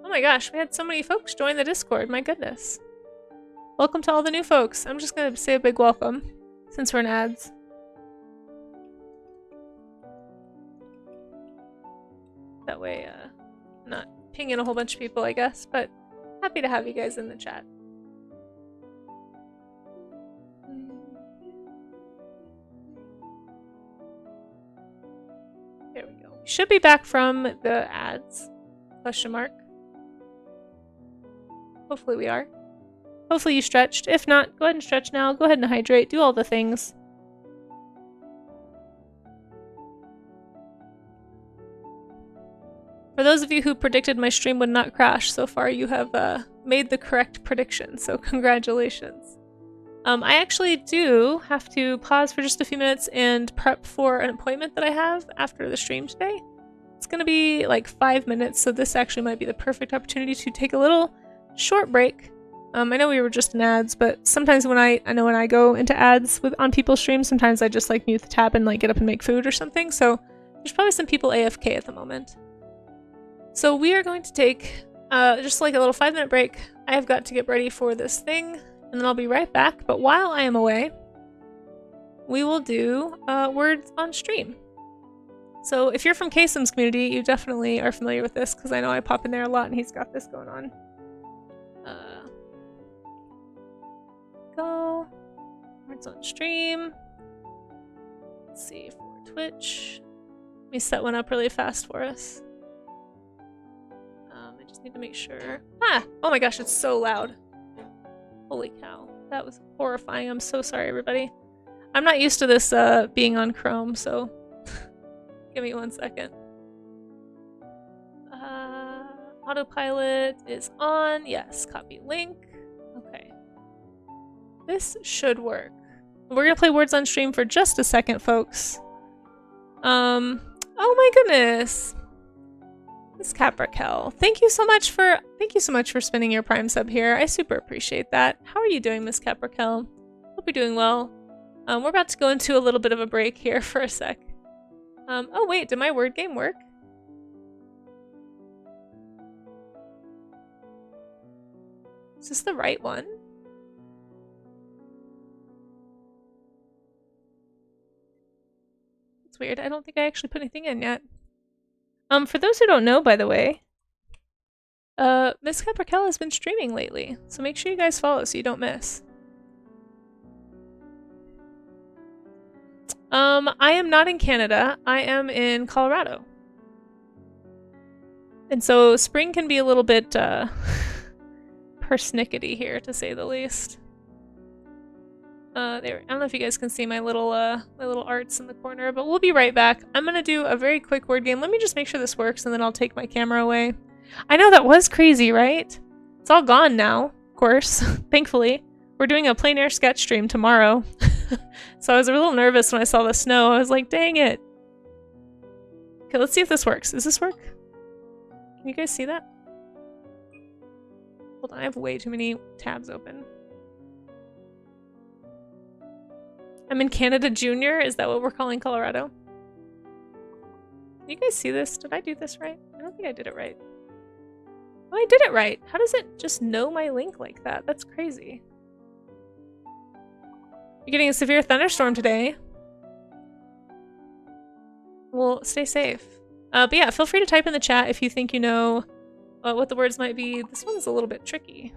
Oh my gosh, we had so many folks join the Discord, my goodness. Welcome to all the new folks. I'm just gonna say a big welcome since we're in ads. That way, I'm not pinging a whole bunch of people, I guess, but happy to have you guys in the chat. There we go. We should be back from the ads. Question mark. Hopefully we are. Hopefully you stretched. If not, go ahead and stretch now. Go ahead and hydrate. Do all the things. For those of you who predicted my stream would not crash, so far you have made the correct prediction, so congratulations. I actually do have to pause for just a few minutes and prep for an appointment that I have after the stream today. It's going to be like 5 minutes, so this actually might be the perfect opportunity to take a little short break. I know we were just in ads, but sometimes when I know when I go into ads on people's streams, sometimes I just like mute the tab and like get up and make food or something, so there's probably some people AFK at the moment. So we are going to take just like a little 5-minute break. I have got to get ready for this thing, and then I'll be right back. But while I am away, we will do words on stream. So if you're from Kasey's community, you definitely are familiar with this, because I know I pop in there a lot and he's got this going on. Go. Words on stream. Let's see, for Twitch. Let me set one up really fast for us. I just need to make sure. Ah! Oh my gosh, it's so loud. Holy cow. That was horrifying. I'm so sorry, everybody. I'm not used to this being on Chrome, so give me 1 second. Autopilot is on. Yes, copy link. Okay. This should work. We're gonna play words on stream for just a second, folks. Oh my goodness. Miss Caprikel, thank you so much for spending your Prime sub here. I super appreciate that. How are you doing, Miss Caprikel? Hope you're doing well. We're about to go into a little bit of a break here for a sec. Oh wait, did my word game work? Is this the right one? It's weird. I don't think I actually put anything in yet. For those who don't know, by the way, Miss Caprikel has been streaming lately, so make sure you guys follow so you don't miss. I am not in Canada. I am in Colorado. And so spring can be a little bit, persnickety here, to say the least. There. I don't know if you guys can see my little arts in the corner, but we'll be right back. I'm gonna do a very quick word game. Let me just make sure this works, and then I'll take my camera away. I know that was crazy, right? It's all gone now, of course. Thankfully. We're doing a plein air sketch stream tomorrow. So I was a little nervous when I saw the snow. I was like, dang it. Okay, let's see if this works. Does this work? Can you guys see that? Hold on, I have way too many tabs open. I'm in Canada Junior. Is that what we're calling Colorado? Can you guys see this? Did I do this right? I don't think I did it right. Oh, I did it right. How does it just know my link like that? That's crazy. You're getting a severe thunderstorm today. Well, stay safe. But yeah, feel free to type in the chat if you think you know what the words might be. This one's a little bit tricky.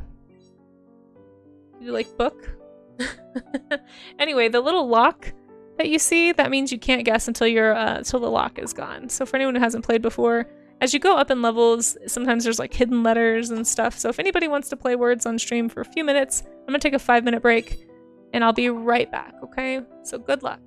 You like book? Anyway, the little lock that you see, that means you can't guess until the lock is gone. So for anyone who hasn't played before, as you go up in levels, sometimes there's like hidden letters and stuff. So if anybody wants to play words on stream for a few minutes, I'm gonna take a 5-minute break and I'll be right back, okay? So good luck.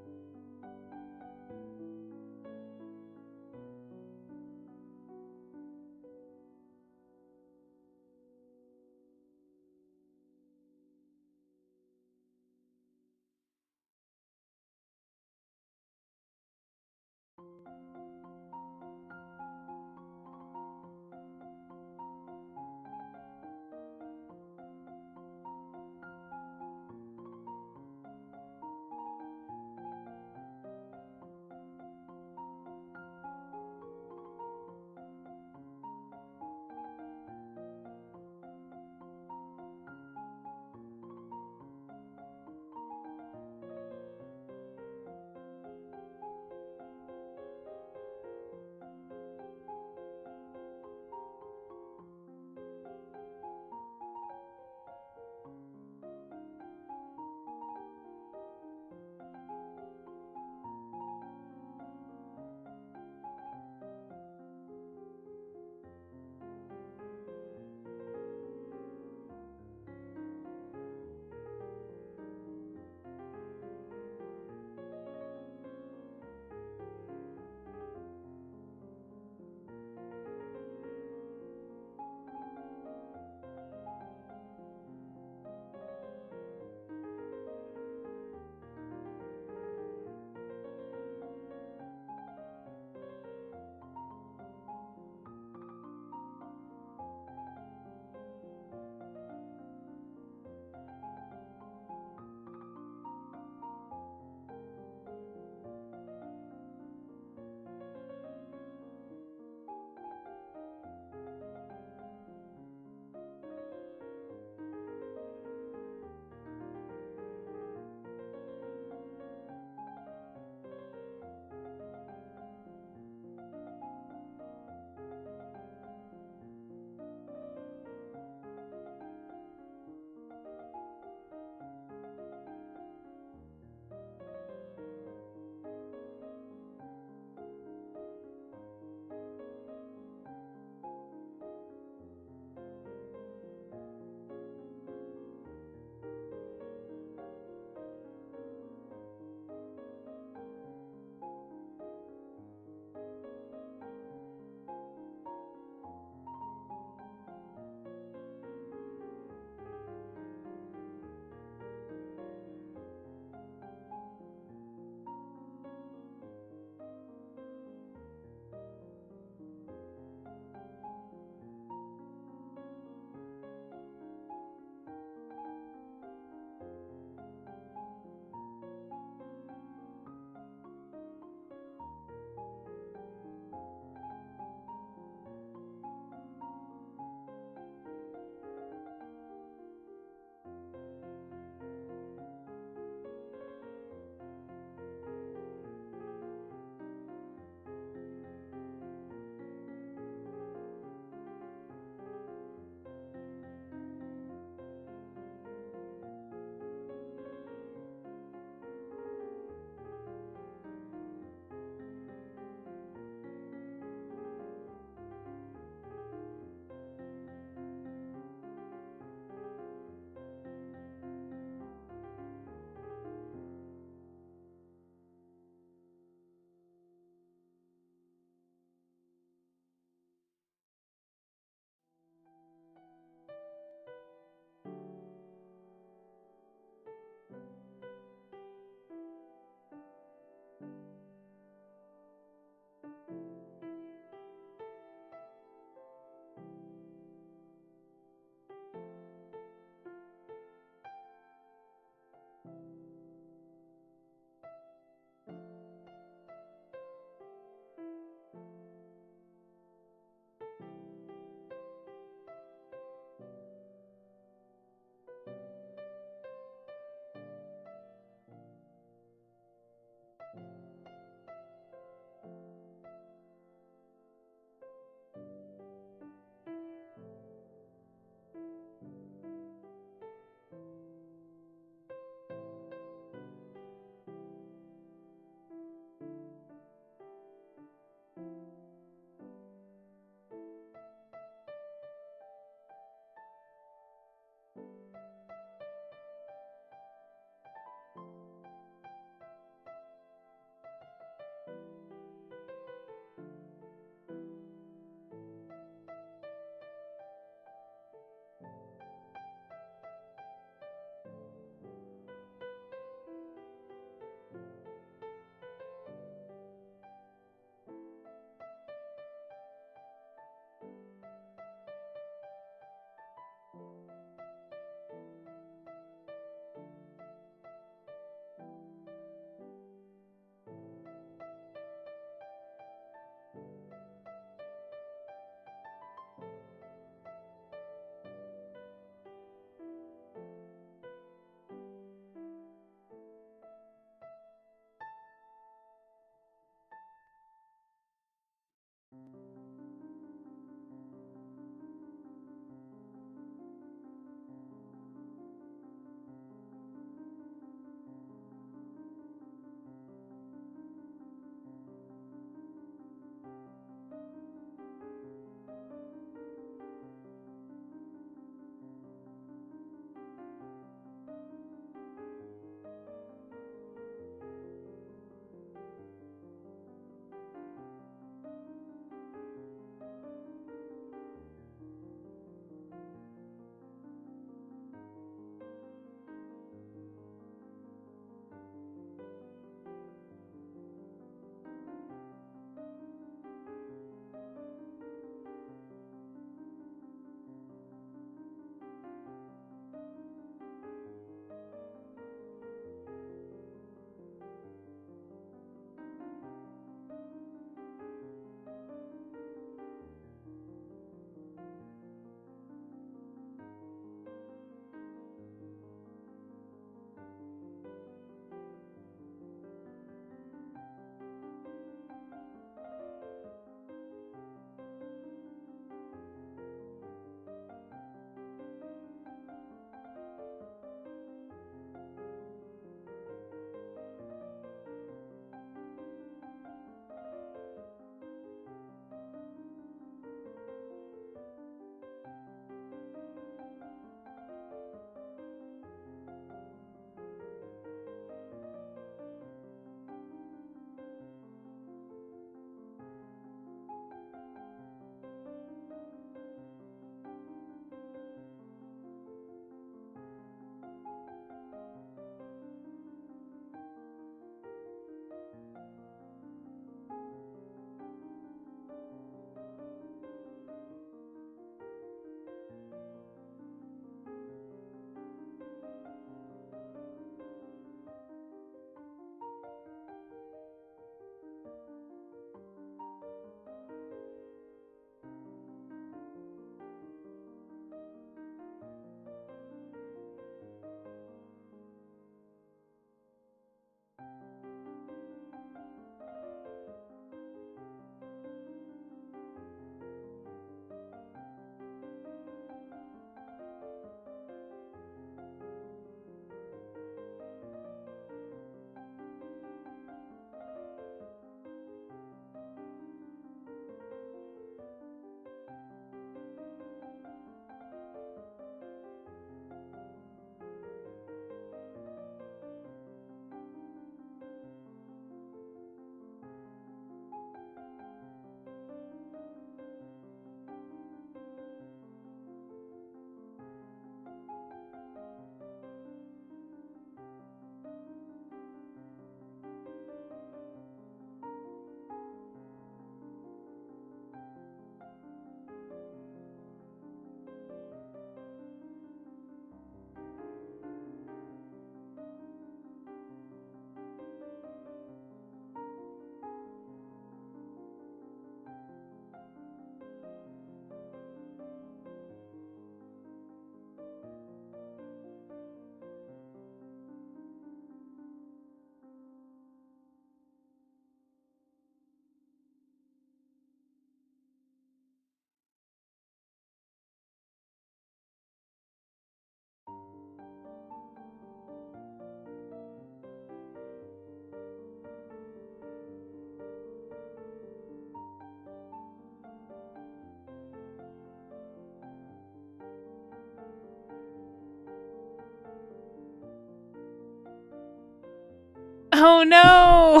Oh no!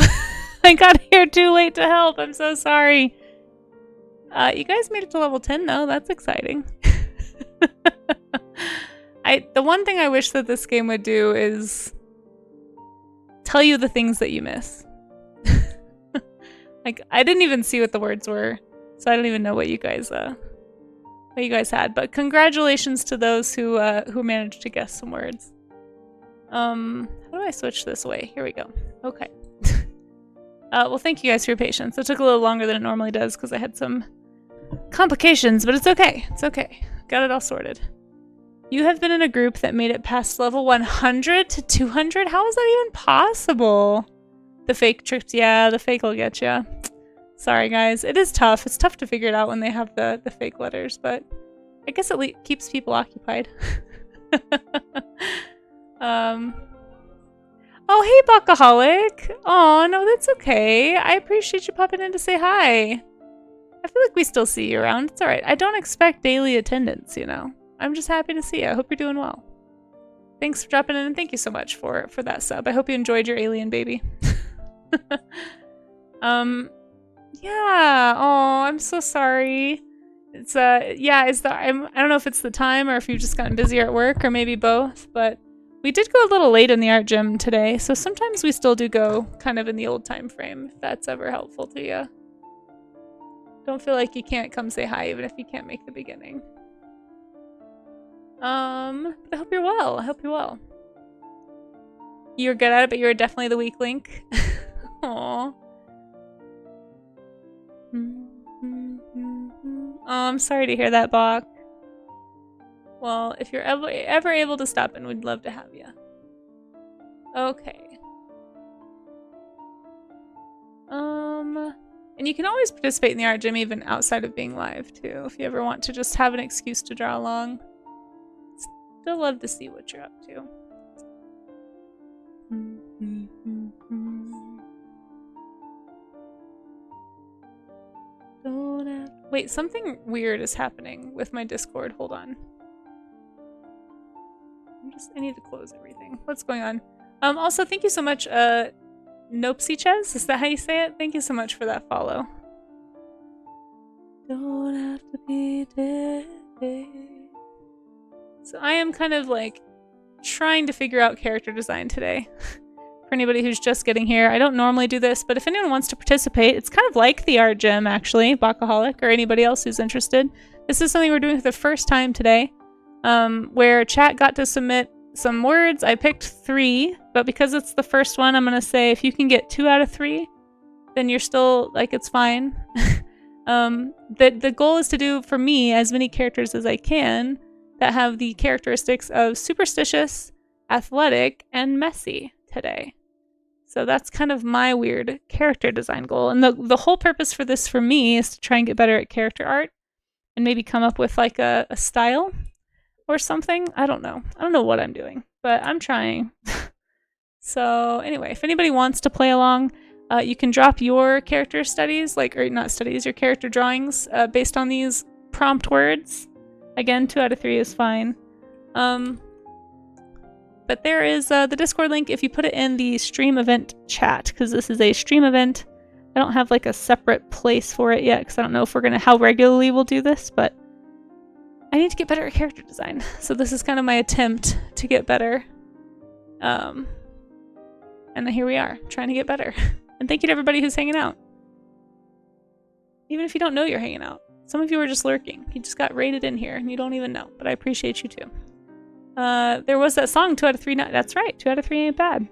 I got here too late to help. I'm so sorry. You guys made it to level 10 though. That's exciting. The one thing I wish that this game would do is tell you the things that you miss. Like, I didn't even see what the words were, so I don't even know what you guys had. But congratulations to those who managed to guess some words. How do I switch this way? Here we go. Okay. Well, thank you guys for your patience. It took a little longer than it normally does because I had some complications, but it's okay. It's okay. Got it all sorted. You have been in a group that made it past level 100 to 200? How is that even possible? The fake tricks, yeah, the fake will get you. Sorry, guys. It is tough. It's tough to figure it out when they have the fake letters, but I guess it keeps people occupied. Oh, hey, Buckaholic. Oh, no, that's okay. I appreciate you popping in to say hi. I feel like we still see you around. It's alright. I don't expect daily attendance, you know. I'm just happy to see you. I hope you're doing well. Thanks for dropping in, and thank you so much for that sub. I hope you enjoyed your alien baby. Yeah. Oh, I'm so sorry. It's yeah, I don't know if it's the time or if you've just gotten busier at work or maybe both, but we did go a little late in the art gym today, so sometimes we still do go kind of in the old time frame, if that's ever helpful to you. Don't feel like you can't come say hi even if you can't make the beginning. I hope you're well. I hope you're well. You're good at it, but you're definitely the weak link. Aww. Oh, I'm sorry to hear that, Bach. Well, if you're ever able to stop in, we'd love to have you. Okay. And you can always participate in the art gym even outside of being live, too, if you ever want to just have an excuse to draw along. Still love to see what you're up to. Wait, something weird is happening with my Discord. Hold on. I need to close everything. What's going on? Also, thank you so much, Nopesy-Ches? Is that how you say it? Thank you so much for that follow. Don't have to be dead. So I am kind of like trying to figure out character design today. For anybody who's just getting here, I don't normally do this, but if anyone wants to participate, it's kind of like the art gym, actually, Bakaholic, or anybody else who's interested. This is something we're doing for the first time today, where chat got to submit some words. I picked 3, but because it's the first one, I'm going to say if you can get 2 out of 3, then you're still, like, it's fine. The goal is to do, for me, as many characters as I can that have the characteristics of superstitious, athletic, and messy today. So that's kind of my weird character design goal. And the whole purpose for this for me is to try and get better at character art and maybe come up with like a style or something. I don't know. I don't know what I'm doing, but I'm trying. So anyway, if anybody wants to play along, you can drop your character studies, or not studies, your character drawings based on these prompt words. Again, 2 out of 3 is fine. But there is the Discord link if you put it in the stream event chat, because this is a stream event. I don't have like a separate place for it yet, because I don't know if how regularly we'll do this, but I need to get better at character design. So this is kind of my attempt to get better. And here we are, trying to get better. And thank you to everybody who's hanging out. Even if you don't know you're hanging out. Some of you are just lurking. You just got rated in here and you don't even know, but I appreciate you too. There was that song, 2 out of 3. That's right, 2 out of 3 ain't bad.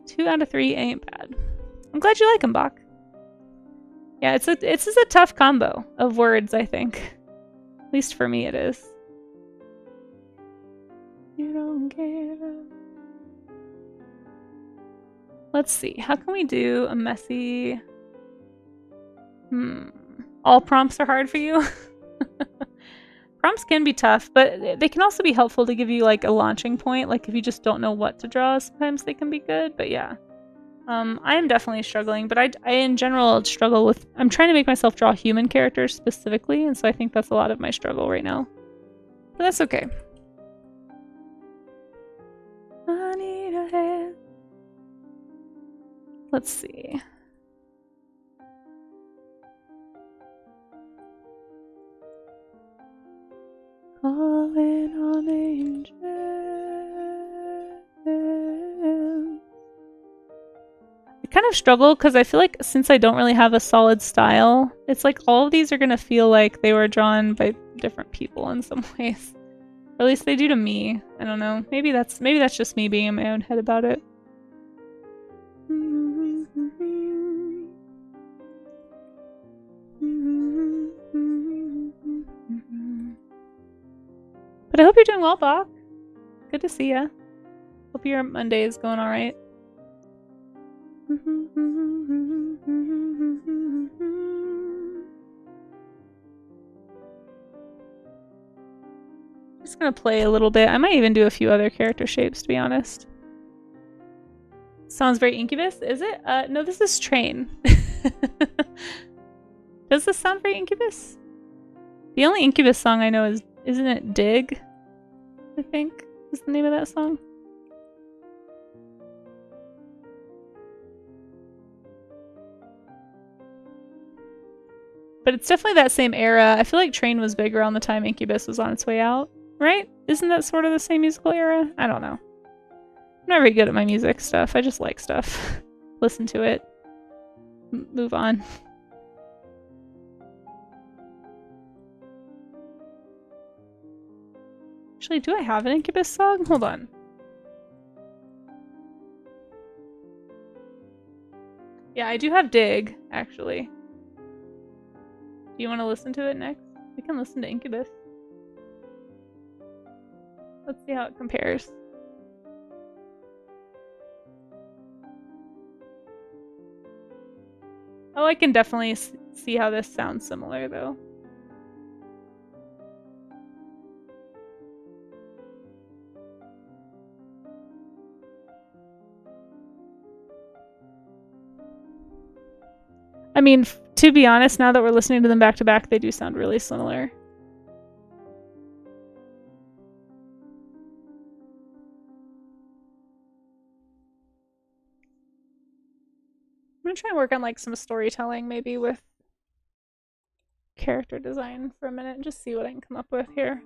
2 out of 3 ain't bad. I'm glad you like them, Bach. Yeah, it's just a tough combo of words, I think. At least for me it is. You don't care. Let's see, how can we do a messy... All prompts are hard for you? Prompts can be tough, but they can also be helpful to give you like a launching point. Like if you just don't know what to draw, sometimes they can be good, but yeah. I am definitely struggling, but I in general struggle with... I'm trying to make myself draw human characters specifically, and so I think that's a lot of my struggle right now. But that's okay. I need a hand. Let's see. Calling on angels. I kind of struggle because I feel like since I don't really have a solid style, it's like all of these are gonna feel like they were drawn by different people in some ways. Or at least they do to me. I don't know. Maybe that's just me being in my own head about it. But I hope you're doing well, Bach. Good to see ya. Hope your Monday is going alright. Just gonna play a little bit. I might even do a few other character shapes, to be honest. Sounds very Incubus, is it? No, this is Train. Does this sound very Incubus? The only Incubus song I know is, isn't it Dig? I think is the name of that song. But it's definitely that same era. I feel like Train was big around the time Incubus was on its way out, right? Isn't that sort of the same musical era? I don't know. I'm not very good at my music stuff. I just like stuff. Listen to it. Move on. Actually, do I have an Incubus song? Hold on. Yeah, I do have Dig, actually. Do you want to listen to it next? We can listen to Incubus. Let's see how it compares. Oh, I can definitely see how this sounds similar, though. I mean, to be honest, now that we're listening to them back to back, they do sound really similar. I'm gonna try and work on like some storytelling, maybe with character design for a minute and just see what I can come up with here.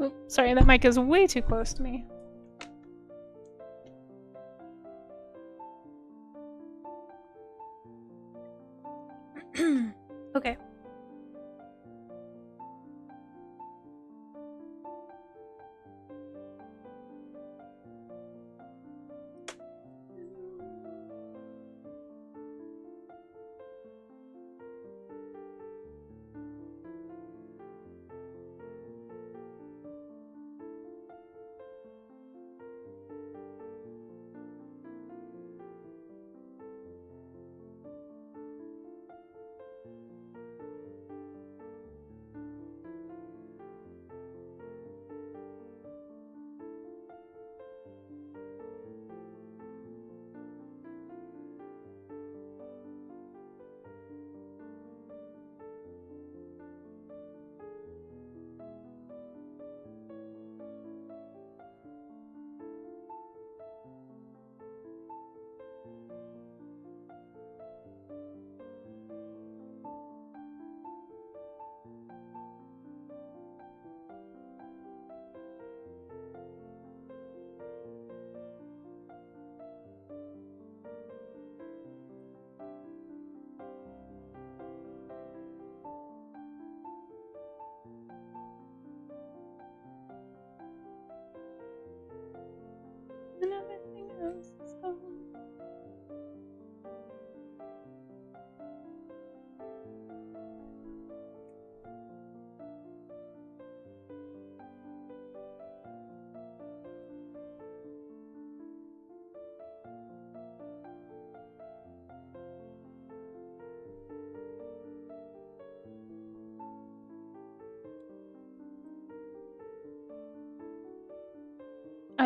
Oops, sorry, that mic is way too close to me. Okay.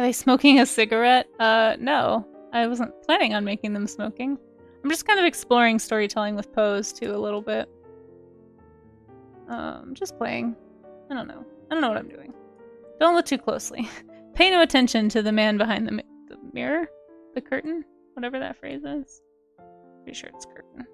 they smoking a cigarette? No. I wasn't planning on making them smoking. I'm just kind of exploring storytelling with Pose, too, a little bit. Just playing. I don't know. I don't know what I'm doing. Don't look too closely. Pay no attention to the man behind the mirror? The curtain? Whatever that phrase is. Pretty sure it's curtain.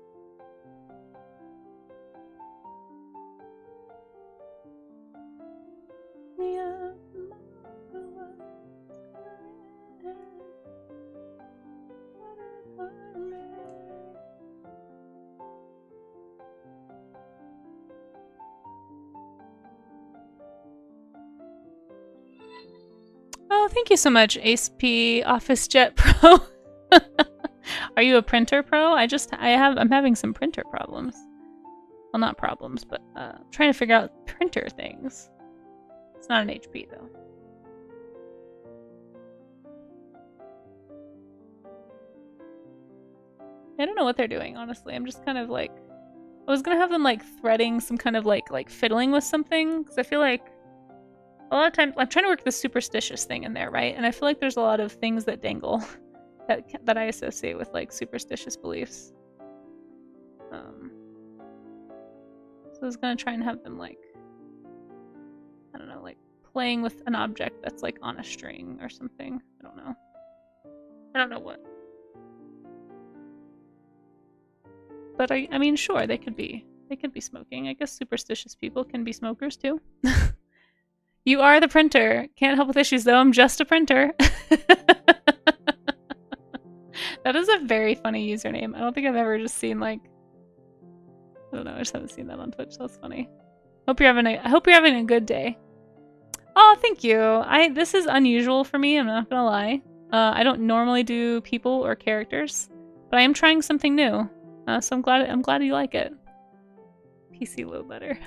Oh, thank you so much, Ace P Office Jet Pro. Are you a printer pro? I'm having some printer problems. Well, not problems, but trying to figure out printer things. It's not an HP though. I don't know what they're doing, honestly. I'm just kind of like, I was gonna have them like threading some kind of like fiddling with something, because I feel like a lot of times I'm trying to work the superstitious thing in there, right? And I feel like there's a lot of things that dangle that I associate with like superstitious beliefs. So I was gonna try and have them like, I don't know, like playing with an object that's like on a string or something. I don't know. I don't know what. But I mean, sure, they could be smoking. I guess superstitious people can be smokers too. You are the printer. Can't help with issues though. I'm just a printer. That is a very funny username. I don't think I've ever just seen like, I don't know. I just haven't seen that on Twitch. That's funny. I hope you're having a good day. Oh, thank you. This is unusual for me. I'm not gonna lie. I don't normally do people or characters, but I am trying something new. So I'm glad you like it. PC load letter.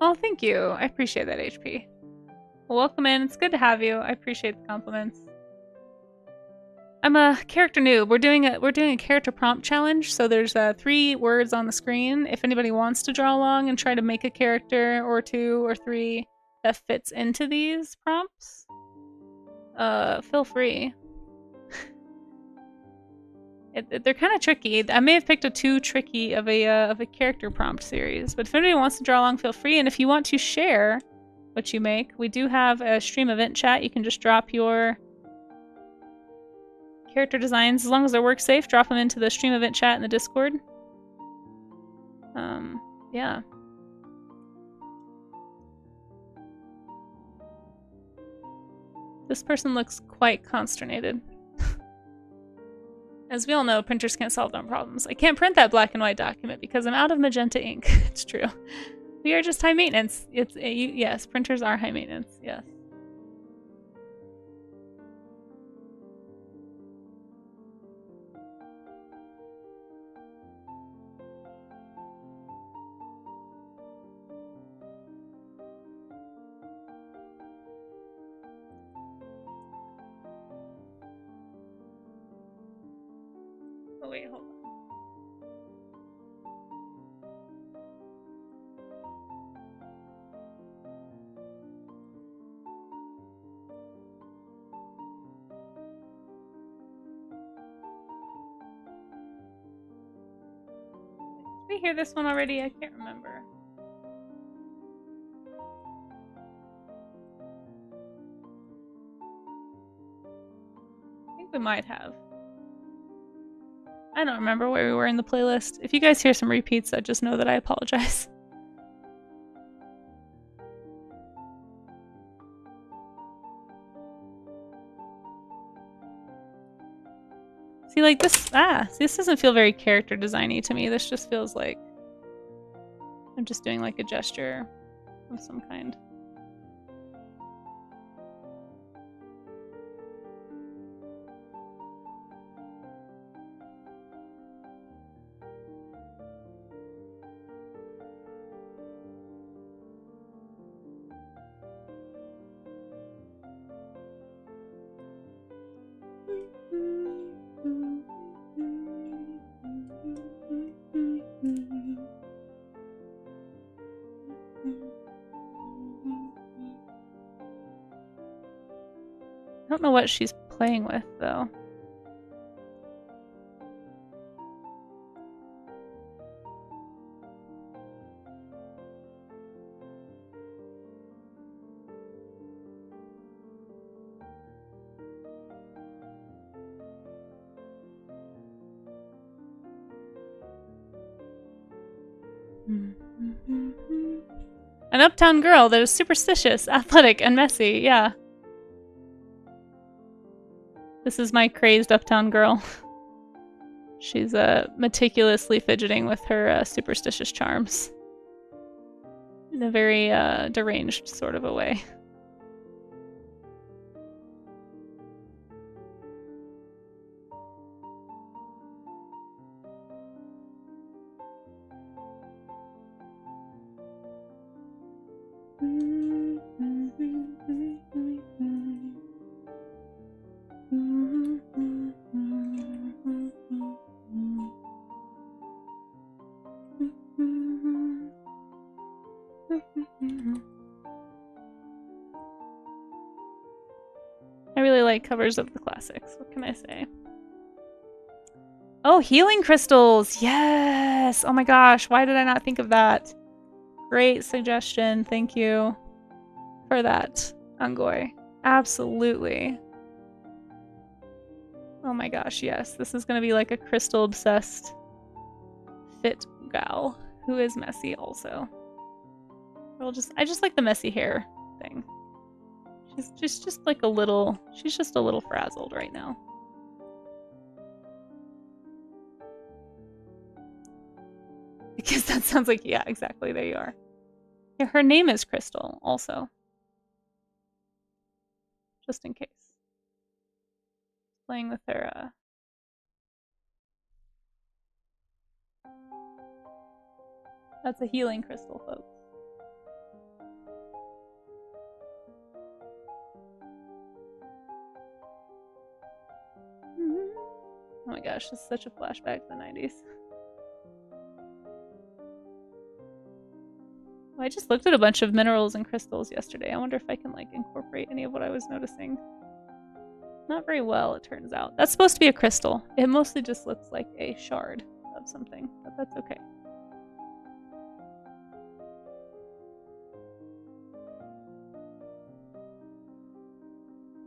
Oh, thank you. I appreciate that, HP. Well, welcome in. It's good to have you. I appreciate the compliments. I'm a character noob. We're doing a character prompt challenge. So there's 3 words on the screen. If anybody wants to draw along and try to make a character or 2 or 3 that fits into these prompts, feel free. They're kind of tricky. I may have picked a too tricky of a character prompt series, but if anybody wants to draw along, feel free. And if you want to share what you make, we do have a stream event chat. You can just drop your character designs, as long as they're work safe. Drop them into the stream event chat in the Discord. Yeah. This person looks quite consternated. As we all know, printers can't solve their own problems. I can't print that black and white document because I'm out of magenta ink. It's true. We are just high maintenance. Yes, printers are high maintenance. Yes. Oh wait, hold on. Did we hear this one already? I can't remember. I think we might have. I don't remember where we were in the playlist. If you guys hear some repeats, I just know that I apologize. See, like this, see, this doesn't feel very character designy to me. This just feels like I'm just doing like a gesture of some kind. I don't know what she's playing with, though. An uptown girl that is superstitious, athletic, and messy, yeah. This is my crazed uptown girl. She's meticulously fidgeting with her superstitious charms. In a very deranged sort of a way. I really like covers of the classics. What can I say? Oh, healing crystals! Yes! Oh my gosh, why did I not think of that? Great suggestion. Thank you for that, Ungoy. Absolutely. Oh my gosh, yes. This is gonna be like a crystal-obsessed fit gal who is messy also. I just like the messy hair thing. She's just like a little, she's just a little frazzled right now. Because that sounds like, yeah, exactly, there you are. Yeah, her name is Crystal, also. Just in case. Playing with her, That's a healing crystal, folks. Oh my gosh, this is such a flashback to the 90s. Well, I just looked at a bunch of minerals and crystals yesterday. I wonder if I can like incorporate any of what I was noticing. Not very well, it turns out. That's supposed to be a crystal. It mostly just looks like a shard of something, but that's okay.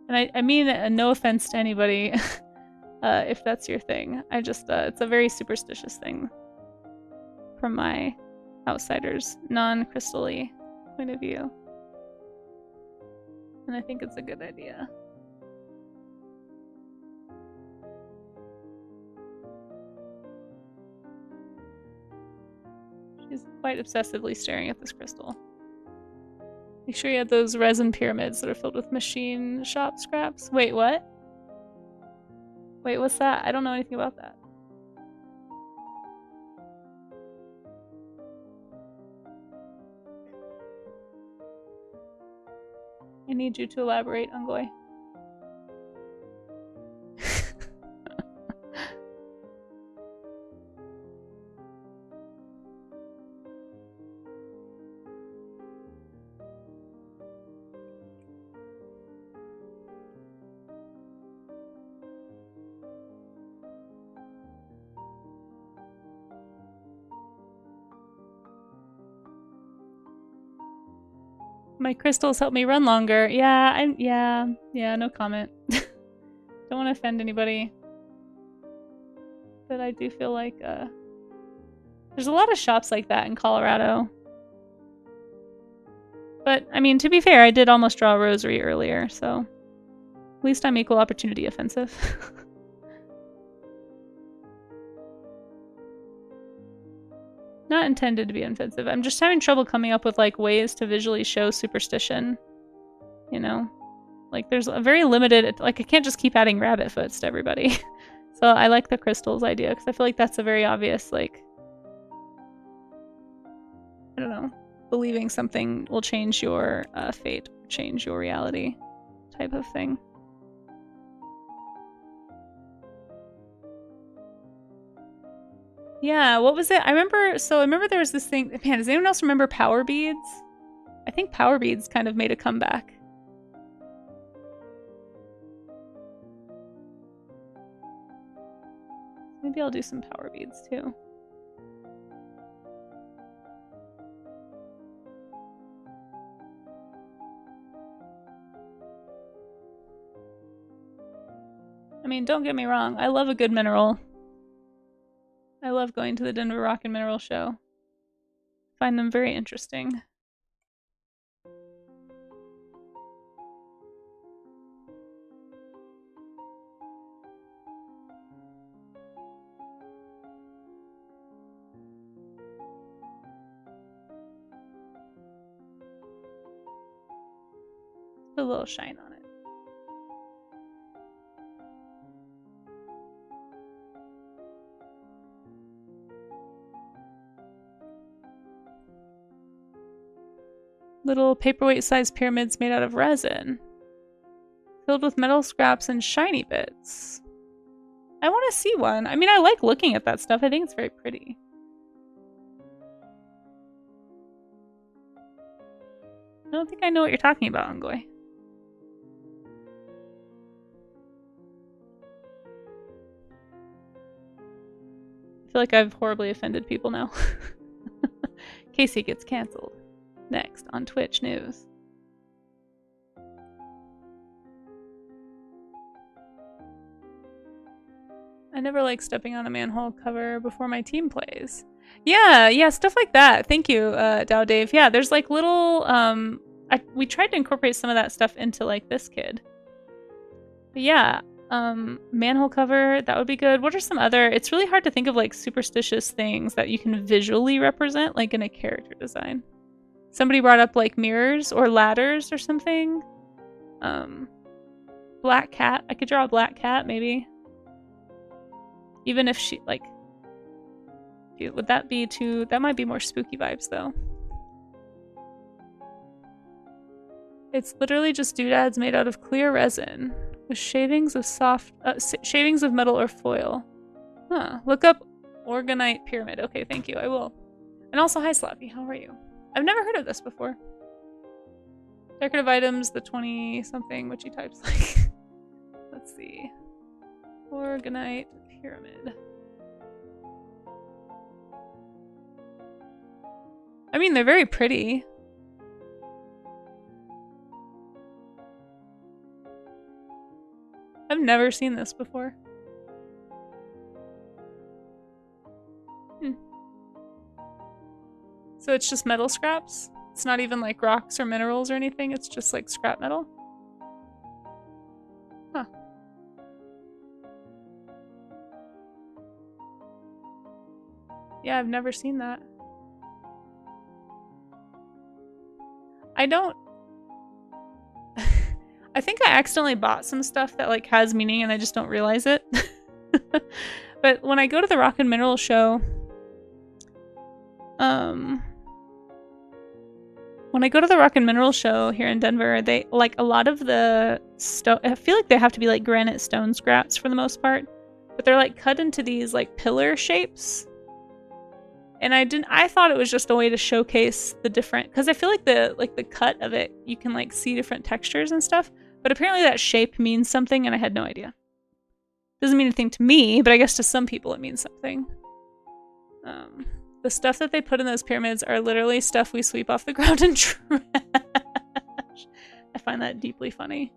And I mean, no offense to anybody, if that's your thing. I just, it's a very superstitious thing from my outsider's non-crystal-y point of view. And I think it's a good idea. She's quite obsessively staring at this crystal. Make sure you have those resin pyramids that are filled with machine shop scraps. Wait, what? Wait, what's that? I don't know anything about that. I need you to elaborate, Ungoy. My crystals help me run longer. Yeah, yeah, no comment. Don't want to offend anybody. But I do feel like there's a lot of shops like that in Colorado. But, I mean, to be fair, I did almost draw a rosary earlier, so at least I'm equal opportunity offensive. Not intended to be offensive. I'm just having trouble coming up with like ways to visually show superstition. You know? Like there's a very limited, like I can't just keep adding rabbit foots to everybody. So I like the crystals idea because I feel like that's a very obvious, like, I don't know, believing something will change your fate, change your reality type of thing. Yeah, what was it? I remember there was this thing, man, does anyone else remember power beads? I think power beads kind of made a comeback. Maybe I'll do some power beads too. I mean, don't get me wrong, I love a good mineral. I love going to the Denver Rock and Mineral Show. Find them very interesting. A little shine on it. Little paperweight-sized pyramids made out of resin, filled with metal scraps and shiny bits. I want to see one. I mean, I like looking at that stuff. I think it's very pretty. I don't think I know what you're talking about, Ongoy. I feel like I've horribly offended people now. Kasey gets cancelled. Next on Twitch News. I never like stepping on a manhole cover before my team plays. Yeah, stuff like that. Thank you, Dow Dave. Yeah, there's like little, we tried to incorporate some of that stuff into like this kid. But yeah, manhole cover, that would be good. What are some other, it's really hard to think of like superstitious things that you can visually represent like in a character design. Somebody brought up like mirrors or ladders or something. Black cat. I could draw a black cat maybe. Even if she like, would that be too, that might be more spooky vibes though. It's literally just doodads made out of clear resin with shavings of shavings of metal or foil. Huh. Look up Orgonite Pyramid. Okay, thank you. I will. And also, hi Slappy. How are you? I've never heard of this before. Decorative items, the 20-something witchy types like. Let's see. Orgonite Pyramid. I mean, they're very pretty. I've never seen this before. So it's just metal scraps? It's not even like rocks or minerals or anything, it's just like scrap metal? Huh. Yeah, I've never seen that. I don't... I think I accidentally bought some stuff that like has meaning and I just don't realize it. But when I go to the Rock and Mineral Show, when I go to the Rock and Mineral Show here in Denver, they like a lot of the stone. I feel like they have to be like granite stone scraps for the most part, but they're like cut into these like pillar shapes. And I thought it was just a way to showcase the different, because I feel like the cut of it, you can like see different textures and stuff. But apparently that shape means something, and I had no idea. Doesn't mean anything to me, but I guess to some people it means something. The stuff that they put in those pyramids are literally stuff we sweep off the ground and trash. I find that deeply funny.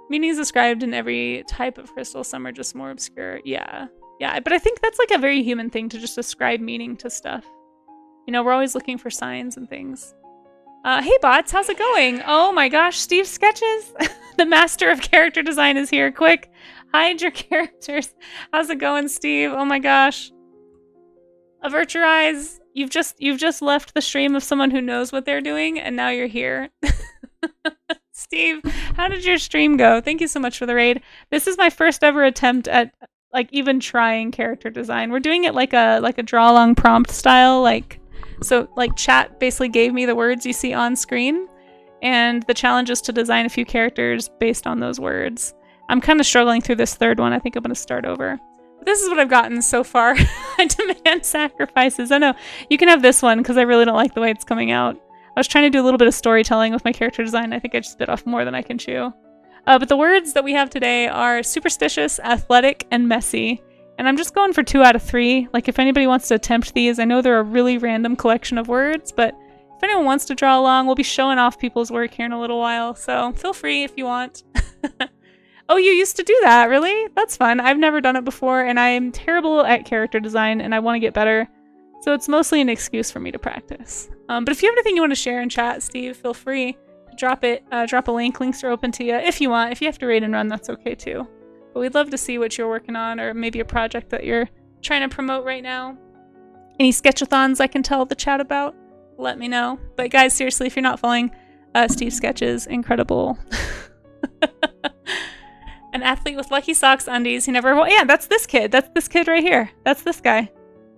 Meanings described in every type of crystal, some are just more obscure. Yeah, but I think that's like a very human thing to just ascribe meaning to stuff. You know, we're always looking for signs and things. Hey bots, how's it going? Oh my gosh, Steve Sketches, the master of character design is here. Quick, hide your characters. How's it going, Steve? Oh my gosh. avert your eyes. You've just left the stream of someone who knows what they're doing, and now you're here. Steve, how did your stream go? Thank you so much for the raid. This is my first ever attempt at like even trying character design. We're doing it like a draw along prompt style, so chat basically gave me the words you see on screen, and the challenge is to design a few characters based on those words. I'm kind of struggling through this third one. I think I'm going to start over. But this is what I've gotten so far. I demand sacrifices. I know you can have this one because I really don't like the way it's coming out. I was trying to do a little bit of storytelling with my character design. I think I just bit off more than I can chew. But the words that we have today are superstitious, athletic, and messy. And I'm just going for 2 out of 3. Like, if anybody wants to attempt these, I know they're a really random collection of words, but if anyone wants to draw along, we'll be showing off people's work here in a little while. So feel free if you want. Oh, you used to do that, really? That's fun. I've never done it before, and I'm terrible at character design, and I want to get better. So it's mostly an excuse for me to practice. But if you have anything you want to share in chat, Steve, feel free to drop it. Drop a link. Links are open to you if you want. If you have to raid and run, that's okay too. But we'd love to see what you're working on, or maybe a project that you're trying to promote right now. Any sketchathons I can tell the chat about, let me know. But guys, seriously, if you're not following Steve's sketches, incredible. An athlete with lucky socks undies. He never... Well, yeah, that's this kid. That's this kid right here. That's this guy.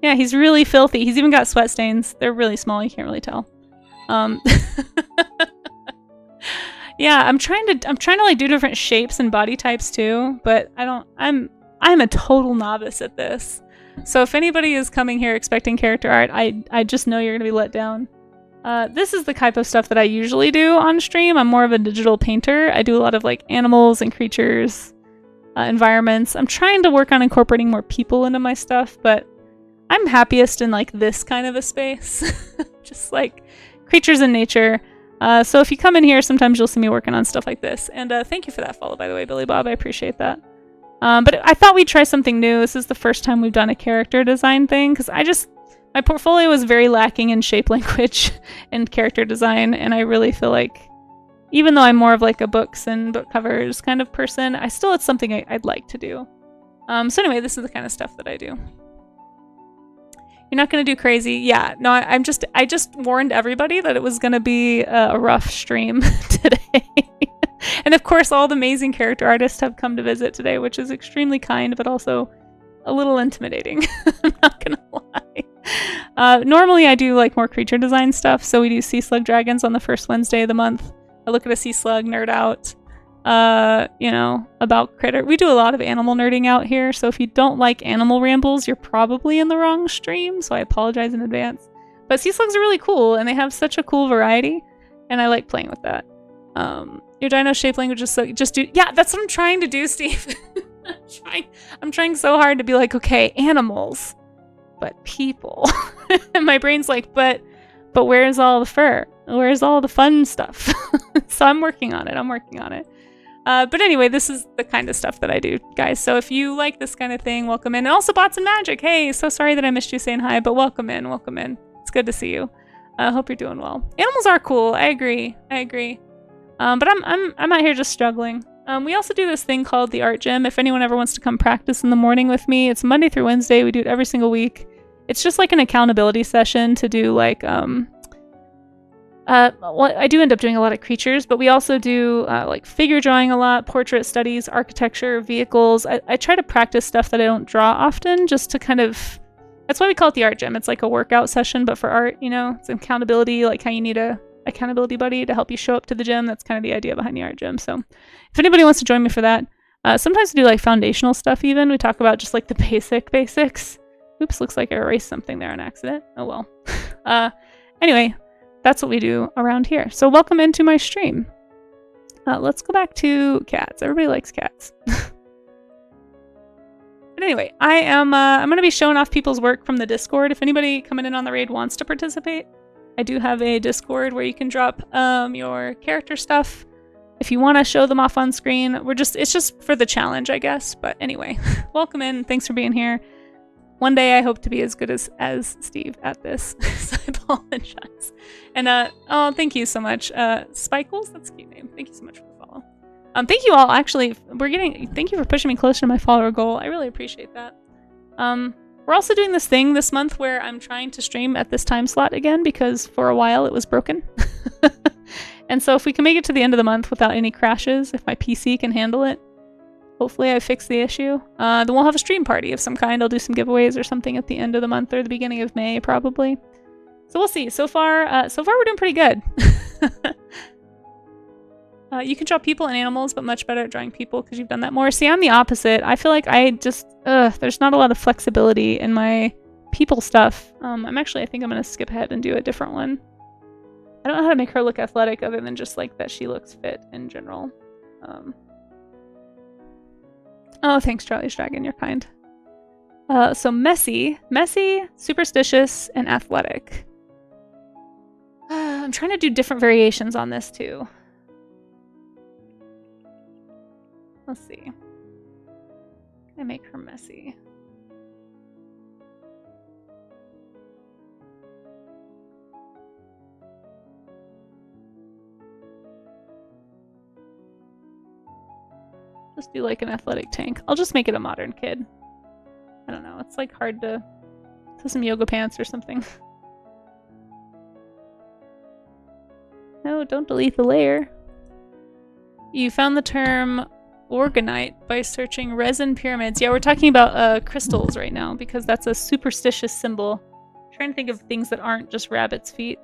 Yeah, he's really filthy. He's even got sweat stains. They're really small. You can't really tell. Yeah, I'm trying to like do different shapes and body types too, but I'm a total novice at this. So if anybody is coming here expecting character art, I just know you're gonna be let down. This is the type of stuff that I usually do on stream. I'm more of a digital painter. I do a lot of like animals and creatures, environments. I'm trying to work on incorporating more people into my stuff, but I'm happiest in like this kind of a space. Just like creatures in nature. So if you come in here, sometimes you'll see me working on stuff like this. And thank you for that follow, by the way, Billy Bob. I appreciate that. But I thought we'd try something new. This is the first time we've done a character design thing, because my portfolio was very lacking in shape language and character design, and I really feel like, even though I'm more of like a books and book covers kind of person, it's something I'd like to do. So anyway, this is the kind of stuff that I do. You're not gonna do crazy? Yeah, no, I just warned everybody that it was gonna be a rough stream today. And of course, all the amazing character artists have come to visit today, which is extremely kind, but also a little intimidating. I'm not gonna lie. Normally I do like more creature design stuff, so we do sea slug dragons on the first Wednesday of the month. I look at a sea slug, nerd out, about critter. We do a lot of animal nerding out here, so if you don't like animal rambles, you're probably in the wrong stream, so I apologize in advance. But sea slugs are really cool, and they have such a cool variety, and I like playing with that. Your dino shape language is so... Yeah, that's what I'm trying to do, Steve. I'm trying so hard to be like, okay, animals, but people. And my brain's like, but where's all the fur? Where's all the fun stuff? So I'm working on it. But anyway, this is the kind of stuff that I do, guys. So if you like this kind of thing, welcome in. And also Bots and Magic. Hey, so sorry that I missed you saying hi, but welcome in. It's good to see you. I hope you're doing well. Animals are cool. I agree. But I'm out here just struggling. We also do this thing called the art gym. If anyone ever wants to come practice in the morning with me, it's Monday through Wednesday. We do it every single week. It's just like an accountability session to do like, well, I do end up doing a lot of creatures, but we also do like figure drawing a lot, portrait studies, architecture, vehicles. I try to practice stuff that I don't draw often, just to kind of, that's why we call it the art gym. It's like a workout session, but for art, it's accountability, like how you need a accountability buddy to help you show up to the gym. That's kind of the idea behind the art gym. So if anybody wants to join me for that, sometimes we do like foundational stuff even. We talk about just like the basics. Oops, looks like I erased something there on accident. Oh well. Anyway, that's what we do around here. So welcome into my stream. Let's go back to cats. Everybody likes cats. But anyway, I'm going to be showing off people's work from the Discord. If anybody coming in on the raid wants to participate, I do have a Discord where you can drop your character stuff. If you want to show them off on screen, it's just for the challenge, I guess. But anyway, welcome in. Thanks for being here. One day I hope to be as good as Steve at this, so I apologize. And oh, thank you so much. Spikles, that's a cute name. Thank you so much for the follow. Thank you all. Actually, thank you for pushing me closer to my follower goal. I really appreciate that. We're also doing this thing this month where I'm trying to stream at this time slot again because for a while it was broken. And so if we can make it to the end of the month without any crashes, if my PC can handle it, hopefully I fix the issue. Then we'll have a stream party of some kind. I'll do some giveaways or something at the end of the month or the beginning of May, probably. So we'll see. So far we're doing pretty good. You can draw people and animals, but much better at drawing people because you've done that more. See, I'm the opposite. I feel like I just, there's not a lot of flexibility in my people stuff. I think I'm going to skip ahead and do a different one. I don't know how to make her look athletic other than just like that she looks fit in general. Oh, thanks, Charlie's Dragon. You're kind. So messy, superstitious, and athletic. I'm trying to do different variations on this too. Let's see. I make her messy. Just do like an athletic tank. I'll just make it a modern kid. I don't know. It's like hard to some yoga pants or something. No, don't delete the layer. You found the term organite by searching resin pyramids. Yeah, we're talking about crystals right now because that's a superstitious symbol. I'm trying to think of things that aren't just rabbit's feet.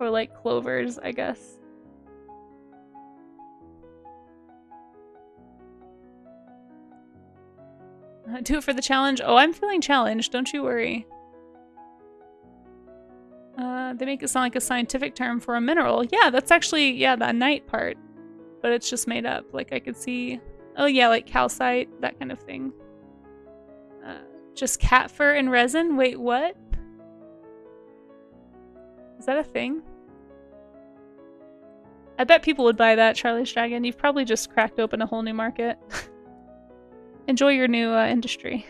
Or like clovers, I guess. Do it for the challenge. Oh, I'm feeling challenged. Don't you worry. They make it sound like a scientific term for a mineral. Yeah, that's actually, yeah, the night part. But it's just made up. Like, I could see... Oh, yeah, like calcite, that kind of thing. Just cat fur and resin? Wait, what? Is that a thing? I bet people would buy that, Charlie's Dragon. You've probably just cracked open a whole new market. Enjoy your new industry.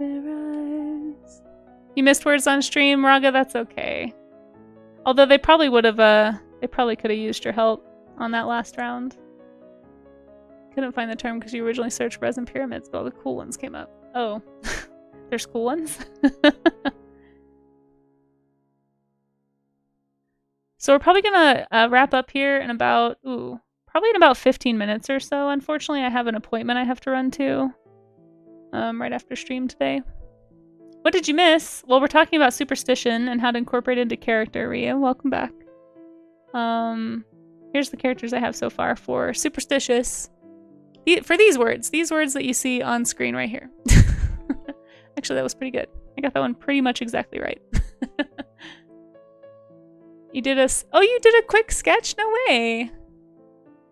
You missed words on stream, Raga. That's okay. Although they probably would have. They probably could have used your help on that last round. Couldn't find the term because you originally searched resin pyramids, but all the cool ones came up. Oh, there's cool ones. So we're probably gonna wrap up here in about probably in about 15 minutes or so. Unfortunately, I have an appointment I have to run to. Right after stream today. What did you miss? Well, we're talking about superstition and how to incorporate it into character, Ria. Welcome back. Here's the characters I have so far for superstitious. For these words that you see on screen right here. Actually, that was pretty good. I got that one pretty much exactly right. You did you did a quick sketch? No way.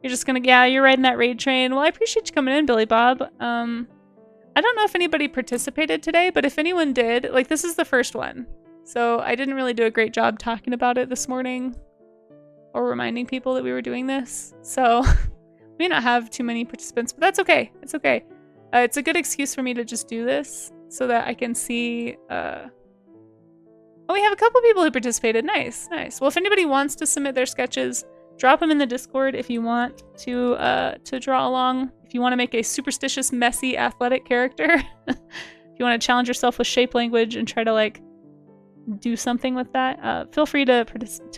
You're just gonna, yeah, you're riding that raid train. Well, I appreciate you coming in, Billy Bob. I don't know if anybody participated today, but if anyone did, like, this is the first one. So I didn't really do a great job talking about it this morning or reminding people that we were doing this. So we may not have too many participants, but that's okay. It's okay. It's a good excuse for me to just do this so that I can see... Oh, we have a couple people who participated. Nice, nice. Well, if anybody wants to submit their sketches, drop them in the Discord if you want to draw along. If you want to make a superstitious, messy, athletic character. If you want to challenge yourself with shape language and try to, like, do something with that, feel free to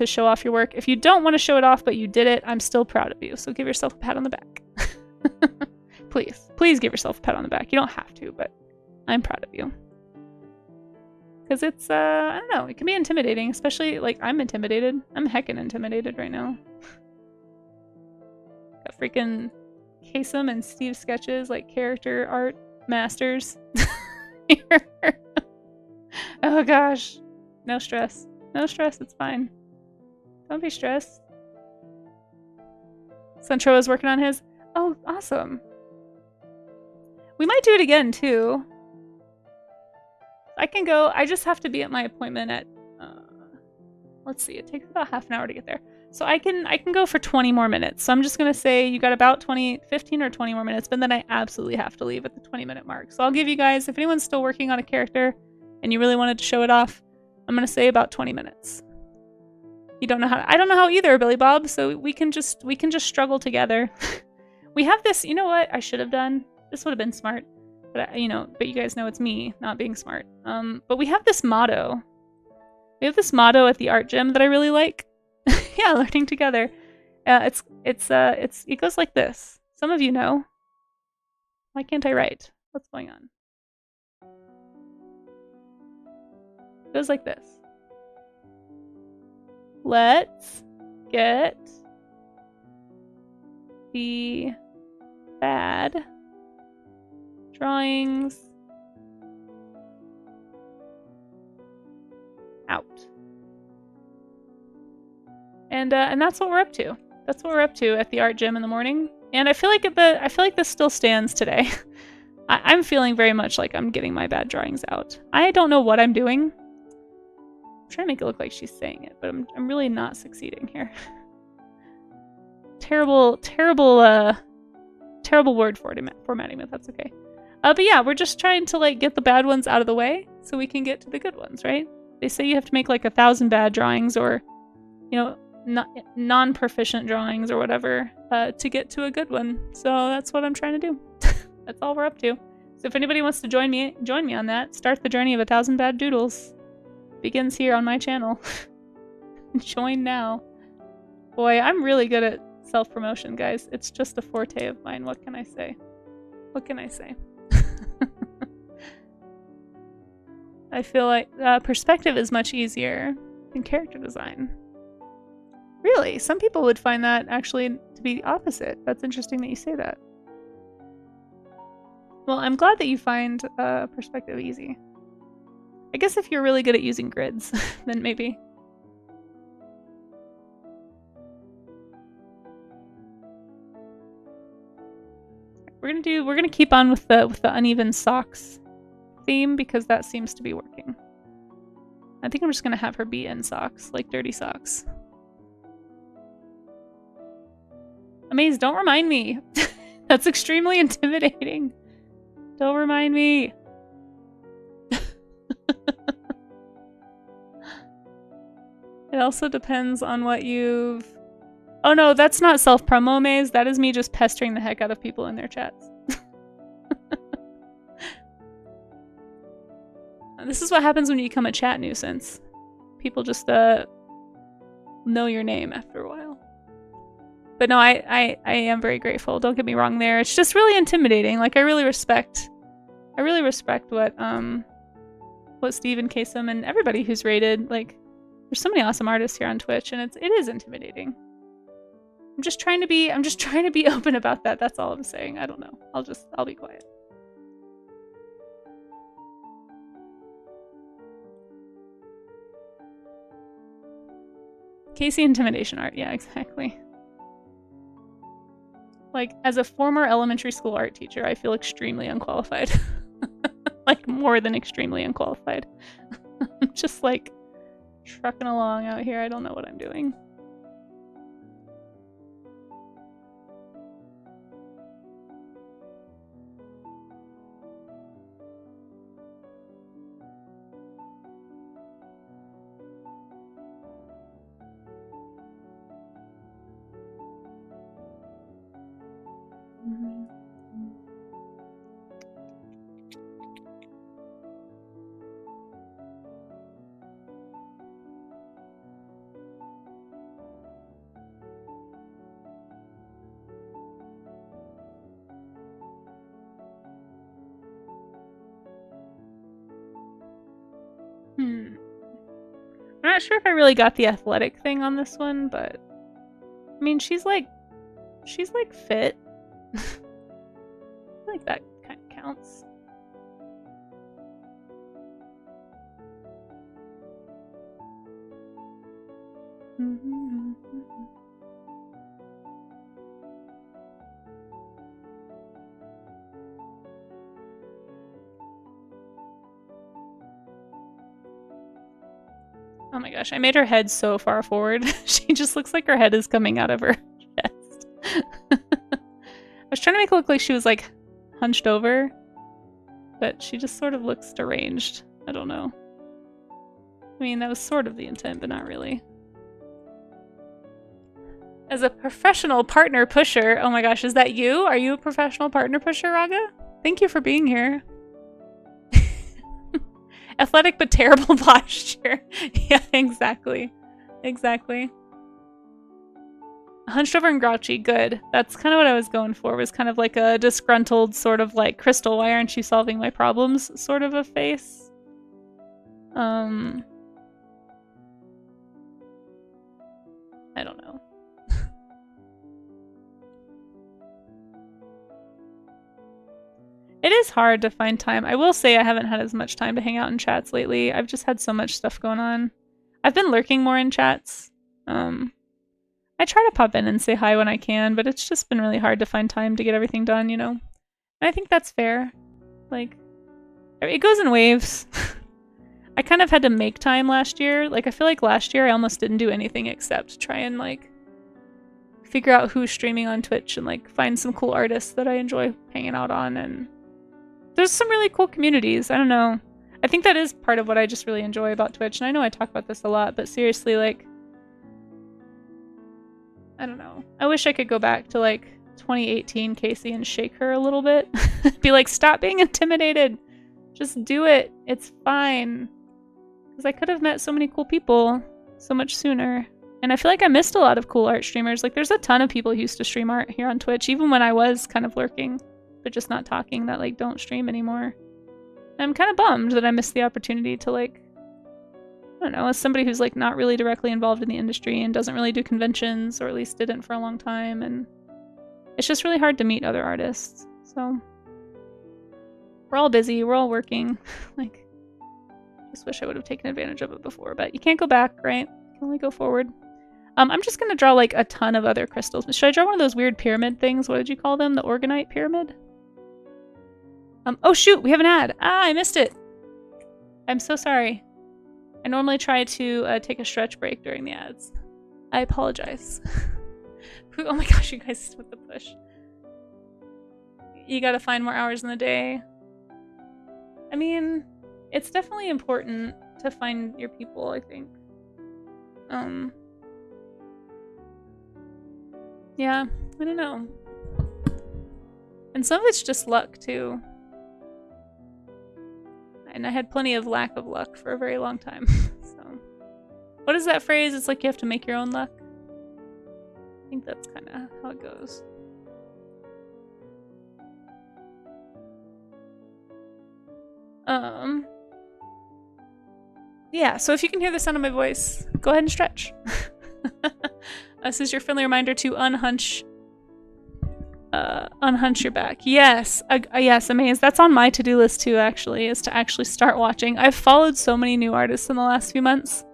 show off your work. If you don't want to show it off, but you did it, I'm still proud of you. So give yourself a pat on the back. Please. Please give yourself a pat on the back. You don't have to, but I'm proud of you. Because it's, I don't know, it can be intimidating, especially, like, I'm intimidated. I'm heckin' intimidated right now. Got freaking Kasey and Steve sketches, like, character art masters. Oh gosh. No stress. No stress, it's fine. Don't be stressed. Centro is working on his. Oh, awesome. We might do it again, too. I can go. I just have to be at my appointment at, let's see, it takes about half an hour to get there. So I can go for 20 more minutes. So I'm just going to say you got about 15 or 20 more minutes, but then I absolutely have to leave at the 20-minute mark. So I'll give you guys, if anyone's still working on a character and you really wanted to show it off, I'm going to say about 20 minutes. You don't know how. I don't know how either, Billy Bob. So we can just struggle together. We have this. You know what I should have done? This would have been smart. But but you guys know it's me not being smart. But we have this motto. We have this motto at the art gym that I really like. Yeah, learning together. It goes like this. Some of you know. Why can't I write? What's going on? It goes like this. Let's get the bad drawings out. And that's what we're up to. That's what we're up to at the art gym in the morning. And I feel like this still stands today. I'm feeling very much like I'm getting my bad drawings out. I don't know what I'm doing. I'm trying to make it look like she's saying it, but I'm really not succeeding here. Terrible word formatting, but that's okay. But yeah, we're just trying to like get the bad ones out of the way so we can get to the good ones, right? They say you have to make like 1,000 bad drawings or, non-proficient drawings or whatever to get to a good one. So that's what I'm trying to do. That's all we're up to. So if anybody wants to join me on that. Start the journey of 1,000 bad doodles. Begins here on my channel. Join now. Boy, I'm really good at self-promotion, guys. It's just a forte of mine. What can I say? What can I say? I feel like perspective is much easier than character design. Really? Some people would find that actually to be opposite. That's interesting that you say that. Well, I'm glad that you find perspective easy. I guess if you're really good at using grids, then maybe. We're gonna keep on with the uneven socks theme because that seems to be working. I think I'm just gonna have her be in socks, like dirty socks. Amaze, don't remind me. That's extremely intimidating. Don't remind me. It also depends on what you've... Oh no, that's not self-promo, Maze. That is me just pestering the heck out of people in their chats. This is what happens when you become a chat nuisance. People just know your name after a while. But no, I am very grateful. Don't get me wrong there. It's just really intimidating. Like I really respect what Steve and Kasem and everybody who's rated. Like there's so many awesome artists here on Twitch, and it is intimidating. I'm just trying to be open about that. That's all I'm saying. I don't know. I'll be quiet. Kasey intimidation art. Yeah, exactly. Like, as a former elementary school art teacher, I feel extremely unqualified. Like, more than extremely unqualified. I'm just, like, trucking along out here. I don't know what I'm doing. I'm not sure if I really got the athletic thing on this one, but I mean, she's like fit. I feel like that kind of counts. Oh my gosh, I made her head so far forward. She just looks like her head is coming out of her chest. I was trying to make it look like she was like hunched over, but she just sort of looks deranged. I don't know. I mean, that was sort of the intent, but not really. As a professional partner pusher. Oh my gosh, is that you? Are you a professional partner pusher, Raga? Thank you for being here. Athletic but terrible posture. Yeah, exactly. Exactly. Hunched over and grouchy. Good. That's kind of what I was going for. Was kind of like a disgruntled sort of like, Crystal, why aren't you solving my problems sort of a face. I don't know. It is hard to find time. I will say I haven't had as much time to hang out in chats lately. I've just had so much stuff going on. I've been lurking more in chats. I try to pop in and say hi when I can, but it's just been really hard to find time to get everything done, you know? And I think that's fair. Like, it goes in waves. I kind of had to make time last year. Like, I feel like last year I almost didn't do anything except try and, like, figure out who's streaming on Twitch and, like, find some cool artists that I enjoy hanging out on, and there's some really cool communities. I don't know. I think that is part of what I just really enjoy about Twitch, and I know I talk about this a lot, but seriously, like, I don't know. I wish I could go back to, like, 2018 Kasey and shake her a little bit. Be like, stop being intimidated. Just do it. It's fine. Because I could have met so many cool people so much sooner. And I feel like I missed a lot of cool art streamers. Like, there's a ton of people who used to stream art here on Twitch, even when I was kind of lurking, but just not talking, that, like, don't stream anymore. And I'm kind of bummed that I missed the opportunity to, like, I don't know, as somebody who's, like, not really directly involved in the industry and doesn't really do conventions, or at least didn't for a long time, and it's just really hard to meet other artists. So we're all busy, we're all working. Like, just wish I would have taken advantage of it before, but you can't go back, right? You can only go forward. I'm just gonna draw, like, a ton of other crystals. Should I draw one of those weird pyramid things? What did you call them? The Organite pyramid? Oh shoot, we have an ad. Ah, I missed it. I'm so sorry. I normally try to take a stretch break during the ads. I apologize. Oh my gosh, you guys with the push. You gotta find more hours in the day. I mean, it's definitely important to find your people, I think. Yeah, I don't know. And some of it's just luck, too. And I had plenty of lack of luck for a very long time. So, what is that phrase? It's like you have to make your own luck. I think that's kind of how it goes. Yeah, so if you can hear the sound of my voice, go ahead and stretch. This is your friendly reminder to unhunch your back. Yes, yes, Amaze. That's on my to-do list too, actually, is to actually start watching. I've followed so many new artists in the last few months.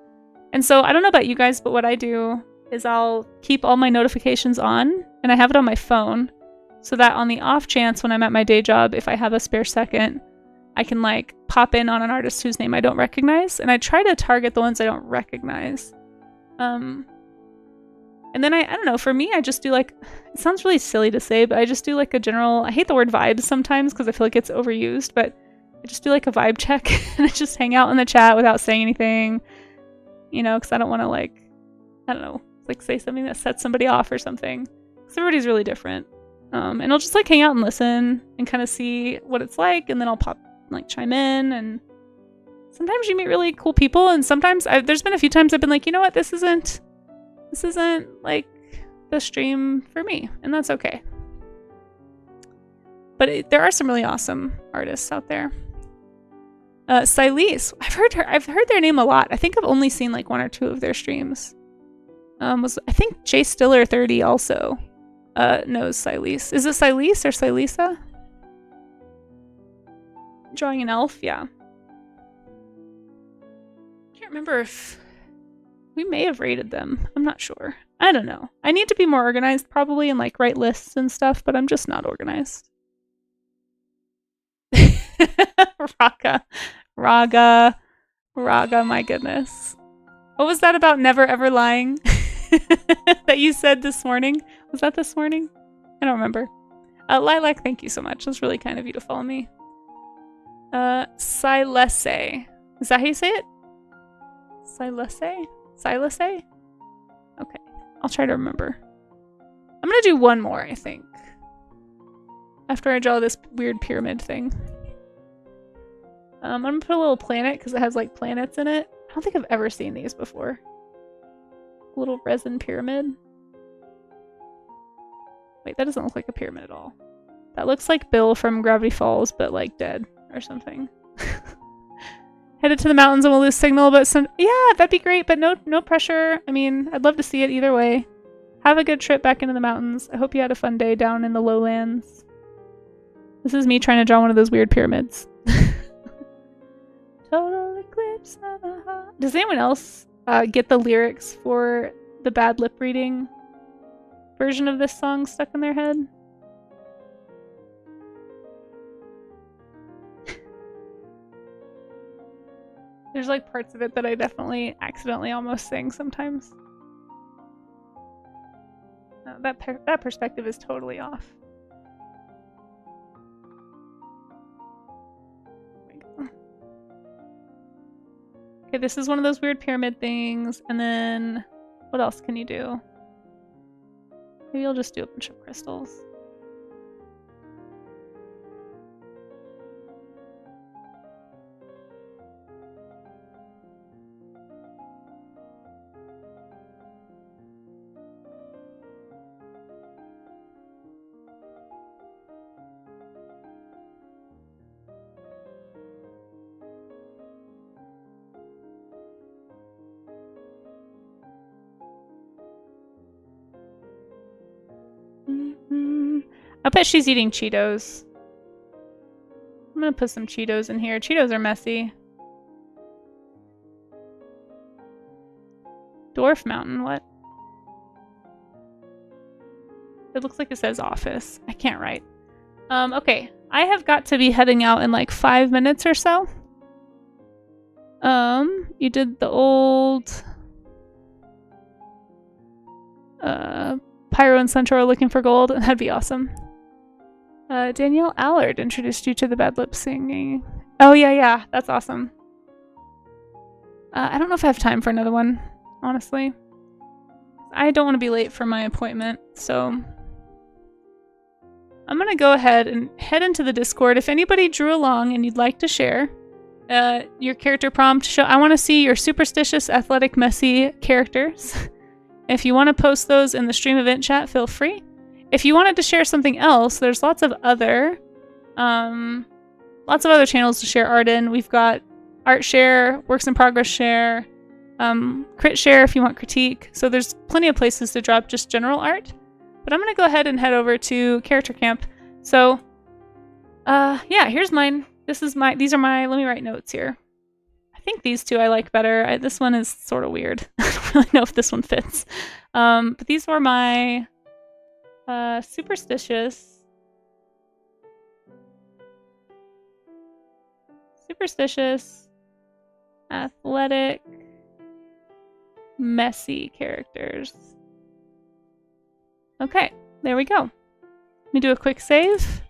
And so I don't know about you guys, but what I do is I'll keep all my notifications on, and I have it on my phone, so that on the off chance when I'm at my day job, if I have a spare second, I can, like, pop in on an artist whose name I don't recognize, and I try to target the ones I don't recognize. And then I don't know, for me, I just do, like, it sounds really silly to say, but I just do, like, a general, I hate the word vibes sometimes because I feel like it's overused, but I just do, like, a vibe check, and I just hang out in the chat without saying anything, you know, because I don't want to, like, I don't know, like, say something that sets somebody off or something, because everybody's really different. And I'll just, like, hang out and listen and kind of see what it's like, and then I'll pop, like, chime in, and sometimes you meet really cool people, and sometimes there's been a few times I've been like, you know what, this isn't like the stream for me, and that's okay. But there are some really awesome artists out there. Silese, I've heard their name a lot. I think I've only seen like one or two of their streams. I think Jay Stiller 30 also knows Silese. Is it Silese or Silesa? Drawing an elf, yeah. I can't remember if we may have rated them. I'm not sure. I don't know. I need to be more organized probably and like write lists and stuff, but I'm just not organized. Raga, my goodness. What was that about never ever lying that you said this morning? Was that this morning? I don't remember. Lilac, thank you so much. That's really kind of you to follow me. Silese. Is that how you say it? Silese? Silese? Okay. I'll try to remember. I'm gonna do one more, I think. After I draw this weird pyramid thing. I'm gonna put a little planet because it has like planets in it. I don't think I've ever seen these before. A little resin pyramid. Wait, that doesn't look like a pyramid at all. That looks like Bill from Gravity Falls, but like dead or something. Headed to the mountains and we'll lose signal, but yeah, that'd be great, but no pressure. I mean, I'd love to see it either way. Have a good trip back into the mountains. I hope you had a fun day down in the lowlands. This is me trying to draw one of those weird pyramids. Total eclipse of the heart. Does anyone else get the lyrics for the bad lip reading version of this song stuck in their head? There's like parts of it that I definitely accidentally almost sing sometimes. That perspective is totally off. Okay, this is one of those weird pyramid things, and then what else can you do? Maybe I'll just do a bunch of crystals. I bet she's eating Cheetos. I'm gonna put some Cheetos in here. Cheetos are messy. Dwarf Mountain, what? It looks like it says office. I can't write. Okay. I have got to be heading out in like 5 minutes or so. You did the old... Pyro and Centaur are looking for gold. That'd be awesome. Danielle Allard introduced you to the bad lip singing. Oh, yeah. That's awesome. I don't know if I have time for another one, honestly. I don't want to be late for my appointment, so... I'm going to go ahead and head into the Discord. If anybody drew along and you'd like to share your character prompt, I want to see your superstitious, athletic, messy characters. If you want to post those in the stream event chat, feel free. If you wanted to share something else, there's lots of other channels to share art in. We've got art share, works in progress share, crit share if you want critique. So there's plenty of places to drop just general art. But I'm gonna go ahead and head over to Character Camp. So, yeah, here's mine. These are my. Let me write notes here. I think these two I like better. This one is sort of weird. I don't really know if this one fits. But these were my superstitious, athletic, messy characters. Okay, there we go. Let me do a quick save.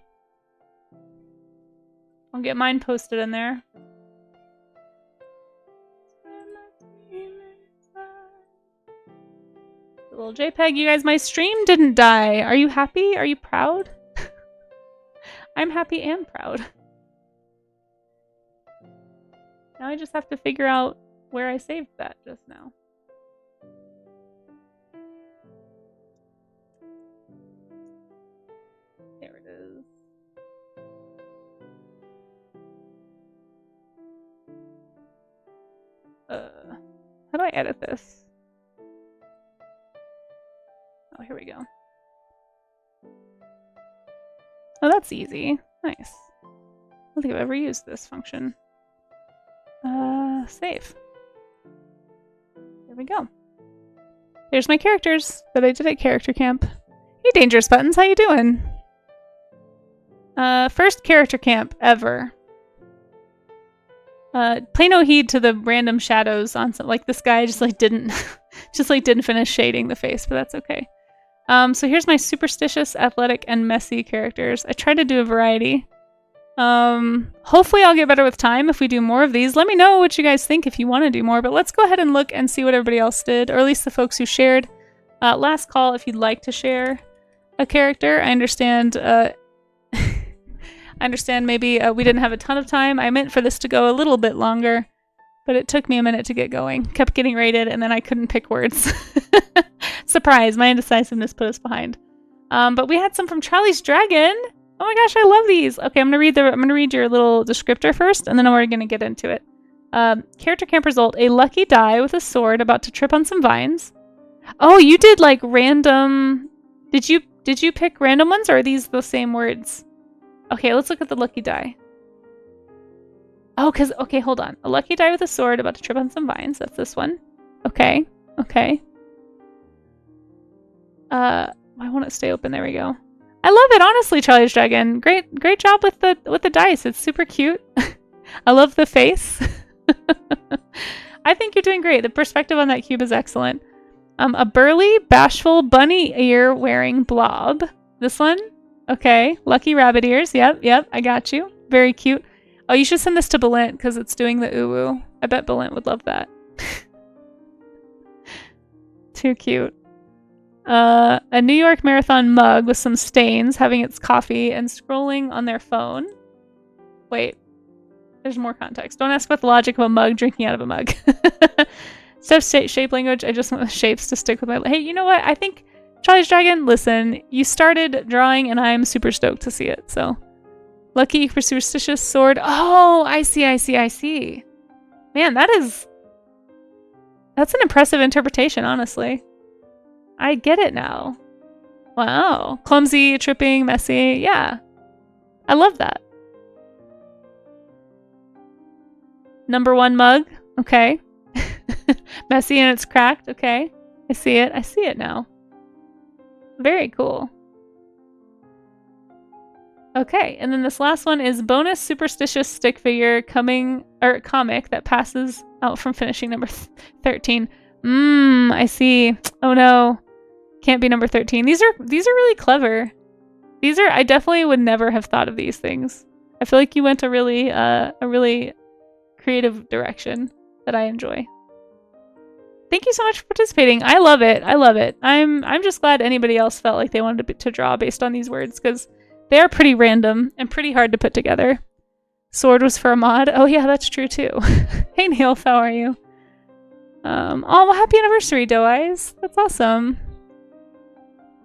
I'll get mine posted in there. A little JPEG. You guys, my stream didn't die. Are you happy? Are you proud? I'm happy and proud. Now I just have to figure out where I saved that just now. There it is. How do I edit this? Oh, here we go. Oh, that's easy. Nice. I don't think I've ever used this function. Save. There we go. There's my characters that I did at Character Camp. Hey, Dangerous Buttons, how you doing? First Character Camp ever. Pay no heed to the random shadows on some, like this guy just like didn't finish shading the face, but that's okay. So here's my superstitious, athletic, and messy characters. I tried to do a variety. Hopefully I'll get better with time if we do more of these. Let me know what you guys think if you want to do more, but let's go ahead and look and see what everybody else did, or at least the folks who shared. Last call if you'd like to share. a character. I understand I understand maybe we didn't have a ton of time. I meant for this to go a little bit longer, but it took me a minute to get going. Kept getting rated, and then I couldn't pick words. Surprise, my indecisiveness put us behind. But we had some from Charlie's Dragon. Oh my gosh, I love these. Okay, I'm gonna read your little descriptor first, and then we're gonna get into it. Character camp result: a lucky die with a sword about to trip on some vines. Oh, you did like random. Did you pick random ones, or are these the same words? Okay, let's look at the lucky die. Oh, okay, hold on. A lucky die with a sword about to trip on some vines. That's this one. Okay. Why won't it stay open? There we go. I love it, honestly, Charlie's Dragon. Great job with the dice. It's super cute. I love the face. I think you're doing great. The perspective on that cube is excellent. A burly, bashful, bunny ear wearing blob. This one? Okay. Lucky rabbit ears. Yep. I got you. Very cute. Oh, you should send this to Belint because it's doing the uwu. I bet Belint would love that. Too cute. A New York Marathon mug with some stains having its coffee and scrolling on their phone. Wait. There's more context. Don't ask about the logic of a mug drinking out of a mug. Stuff shape language. I just want the shapes to stick with my... Hey, you know what? I think Charlie's Dragon, listen, you started drawing and I'm super stoked to see it, so... Lucky for superstitious sword. Oh, I see. Man, that's an impressive interpretation, honestly. I get it now. Wow. Clumsy, tripping, messy. Yeah. I love that. Number 1 mug. Okay. Messy and it's cracked. Okay. I see it now. Very cool. Okay, and then this last one is bonus superstitious stick figure comic that passes out from finishing number 13. I see. Oh no. Can't be number 13. These are really clever. I definitely would never have thought of these things. I feel like you went a really creative direction that I enjoy. Thank you so much for participating. I love it. I'm just glad anybody else felt like they wanted to draw based on these words, because they are pretty random and pretty hard to put together. Sword was for a mod. Oh yeah, that's true too. Hey Neil, how are you? Oh, well, happy anniversary, Doe Eyes. That's awesome.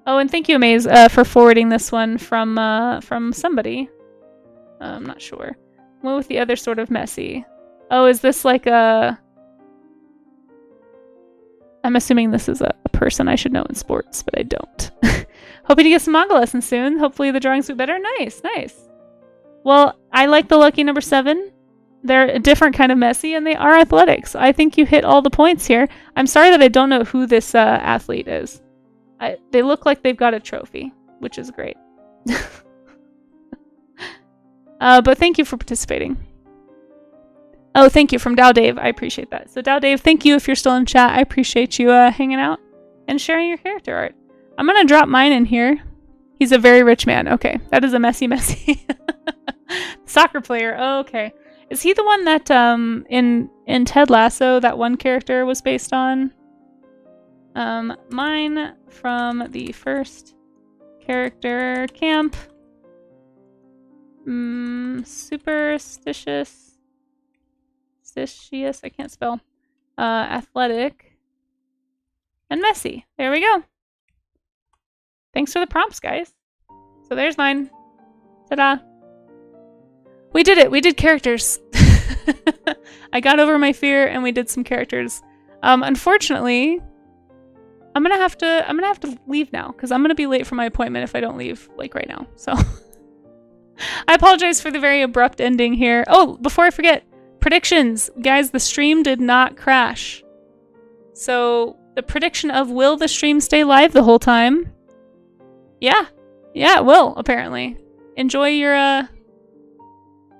Oh, and thank you, Amaze, for forwarding this one from somebody. I'm not sure. What with the other sort of messy? Oh, is this like a... I'm assuming this is a person I should know in sports, but I don't. Hoping to get some manga lessons soon. Hopefully the drawings will be better. Nice. Well, I like the lucky number 7. They're a different kind of messy, and they are athletics. I think you hit all the points here. I'm sorry that I don't know who this athlete is. They look like they've got a trophy, which is great. But thank you for participating. Oh, thank you from Dow Dave. I appreciate that. So Dow Dave, thank you if you're still in chat. I appreciate you hanging out and sharing your character art. I'm going to drop mine in here. He's a very rich man. Okay, that is a messy. Soccer player. Oh, okay. Is he the one that in Ted Lasso, that one character was based on? Mine from the first character camp. Superstitious. I can't spell. Athletic. And messy. There we go. Thanks for the prompts, guys. So there's mine. Ta-da. We did it. We did characters. I got over my fear and we did some characters. Unfortunately, I'm gonna have to leave now because I'm gonna be late for my appointment if I don't leave like right now. So I apologize for the very abrupt ending here. Oh, before I forget, predictions. Guys, the stream did not crash. So the prediction of will the stream stay live the whole time? Yeah, it will, apparently. Enjoy your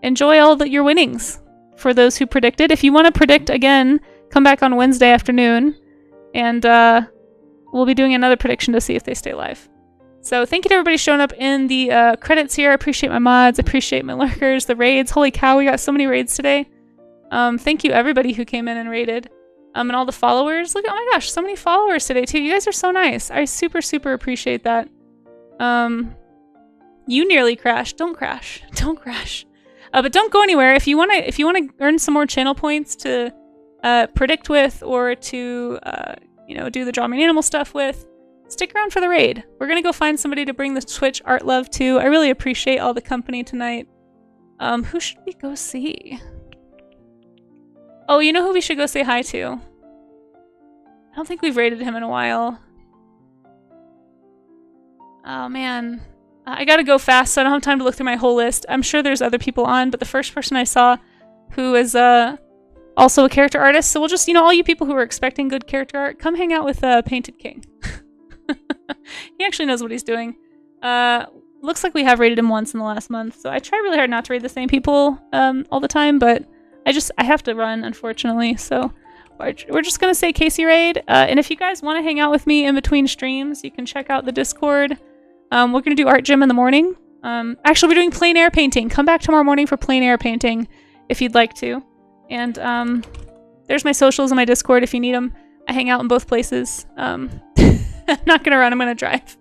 enjoy all your winnings for those who predicted. If you want to predict again, come back on Wednesday afternoon and we'll be doing another prediction to see if they stay live. So thank you to everybody showing up in the credits here. I appreciate my mods, I appreciate my lurkers, the raids. Holy cow, we got so many raids today. Thank you everybody who came in and raided. And all the followers. Look, oh my gosh, so many followers today too. You guys are so nice. I super appreciate that. You nearly crashed. Don't crash. Don't crash. But don't go anywhere. If you wanna earn some more channel points to predict with, or to do the draw me an animal stuff with, stick around for the raid. We're gonna go find somebody to bring the Twitch art love to. I really appreciate all the company tonight. Who should we go see? Oh, you know who we should go say hi to? I don't think we've raided him in a while. Oh man. I gotta go fast, so I don't have time to look through my whole list. I'm sure there's other people on, but the first person I saw who is also a character artist, so we'll just, all you people who are expecting good character art, come hang out with Painted King. He actually knows what he's doing. Looks like we have raided him once in the last month, so I try really hard not to raid the same people all the time, but I have to run, unfortunately, so we're just gonna say Kasey raid, and if you guys want to hang out with me in between streams, you can check out the Discord. We're gonna do art gym in the morning. Actually, we're doing plein air painting. Come back tomorrow morning for plein air painting if you'd like to. And there's my socials and my Discord if you need them. I hang out in both places. I'm not gonna run. I'm gonna drive.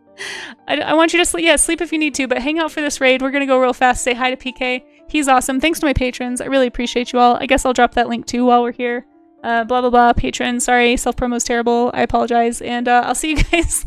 I want you to sleep. Yeah, sleep if you need to, but hang out for this raid. We're gonna go real fast. Say hi to PK. He's awesome. Thanks to my patrons. I really appreciate you all. I guess I'll drop that link too while we're here. Blah blah blah. Patrons. Sorry, self promo's terrible. I apologize. And I'll see you guys